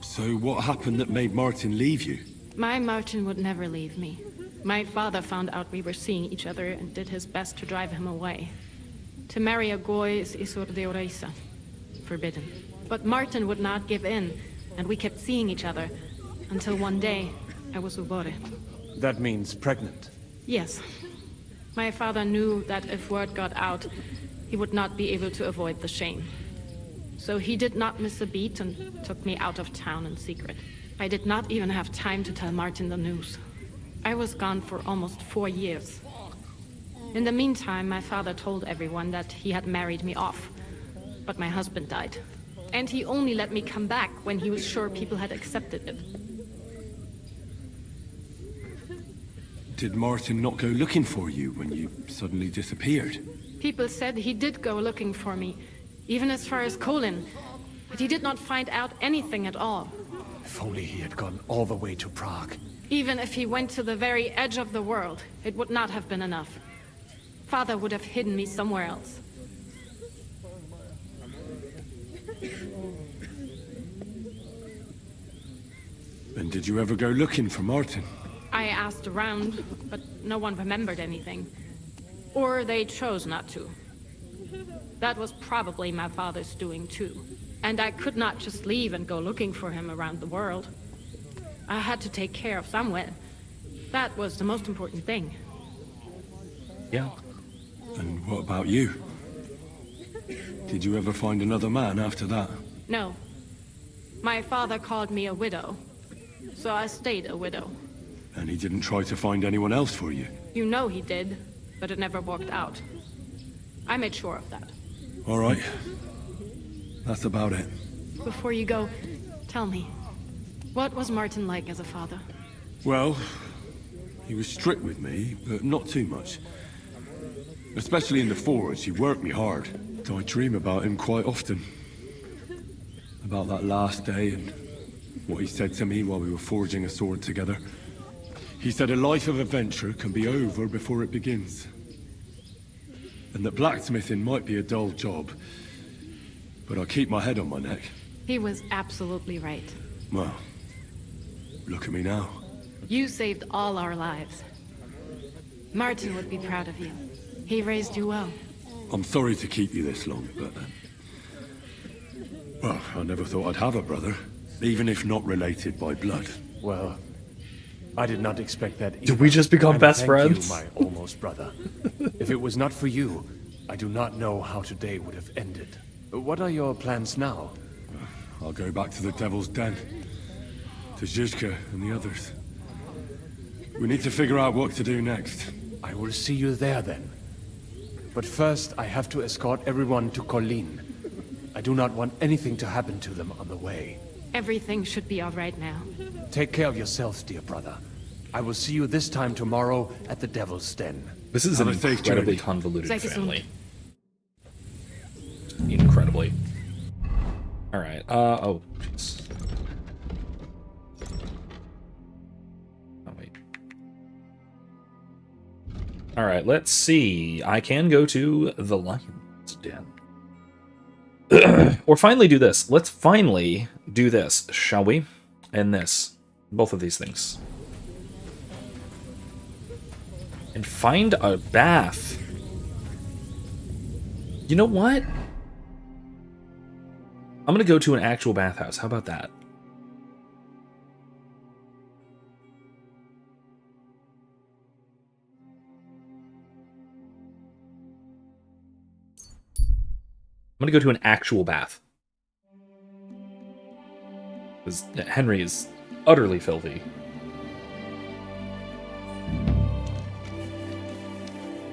S3: So what happened that made Martin leave you?
S14: My Martin would never leave me. My father found out we were seeing each other and did his best to drive him away. To marry a goy is isur deoreisa, forbidden. But Martin would not give in, and we kept seeing each other, until one day I was ubore.
S6: That means pregnant.
S14: Yes. My father knew that if word got out, he would not be able to avoid the shame. So he did not miss a beat and took me out of town in secret. I did not even have time to tell Martin the news. I was gone for almost 4 years. In the meantime, my father told everyone that he had married me off. But my husband died. And he only let me come back when he was sure people had accepted it.
S3: Did Martin not go looking for you when you suddenly disappeared?
S14: People said he did go looking for me, even as far as Colin. But he did not find out anything at all.
S6: If only he had gone all the way to Prague.
S14: Even if he went to the very edge of the world, it would not have been enough. Father would have hidden me somewhere else.
S3: And did you ever go looking for Martin?
S14: I asked around, but no one remembered anything. Or they chose not to. That was probably my father's doing too. And I could not just leave and go looking for him around the world. I had to take care of Samuel. That was the most important thing.
S1: Yeah.
S3: And what about you? Did you ever find another man after that?
S14: No. My father called me a widow. So I stayed a widow.
S3: And he didn't try to find anyone else for you?
S14: You know he did, but it never worked out. I made sure of that.
S3: All right. That's about it.
S14: Before you go, tell me, what was Martin like as a father?
S3: Well, he was strict with me, but not too much. Especially in the forge, he worked me hard. I dream about him quite often. About that last day and what he said to me while we were forging a sword together. He said a life of adventure can be over before it begins. And that blacksmithing might be a dull job, but I keep my head on my neck.
S14: He was absolutely right.
S3: Well, look at me now.
S14: You saved all our lives. Martin would be proud of you. He raised you well.
S3: I'm sorry to keep you this long, but... well, I never thought I'd have a brother, even if not related by blood.
S6: Well, I did not expect that either.
S1: Did we just become
S6: And
S1: best
S6: thank
S1: friends?
S6: You, my almost brother. If it was not for you, I do not know how today would have ended. What are your plans now?
S3: I'll go back to the Devil's Den. To Zizka and the others. We need to figure out what to do next.
S6: I will see you there then. But first, I have to escort everyone to Colleen. I do not want anything to happen to them on the way.
S14: Everything should be all right now.
S6: Take care of yourselves, dear brother. I will see you this time tomorrow at the Devil's Den.
S1: This is an
S6: Have a safe
S1: incredibly
S6: journey.
S1: convoluted family. Incredibly. Alright, oh, jeez. Oh, wait. Alright, let's see. I can go to the Lion's Den. Or finally do this. Let's finally do this, shall we? And this. Both of these things. And find a bath. You know what? I'm gonna go to an actual bathhouse. How about that? I'm gonna go to an actual bath. Because Henry is utterly filthy.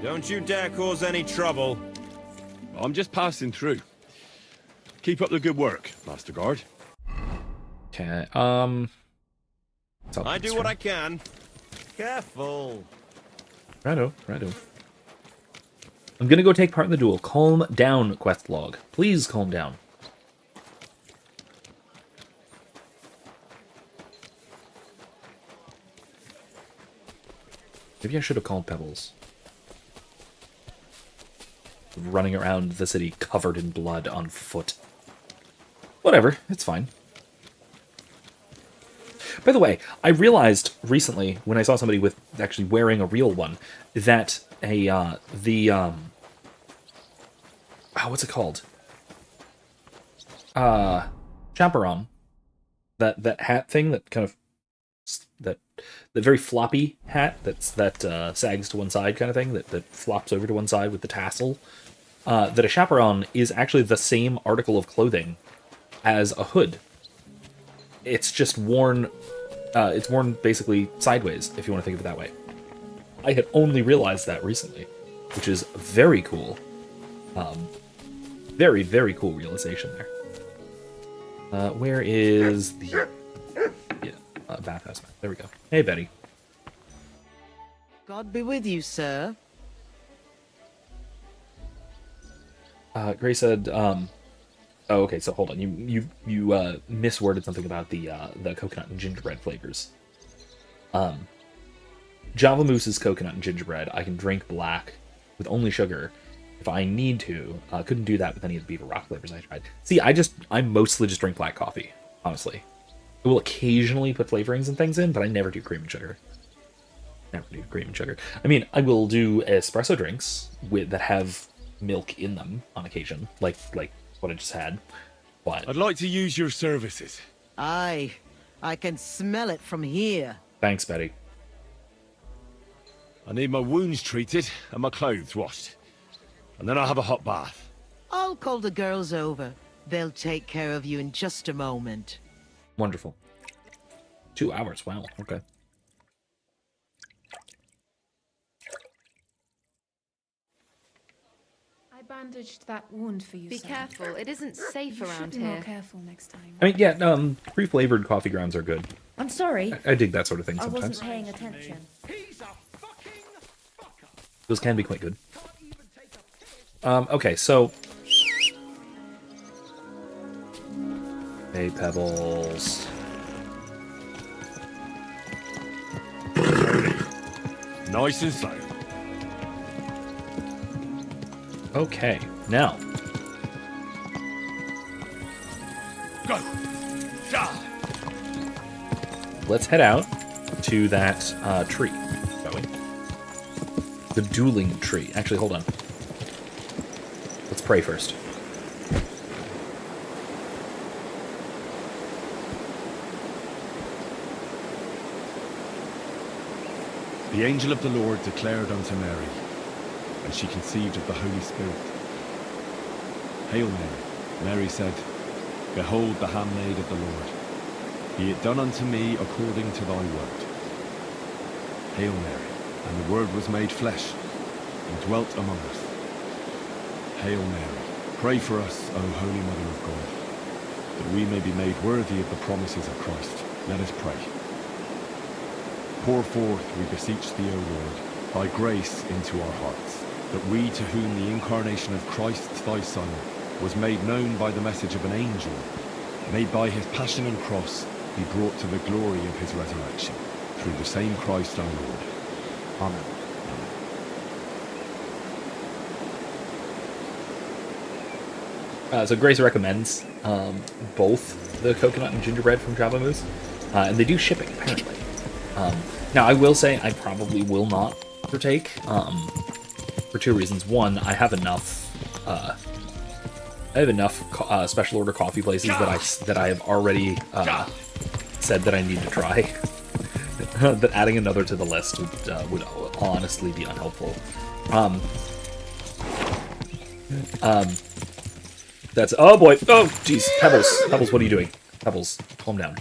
S16: Don't you dare cause any trouble.
S3: I'm just passing through. Keep up the good work, Master Guard.
S1: Okay,
S16: I do what I can. Careful.
S1: Righto. I'm gonna go take part in the duel. Calm down, quest log. Please calm down. Maybe I should have called Pebbles. Running around the city covered in blood on foot. Whatever, it's fine. By the way, I realized recently when I saw somebody with actually wearing a real one that what's it called? Chaperon. That hat thing that kind of that very floppy hat that sags to one side kind of thing that flops over to one side with the tassel. That a chaperon is actually the same article of clothing as a hood. It's just worn. It's worn basically sideways, if you want to think of it that way. I had only realized that recently, which is very cool. Very, very cool realization there. Where is the bathhouse map? There we go. Hey, Betty.
S17: God be with you, sir.
S1: Gray said, Oh, okay. So hold on. You misworded something about the coconut and gingerbread flavors. Java Moose is coconut and gingerbread. I can drink black with only sugar if I need to. Couldn't do that with any of the Beaver Rock flavors I tried. See, I mostly just drink black coffee, honestly. I will occasionally put flavorings and things in, but I never do cream and sugar. Never do cream and sugar. I mean, I will do espresso drinks that have milk in them on occasion, like what I just had. But
S3: I'd like to use your services.
S12: Aye, I can smell it from here.
S1: Thanks, Betty.
S3: I need my wounds treated and my clothes washed. And then I'll have a hot bath.
S12: I'll call the girls over. They'll take care of you in just a moment.
S1: Wonderful. 2 hours, wow, okay.
S17: I bandaged that wound for you,
S23: Be
S17: sir.
S23: careful, it isn't safe
S17: You
S23: around
S17: should be
S23: here.
S17: more careful next time.
S1: I mean, yeah, pre-flavored coffee grounds are good.
S24: I'm sorry.
S1: I dig that sort of thing
S24: I
S1: sometimes.
S24: wasn't paying attention.
S1: Those can be quite good. Okay, so... Hey, Pebbles.
S3: Nice and slow.
S1: Okay, now.
S3: Go!
S1: Let's head out to that tree, shall we? The dueling tree. Actually, hold on. Let's pray first.
S3: The angel of the Lord declared unto Mary, and she conceived of the Holy Spirit. Hail Mary, Mary said, Behold the handmaid of the Lord. Be it done unto me according to thy word. Hail Mary, and the Word was made flesh, and dwelt among us. Hail Mary, pray for us, O Holy Mother of God, that we may be made worthy of the promises of Christ. Let us pray. Pour forth, we beseech thee, O Lord, thy grace into our hearts, that we, to whom the incarnation of Christ thy Son was made known by the message of an angel, may by his passion and cross be brought to the glory of his resurrection, through the same Christ our Lord. Amen.
S1: So Grace recommends both the coconut and gingerbread from Java Moose, and they do shipping, apparently. Now, I will say I probably will not partake, for two reasons. One, I have enough special order coffee places that I have already said that I need to try. That adding another to the list would honestly be unhelpful. That's oh boy, oh jeez, Pebbles, what are you doing? Pebbles, calm down.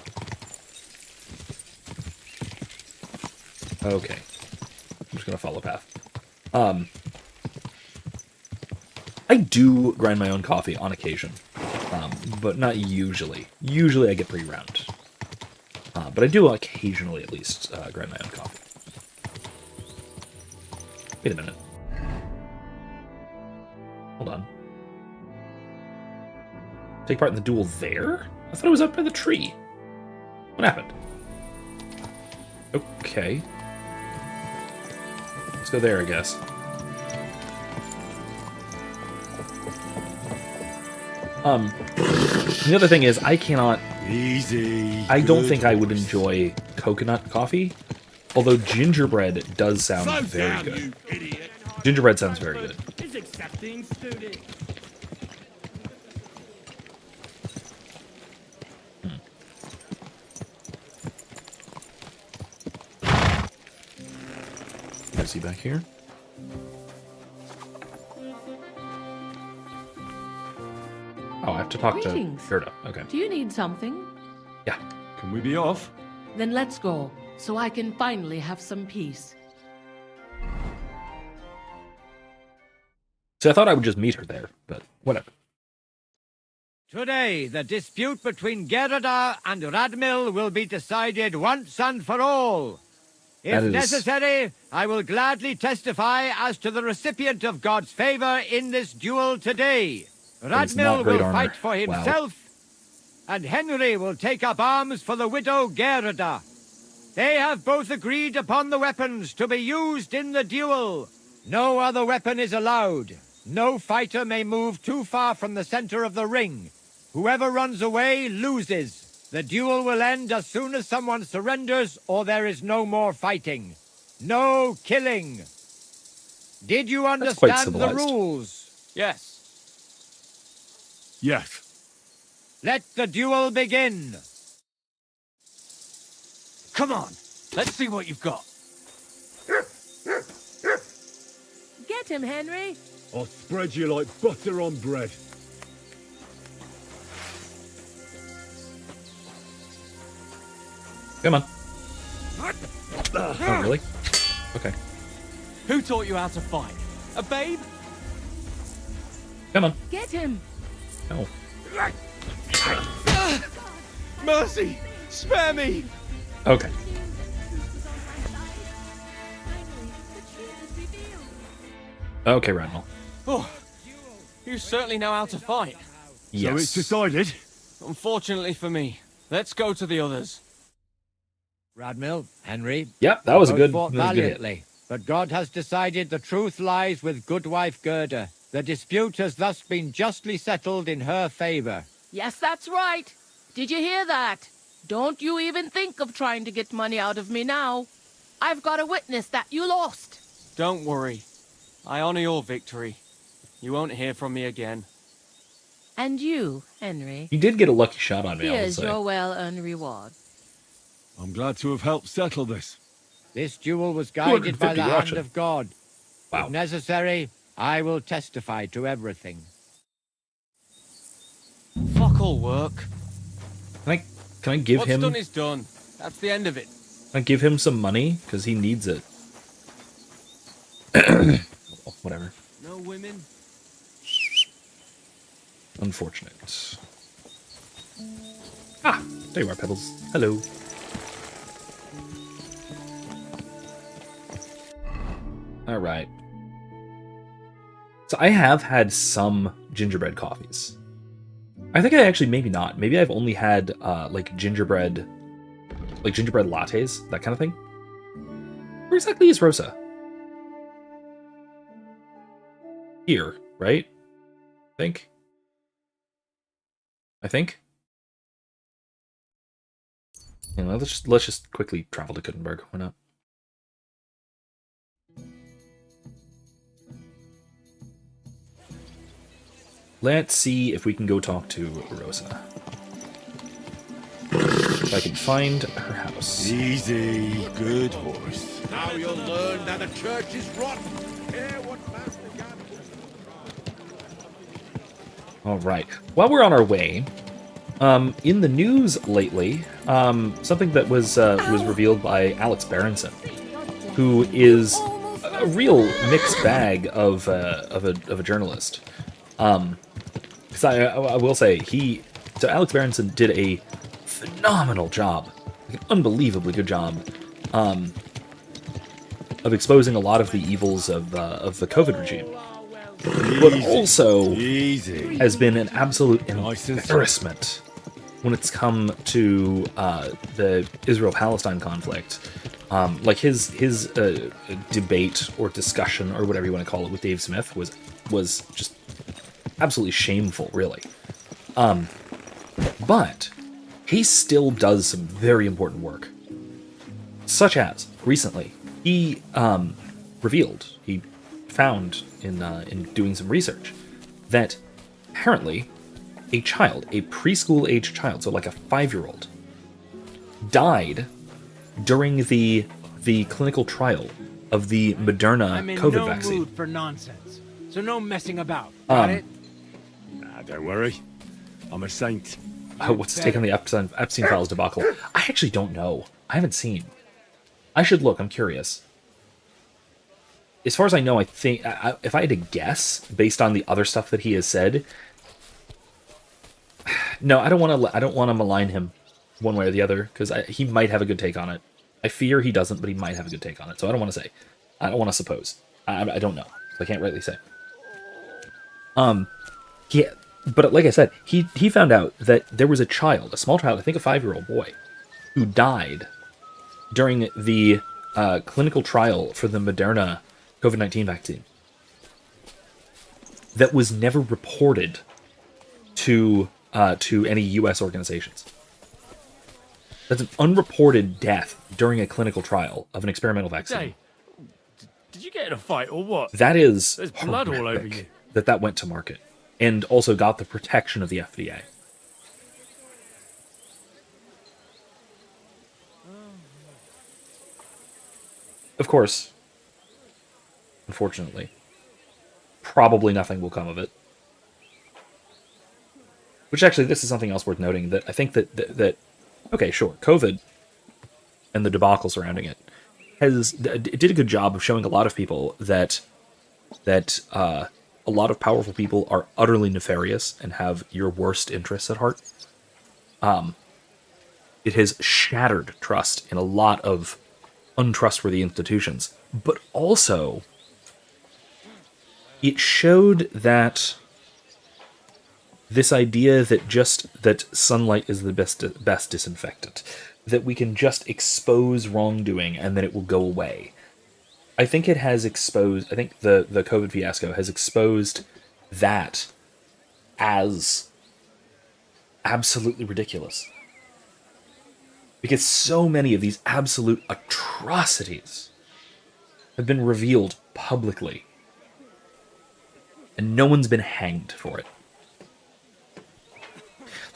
S1: Okay, I'm just gonna follow path. I do grind my own coffee on occasion, but not usually. Usually I get pretty round. But I do occasionally, at least, grind my own coffee. Wait a minute. Hold on. Take part in the duel there? I thought it was up by the tree. What happened? Okay. Let's go there, I guess. The other thing is, I cannot...
S3: Easy.
S1: I don't think I would enjoy coconut coffee, although gingerbread does sound very good. Gingerbread sounds very good.
S9: Is accepting student.
S1: Is he back here? Oh, I have to talk
S25: Greetings.
S1: to Gerda. Okay.
S25: Do you need something?
S1: Yeah.
S3: Can we be off?
S25: Then let's go, so I can finally have some peace.
S1: So I thought I would just meet her there, but whatever.
S18: Today, the dispute between Gerda and Radmil will be decided once and for all. If necessary, I will gladly testify as to the recipient of God's favor in this duel today.
S1: He's not
S18: Radmil
S1: great
S18: will
S1: armor.
S18: fight for
S1: Wow.
S18: himself, and Henry will take up arms for the widow Gerda. They have both agreed upon the weapons to be used in the duel. No other weapon is allowed. No fighter may move too far from the center of the ring. Whoever runs away loses. The duel will end as soon as someone surrenders or there is no more fighting. No killing. Did you
S1: quite
S18: understand the
S1: civilized.
S18: rules?
S6: Yes.
S3: Yes.
S18: Let the duel begin.
S4: Come on, let's see what you've got.
S21: Get him, Henry.
S3: I'll spread you like butter on bread.
S1: Come on. Oh, really? Okay.
S4: Who taught you how to fight? A babe?
S1: Come on.
S21: Get him.
S1: No.
S16: Mercy! Spare me!
S1: Okay. Okay, Radmil.
S6: Oh, you certainly know how to fight.
S1: Yes.
S3: So it's decided.
S6: Unfortunately for me. Let's go to the others.
S18: Radmil, Henry.
S1: Yep, that was a
S18: both
S1: good.
S18: fought
S1: That was a good hit.
S18: valiantly, but God has decided the truth lies with good wife Gerda. The dispute has thus been justly settled in her favor.
S25: Yes, that's right. Did you hear that? Don't you even think of trying to get money out of me now. I've got a witness that you lost.
S6: Don't worry. I honor your victory. You won't hear from me again.
S25: And you, Henry,
S1: You did get a lucky shot on me, I will
S25: here's
S1: say.
S25: your well-earned reward.
S3: I'm glad to have helped settle this.
S18: This duel was guided by
S1: 250
S18: the hand
S1: Russian.
S18: of God.
S1: Wow.
S18: If necessary, I will testify to everything.
S6: Fuck all work.
S1: Can I give
S6: What's
S1: him?
S6: done is done. That's the end of it.
S1: Can I give him some money because he needs it? Oh, whatever.
S6: No women.
S1: Unfortunate. Ah, there you are, Pebbles. Hello. All right. So I have had some gingerbread coffees. I think I actually maybe not. Maybe I've only had like gingerbread lattes, that kind of thing. Where exactly is Rosa? Here, right? I think. You know, let's just quickly travel to Kuttenberg. Why not? Let's see if we can go talk to Rosa. If I can find her house.
S3: Easy, good horse.
S16: Now you'll learn that the church is rotten. Hear what Master
S1: All right. While we're on our way, in the news lately, something that was revealed by Alex Berenson, who is a real mixed bag of a journalist. Because I will say Alex Berenson did a phenomenal job, like an unbelievably good job, of exposing a lot of the evils of the COVID regime. But also has been an absolute embarrassment when it's come to the Israel-Palestine conflict. Like his debate or discussion or whatever you want to call it with Dave Smith was just absolutely shameful, really. But he still does some very important work, such as recently he found in doing some research that apparently a preschool-aged child, so like a 5-year-old, died during the clinical trial of the Moderna
S7: I'm in
S1: COVID
S7: no
S1: vaccine.
S7: mood for nonsense, so no messing about. Got it?
S3: Nah, don't worry. I'm a saint.
S1: What's taken the Epstein Files debacle? I actually don't know. I haven't seen. I should look. I'm curious. As far as I know, I think if I had to guess based on the other stuff that he has said, no, I don't want to malign him one way or the other because he might have a good take on it. I fear he doesn't, but he might have a good take on it. So I don't want to say. I don't want to suppose. I don't know. So I can't rightly say. But like I said, he found out that there was a child, a small child, I think a 5-year-old boy, who died during the clinical trial for the Moderna COVID-19 vaccine that was never reported to any U.S. organizations. That's an unreported death during a clinical trial of an experimental vaccine.
S5: Hey, did you get in a fight or what?
S1: That is
S5: There's blood all over you.
S1: that went to market, and also got the protection of the FDA. Of course, unfortunately, probably nothing will come of it. Which actually, this is something else worth noting, that I think that okay, sure, COVID and the debacle surrounding it did a good job of showing a lot of people that a lot of powerful people are utterly nefarious and have your worst interests at heart. It has shattered trust in a lot of untrustworthy institutions, but also it showed that this idea that sunlight is the best disinfectant, that we can just expose wrongdoing and then it will go away. I think it has exposed, I think the COVID fiasco has exposed that as absolutely ridiculous. Because so many of these absolute atrocities have been revealed publicly, and no one's been hanged for it.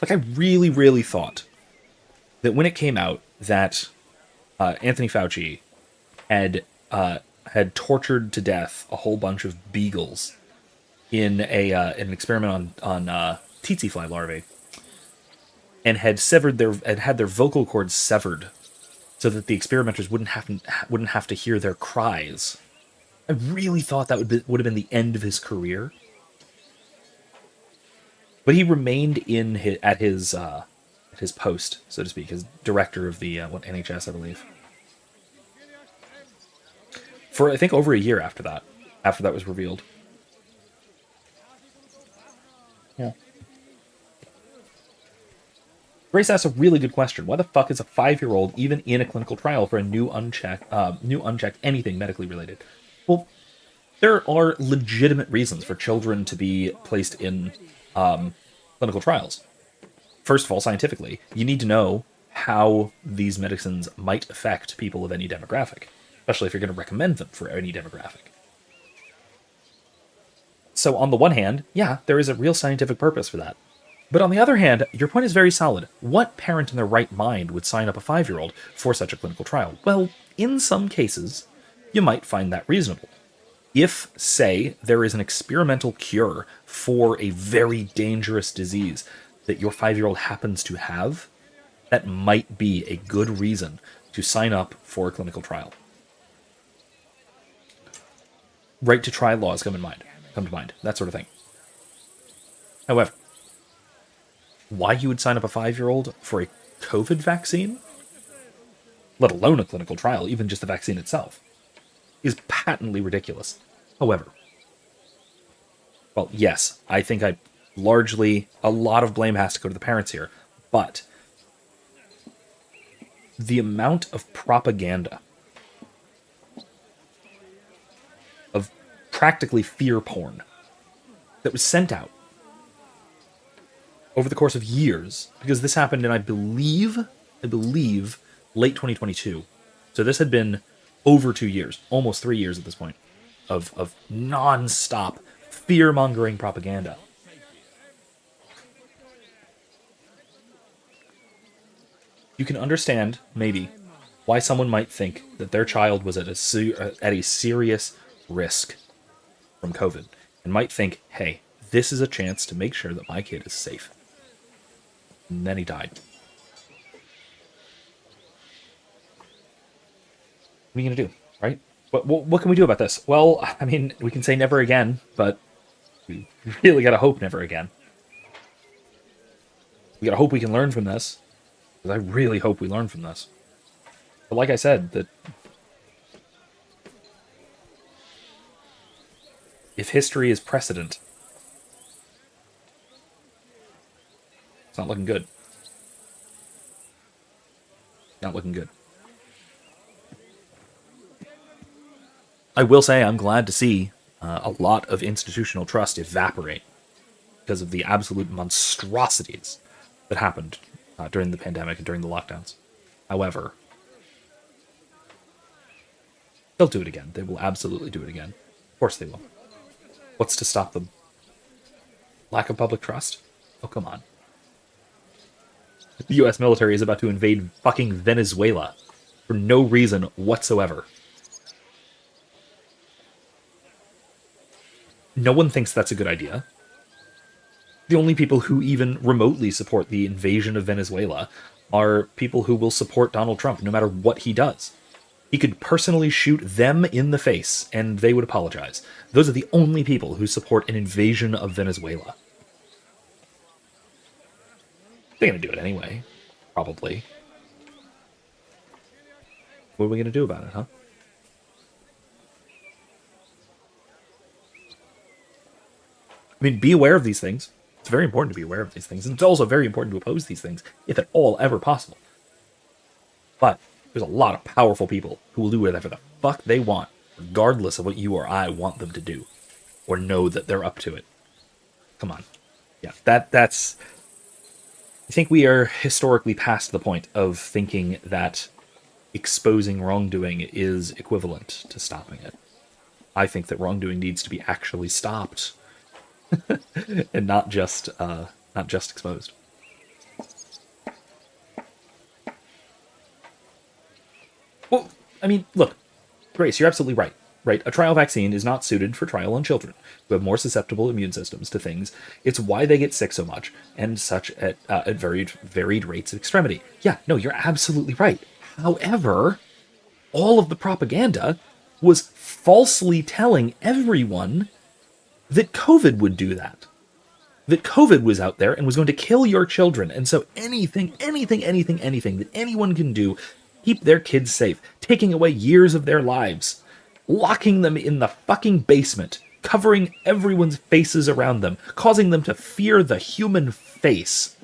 S1: Like, I really, really thought that when it came out that Anthony Fauci had tortured to death a whole bunch of beagles in an experiment on tsetse fly larvae, and had had their vocal cords severed so that the experimenters wouldn't have to hear their cries. I really thought that would have been the end of his career. But he remained at his post, so to speak, as director of the NHS, I believe, for I think over a year after that was revealed. Yeah. Grace asks a really good question. Why the fuck is a 5-year-old even in a clinical trial for a new unchecked anything medically related? Well, there are legitimate reasons for children to be placed in clinical trials. First of all, scientifically, you need to know how these medicines might affect people of any demographic, especially if you're going to recommend them for any demographic. So on the one hand, yeah, there is a real scientific purpose for that. But on the other hand, your point is very solid. What parent in their right mind would sign up a 5-year-old for such a clinical trial? Well, in some cases, you might find that reasonable. If, say, there is an experimental cure for a very dangerous disease that your 5-year-old happens to have, that might be a good reason to sign up for a clinical trial. Right to try laws come to mind, that sort of thing. However, why you would sign up a 5-year-old for a COVID vaccine, let alone a clinical trial, even just the vaccine itself, is patently ridiculous. However, well, yes, I think a lot of blame has to go to the parents here, but the amount of propaganda, of practically fear porn, that was sent out over the course of years, because this happened in, I believe, late 2022. So this had been over 2 years, almost 3 years at this point, of non-stop fear-mongering propaganda. You can understand, maybe, why someone might think that their child was at a serious risk from COVID, and might think, hey, this is a chance to make sure that my kid is safe. And then he died. What are you going to do, right? What can we do about this? Well, I mean, we can say never again, but we really got to hope never again. We got to hope we can learn from this, because I really hope we learn from this. But like I said, that if history is precedent, not looking good. Not looking good. I will say I'm glad to see a lot of institutional trust evaporate because of the absolute monstrosities that happened during the pandemic and during the lockdowns. However, they'll do it again. They will absolutely do it again. Of course they will. What's to stop them? Lack of public trust? Oh, come on. The US military is about to invade fucking Venezuela for no reason whatsoever. No one thinks that's a good idea. The only people who even remotely support the invasion of Venezuela are people who will support Donald Trump no matter what he does. He could personally shoot them in the face and they would apologize. Those are the only people who support an invasion of Venezuela. They're going to do it anyway. Probably. What are we going to do about it, huh? I mean, be aware of these things. It's very important to be aware of these things. And it's also very important to oppose these things, if at all ever possible. But there's a lot of powerful people who will do whatever the fuck they want, regardless of what you or I want them to do, or know that they're up to it. Come on. Yeah, that's... I think we are historically past the point of thinking that exposing wrongdoing is equivalent to stopping it. I think that wrongdoing needs to be actually stopped. And not just exposed. Well, I mean, look, Grace, you're absolutely right. Right, a trial vaccine is not suited for trial on children who have more susceptible immune systems to things. It's why they get sick so much and such at varied rates of extremity. Yeah, no, you're absolutely right. However, all of the propaganda was falsely telling everyone that COVID would do that. That COVID was out there and was going to kill your children. And so anything that anyone can do, keep their kids safe, taking away years of their lives, locking them in the fucking basement, covering everyone's faces around them, causing them to fear the human face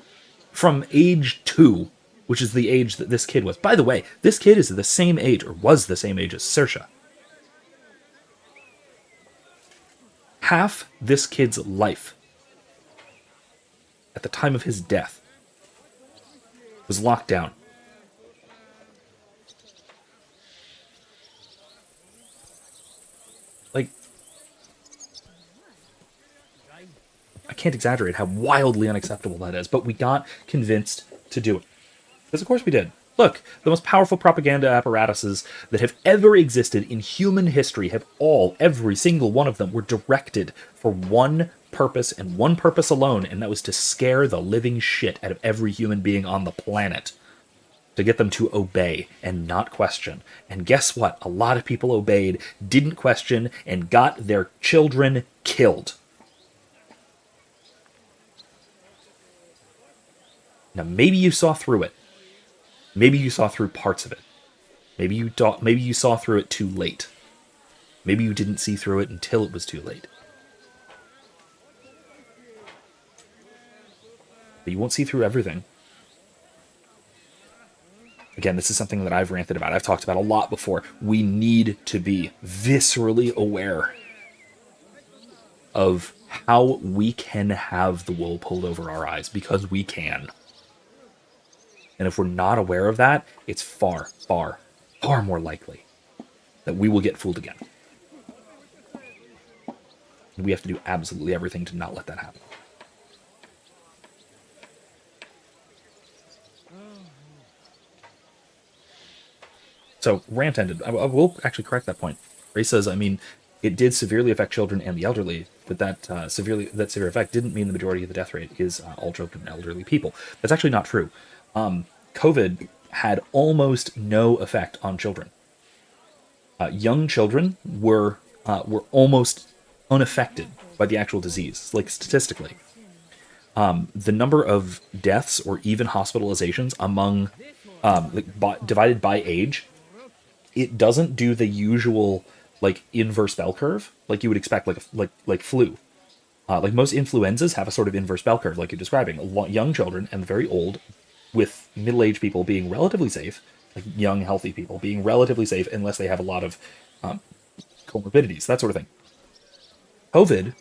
S1: from age 2, which is the age that this kid was. By the way, this kid is the same age, or was the same age as Saoirse. Half this kid's life, at the time of his death, was locked down. Like, I can't exaggerate how wildly unacceptable that is, but we got convinced to do it. Because of course we did. Look, the most powerful propaganda apparatuses that have ever existed in human history have every single one of them, were directed for one purpose and one purpose alone, and that was to scare the living shit out of every human being on the planet. To get them to obey and not question. And guess what? A lot of people obeyed, didn't question, and got their children killed. Now maybe you saw through it. Maybe you saw through parts of it. Maybe you saw through it too late. Maybe you didn't see through it until it was too late. But you won't see through everything. Again, this is something that I've ranted about. I've talked about a lot before. We need to be viscerally aware of how we can have the wool pulled over our eyes, because we can. And if we're not aware of that, it's far, far, far more likely that we will get fooled again. And we have to do absolutely everything to not let that happen. So, rant ended. I will actually correct that point. Ray says, I mean, it did severely affect children and the elderly, but that severe effect didn't mean the majority of the death rate is all children and elderly people. That's actually not true. COVID had almost no effect on children. Young children were almost unaffected by the actual disease, like statistically. The number of deaths or even hospitalizations among divided by age, it doesn't do the usual like inverse bell curve like you would expect, like flu. Like most influenzas have a sort of inverse bell curve, like you're describing. Young children and very old, with middle-aged people being relatively safe, like young, healthy people being relatively safe unless they have a lot of comorbidities, that sort of thing. COVID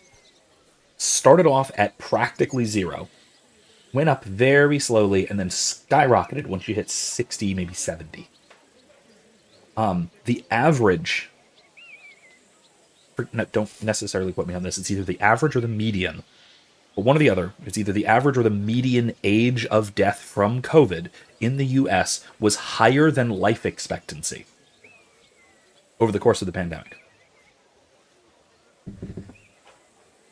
S1: started off at practically zero, went up very slowly, and then skyrocketed once you hit 60, maybe 70. The average, don't necessarily quote me on this, it's either the average or the median, but one or the other, it's either the average or the median age of death from COVID in the US was higher than life expectancy over the course of the pandemic.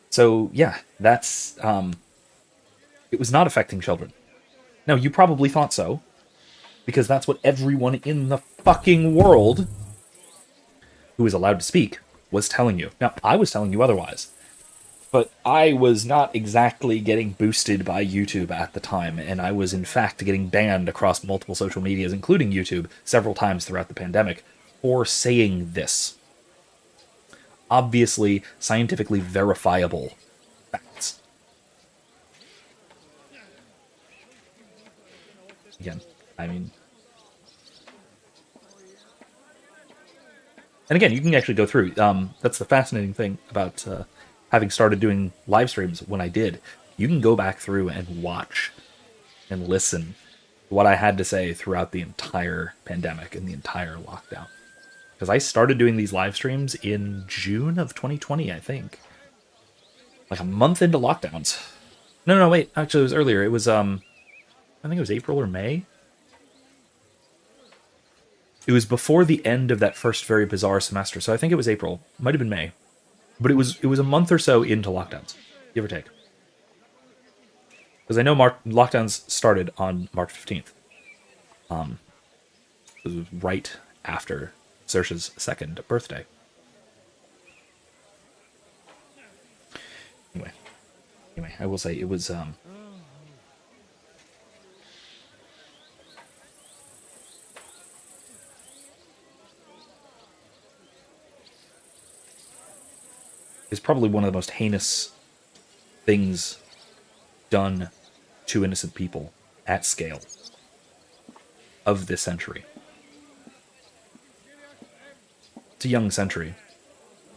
S1: So yeah, that's, it was not affecting children. Now, you probably thought so, because that's what everyone in the fucking world who is allowed to speak was telling you. Now, I was telling you otherwise, but I was not exactly getting boosted by YouTube at the time, and I was in fact getting banned across multiple social medias, including YouTube, several times throughout the pandemic, for saying this. Obviously, scientifically verifiable facts. Again, I mean... And again, you can actually go through. That's the fascinating thing about having started doing live streams when I did. You can go back through and watch and listen to what I had to say throughout the entire pandemic and the entire lockdown. Because I started doing these live streams in June of 2020, I think. Like a month into lockdowns. No, wait. Actually, it was earlier. It was, I think it was April or May. It was before the end of that first very bizarre semester, so I think it was April. Might have been May. But it was a month or so into lockdowns, give or take. Because I know lockdowns started on March 15th. It was right after Saoirse's second birthday. Anyway, I will say it was... is probably one of the most heinous things done to innocent people at scale of this century. It's a young century.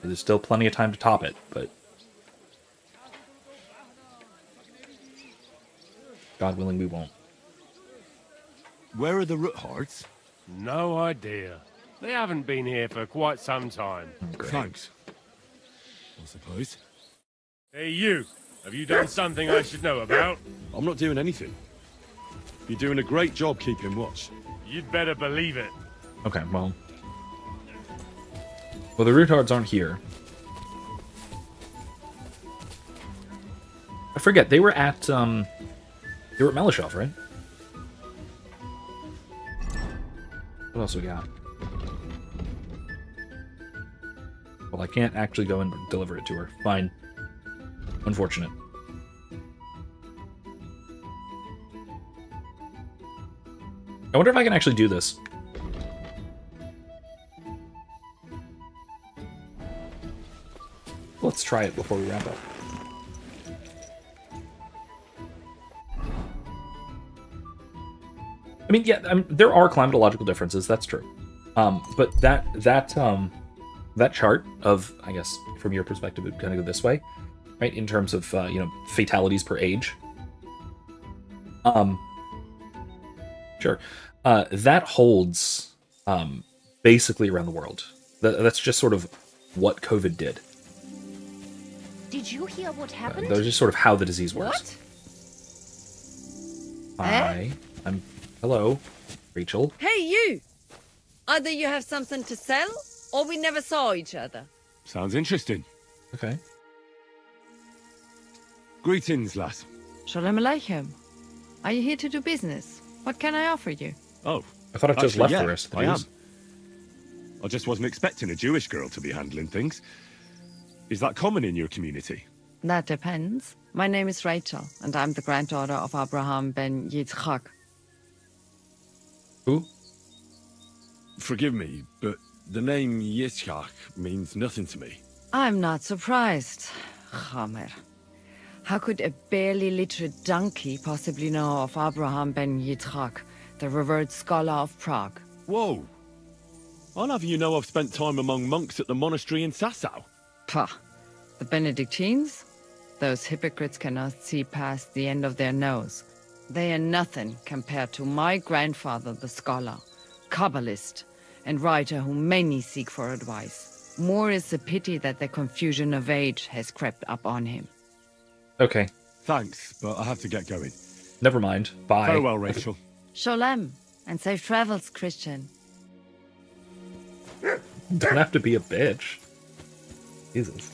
S1: There's still plenty of time to top it, but God willing, we won't.
S3: Where are the Roothards?
S5: No idea. They haven't been here for quite some time.
S3: Thanks. I suppose.
S5: Hey, you. Have you done something I should know about?
S3: I'm not doing anything. You're doing a great job keeping watch.
S5: You'd better believe it.
S1: Okay, well, the Roothards aren't here. I forget, they were at Melishov, right? What else we got? Well, I can't actually go and deliver it to her. Fine. Unfortunate. I wonder if I can actually do this. Let's try it before we wrap up. I mean, yeah, there are climatological differences. That's true. But that chart of, I guess, from your perspective, it would kind of go this way, right? In terms of fatalities per age. Sure. That holds basically around the world. That's just sort of what COVID did.
S22: Did you hear what happened?
S1: That's just sort of how the disease works.
S22: What?
S1: Hi. Hello, Rachel.
S10: Hey, you! Either you have something to sell, or we never saw each other.
S3: Sounds interesting.
S1: Okay.
S3: Greetings, lass.
S10: Shalom Aleichem. Are you here to do business? What can I offer you?
S3: Oh,
S1: I thought I just left the rest of the
S3: I
S1: Jews.
S3: am. I just wasn't expecting a Jewish girl to be handling things. Is that common in your community?
S10: That depends. My name is Rachel, and I'm the granddaughter of Abraham ben Yitzchak.
S1: Who?
S3: Forgive me, but the name Yitzchak means nothing to me.
S10: I'm not surprised, Chamer. How could a barely literate donkey possibly know of Abraham ben Yitzchak, the revered scholar of Prague?
S13: Whoa! I'll have you know I've spent time among monks at the monastery in Sassau.
S10: Pah! The Benedictines? Those hypocrites cannot see past the end of their nose. They are nothing compared to my grandfather, the scholar, Kabbalist, and writer whom many seek for advice. More is the pity that the confusion of age has crept up on him.
S1: Okay.
S3: Thanks, but I have to get going.
S1: Never mind. Bye.
S3: Farewell, Rachel.
S10: Sholem, and safe travels, Christian.
S1: Don't have to be a bitch. Jesus.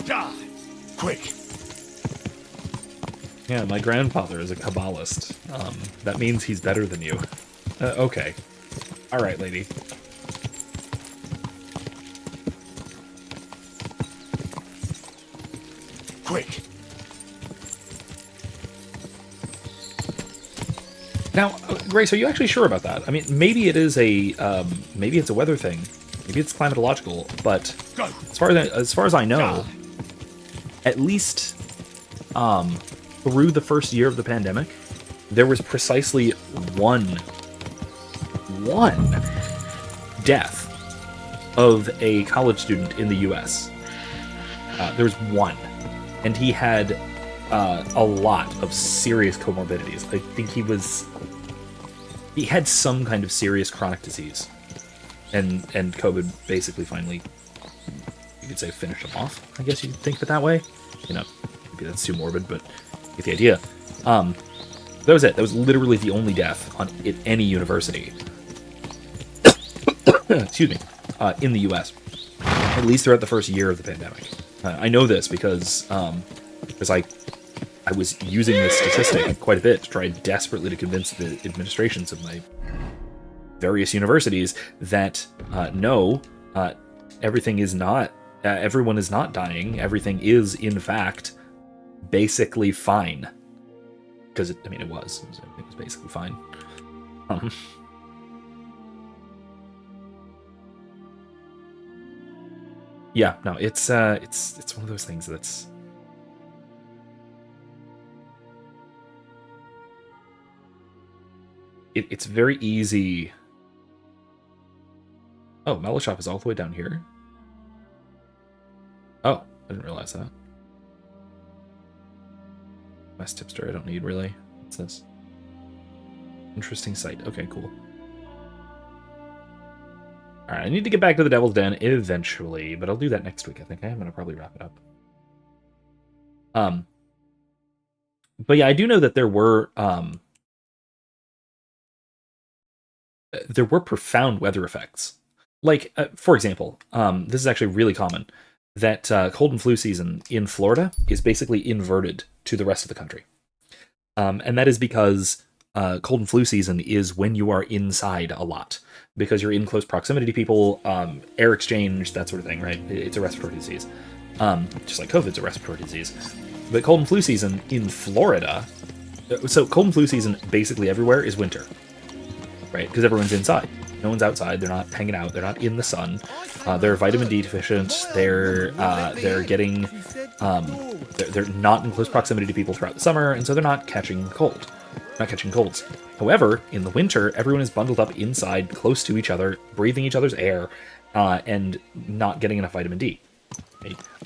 S3: Die! Quick!
S1: Yeah, my grandfather is a Kabbalist. That means he's better than you. Okay. Alright, lady.
S3: Quick!
S1: Now, Grace, are you actually sure about that? I mean, maybe it is maybe it's a weather thing. Maybe it's climatological, but as far as I know, at least through the first year of the pandemic, there was precisely one death of a college student in the U.S. There was one, and he had a lot of serious comorbidities. I think he had some kind of serious chronic disease, and COVID basically finally, you could say, finished him off. I guess you'd think of it that way. You know, maybe that's too morbid, but you get the idea. That was it. That was literally the only death at any university. Excuse me. In the U.S. At least throughout the first year of the pandemic. I know this because I was using this statistic quite a bit to try desperately to convince the administrations of my various universities that no, everything is not, everyone is not dying. Everything is, in fact, basically fine. Because, I mean, it was basically fine. Yeah, no, it's one of those things that's... It's very easy... Oh, Melishop is all the way down here? Oh, I didn't realize that. West Tipster I don't need, really. What's this? Interesting site. Okay, cool. Alright, I need to get back to the Devil's Den eventually, but I'll do that next week, I think. I am going to probably wrap it up. But yeah, I do know that there were profound weather effects. Like, for example, this is actually really common, that cold and flu season in Florida is basically inverted to the rest of the country. And that is because cold and flu season is when you are inside a lot, because you're in close proximity to people, air exchange, that sort of thing, right? It's a respiratory disease. Just like COVID's a respiratory disease. But cold and flu season in Florida, so cold and flu season basically everywhere is winter, right? Because everyone's inside. No one's outside. They're not hanging out. They're not in the sun. They're vitamin D deficient. They're getting they're not in close proximity to people throughout the summer, and so they're not catching colds. However, in the winter, everyone is bundled up inside, close to each other, breathing each other's air, and not getting enough vitamin D.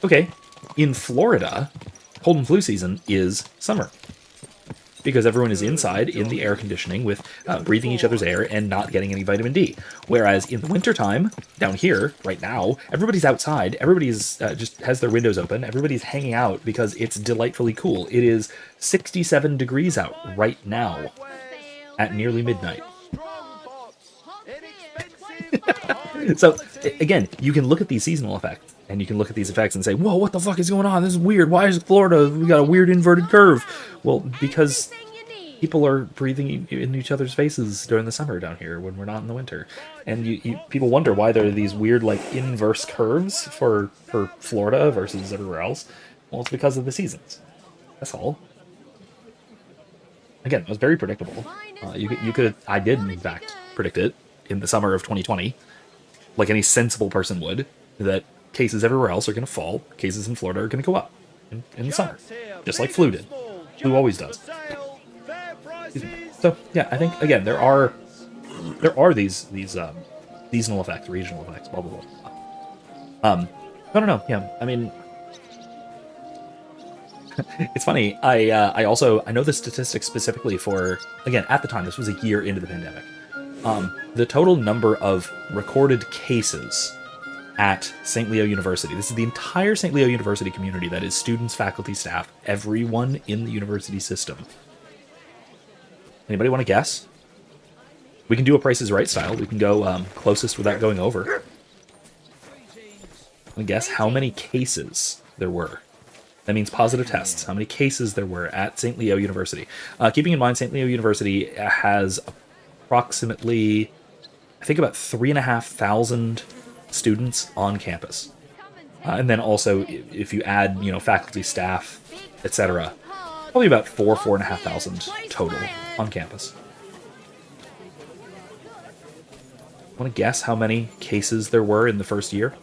S1: Okay, in Florida, cold and flu season is summer, because everyone is inside in the air conditioning with breathing each other's air and not getting any vitamin D. Whereas in the wintertime, down here, right now, everybody's outside, everybody's just has their windows open, everybody's hanging out because it's delightfully cool. It is 67 degrees out right now at nearly midnight. So, again, you can look at these seasonal effects, and you can look at these effects and say, whoa, what the fuck is going on? This is weird. Why is Florida, we got a weird inverted curve? Well, because people are breathing in each other's faces during the summer down here when we're not in the winter. And people wonder why there are these weird, like, inverse curves for Florida versus everywhere else. Well, it's because of the seasons. That's all. Again, it was very predictable. I did, in fact, predict it in the summer of 2020. Like any sensible person would, that cases everywhere else are going to fall. Cases in Florida are going to go up in the summer, just like flu did. Flu always does. So yeah, I think again there are these seasonal effects, regional effects, blah blah blah. I don't know. Yeah, I mean, it's funny. I know the statistics specifically for, again, at the time this was a year into the pandemic. The total number of recorded cases at St. Leo University. This is the entire St. Leo University community. That is students, faculty, staff, everyone in the university system. Anybody want to guess? We can do a Price is Right style. We can go closest without going over. And guess how many cases there were. That means positive tests. How many cases there were at St. Leo University. Keeping in mind, St. Leo University has approximately, I think, about 3,500 students on campus. And then also, if you add, faculty, staff, etc., probably about 4,500 total on campus. Want to guess how many cases there were in the first year?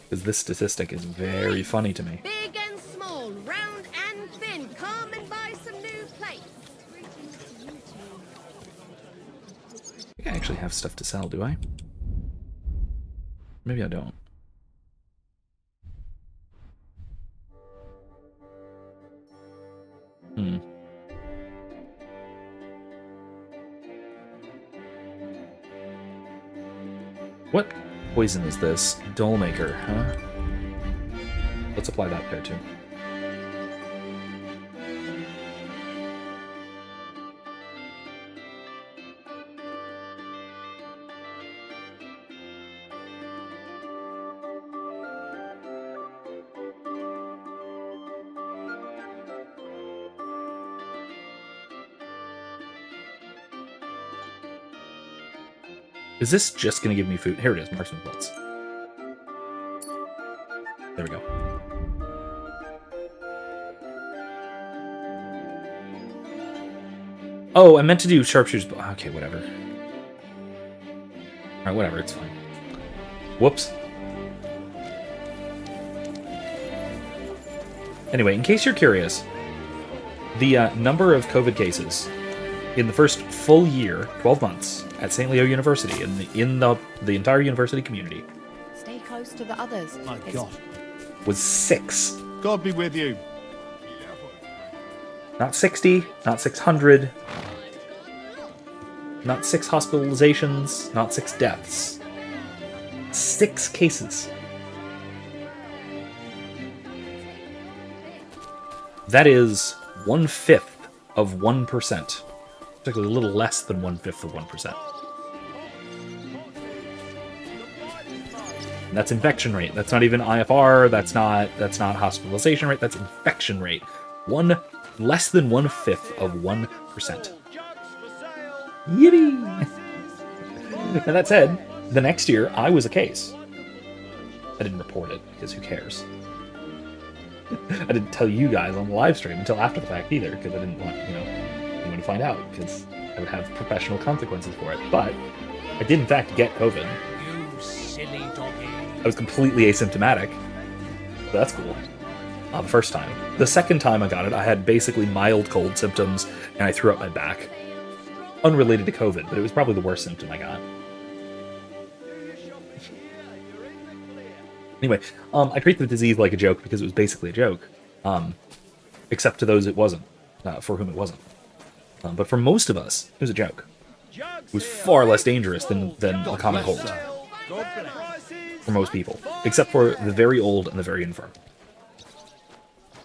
S1: Because this statistic is very funny to me.
S11: Big and small, round and thin, come and buy some new plates.
S1: I think I actually have stuff to sell, do I? Maybe I don't. What poison is this? Dollmaker, huh? Let's apply that there too. Is this just going to give me food? Here it is, marksman bolts. There we go. Oh, I meant to do sharpshooters. Okay, whatever. Alright, whatever, it's fine. Whoops. Anyway, in case you're curious, the number of COVID cases in the first full year, 12 months, at St. Leo University, in the entire university community,
S21: Stay close to the others.
S20: My God.
S1: was 6.
S20: God be with you.
S1: Not 60, not 600, not 6 hospitalizations, not 6 deaths. 6 cases. That is 1/5 of 1%. Particularly a little less than 1/5 of 1%. And that's infection rate. That's not even IFR. That's not hospitalization rate. That's infection rate. Less than 1/5 of 1%. Yippee! And that said, the next year I was a case. I didn't report it because who cares? I didn't tell you guys on the live stream until after the fact either, because I didn't want anyone to find out, because I would have professional consequences for it. But I did in fact get COVID.
S2: You silly doggy.
S1: I was completely asymptomatic. So that's cool. The first time. The second time I got it, I had basically mild cold symptoms, and I threw up my back. Unrelated to COVID, but it was probably the worst symptom I got. Anyway, I treat the disease like a joke because it was basically a joke. Except to those it wasn't, for whom it wasn't. But for most of us, it was a joke. It was far less dangerous than a common cold. For most people. Except for the very old and the very infirm.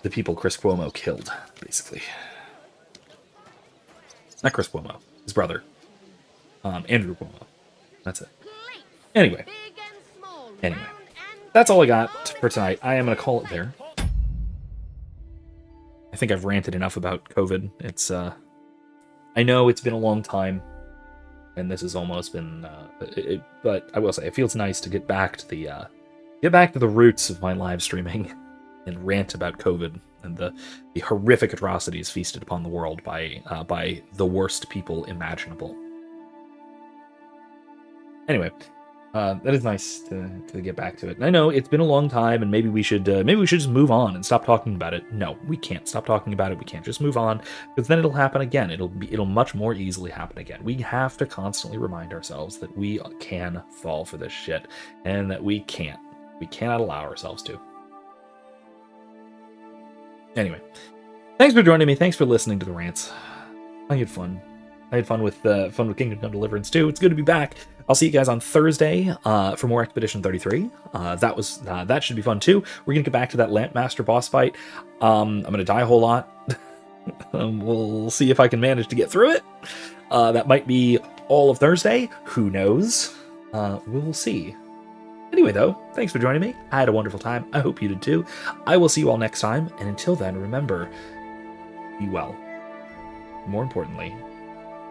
S1: The people Chris Cuomo killed, basically. Not Chris Cuomo, his brother. Andrew Cuomo. That's it. Anyway. That's all I got for tonight. I am going to call it there. I think I've ranted enough about COVID. It's, I know it's been a long time, and this has almost been, but I will say, it feels nice to get back to the roots of my live streaming and rant about COVID and the horrific atrocities feasted upon the world by the worst people imaginable. Anyway, that is nice to get back to it. And I know it's been a long time, and maybe we should just move on and stop talking about it. No, we can't stop talking about it. We can't just move on, because then it'll happen again. It'll much more easily happen again. We have to constantly remind ourselves that we can fall for this shit, and that we cannot allow ourselves to. Anyway, thanks for joining me. Thanks for listening to the rants. I had fun. I had fun with Kingdom Come Deliverance 2. It's good to be back. I'll see you guys on Thursday for more Expedition 33. That should be fun too. We're gonna get back to that Lampmaster boss fight. I'm gonna die a whole lot. We'll see if I can manage to get through it. That might be all of Thursday. Who knows? We'll see. Anyway, though, thanks for joining me. I had a wonderful time. I hope you did too. I will see you all next time. And until then, remember, be well. More importantly,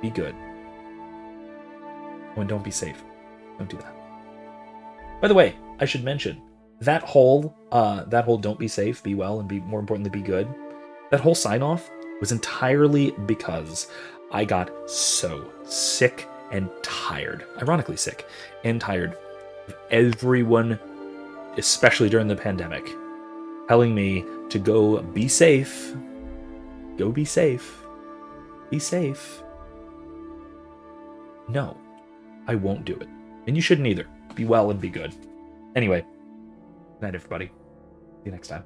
S1: be good. Oh, and don't be safe. Don't do that. By the way, I should mention, that whole don't be safe, be well, and be more importantly, be good, that whole sign-off was entirely because I got so sick and tired, ironically sick and tired, of everyone, especially during the pandemic, telling me to go be safe, be safe. No, I won't do it. And you shouldn't either. Be well and be good. Anyway, good night, everybody. See you next time.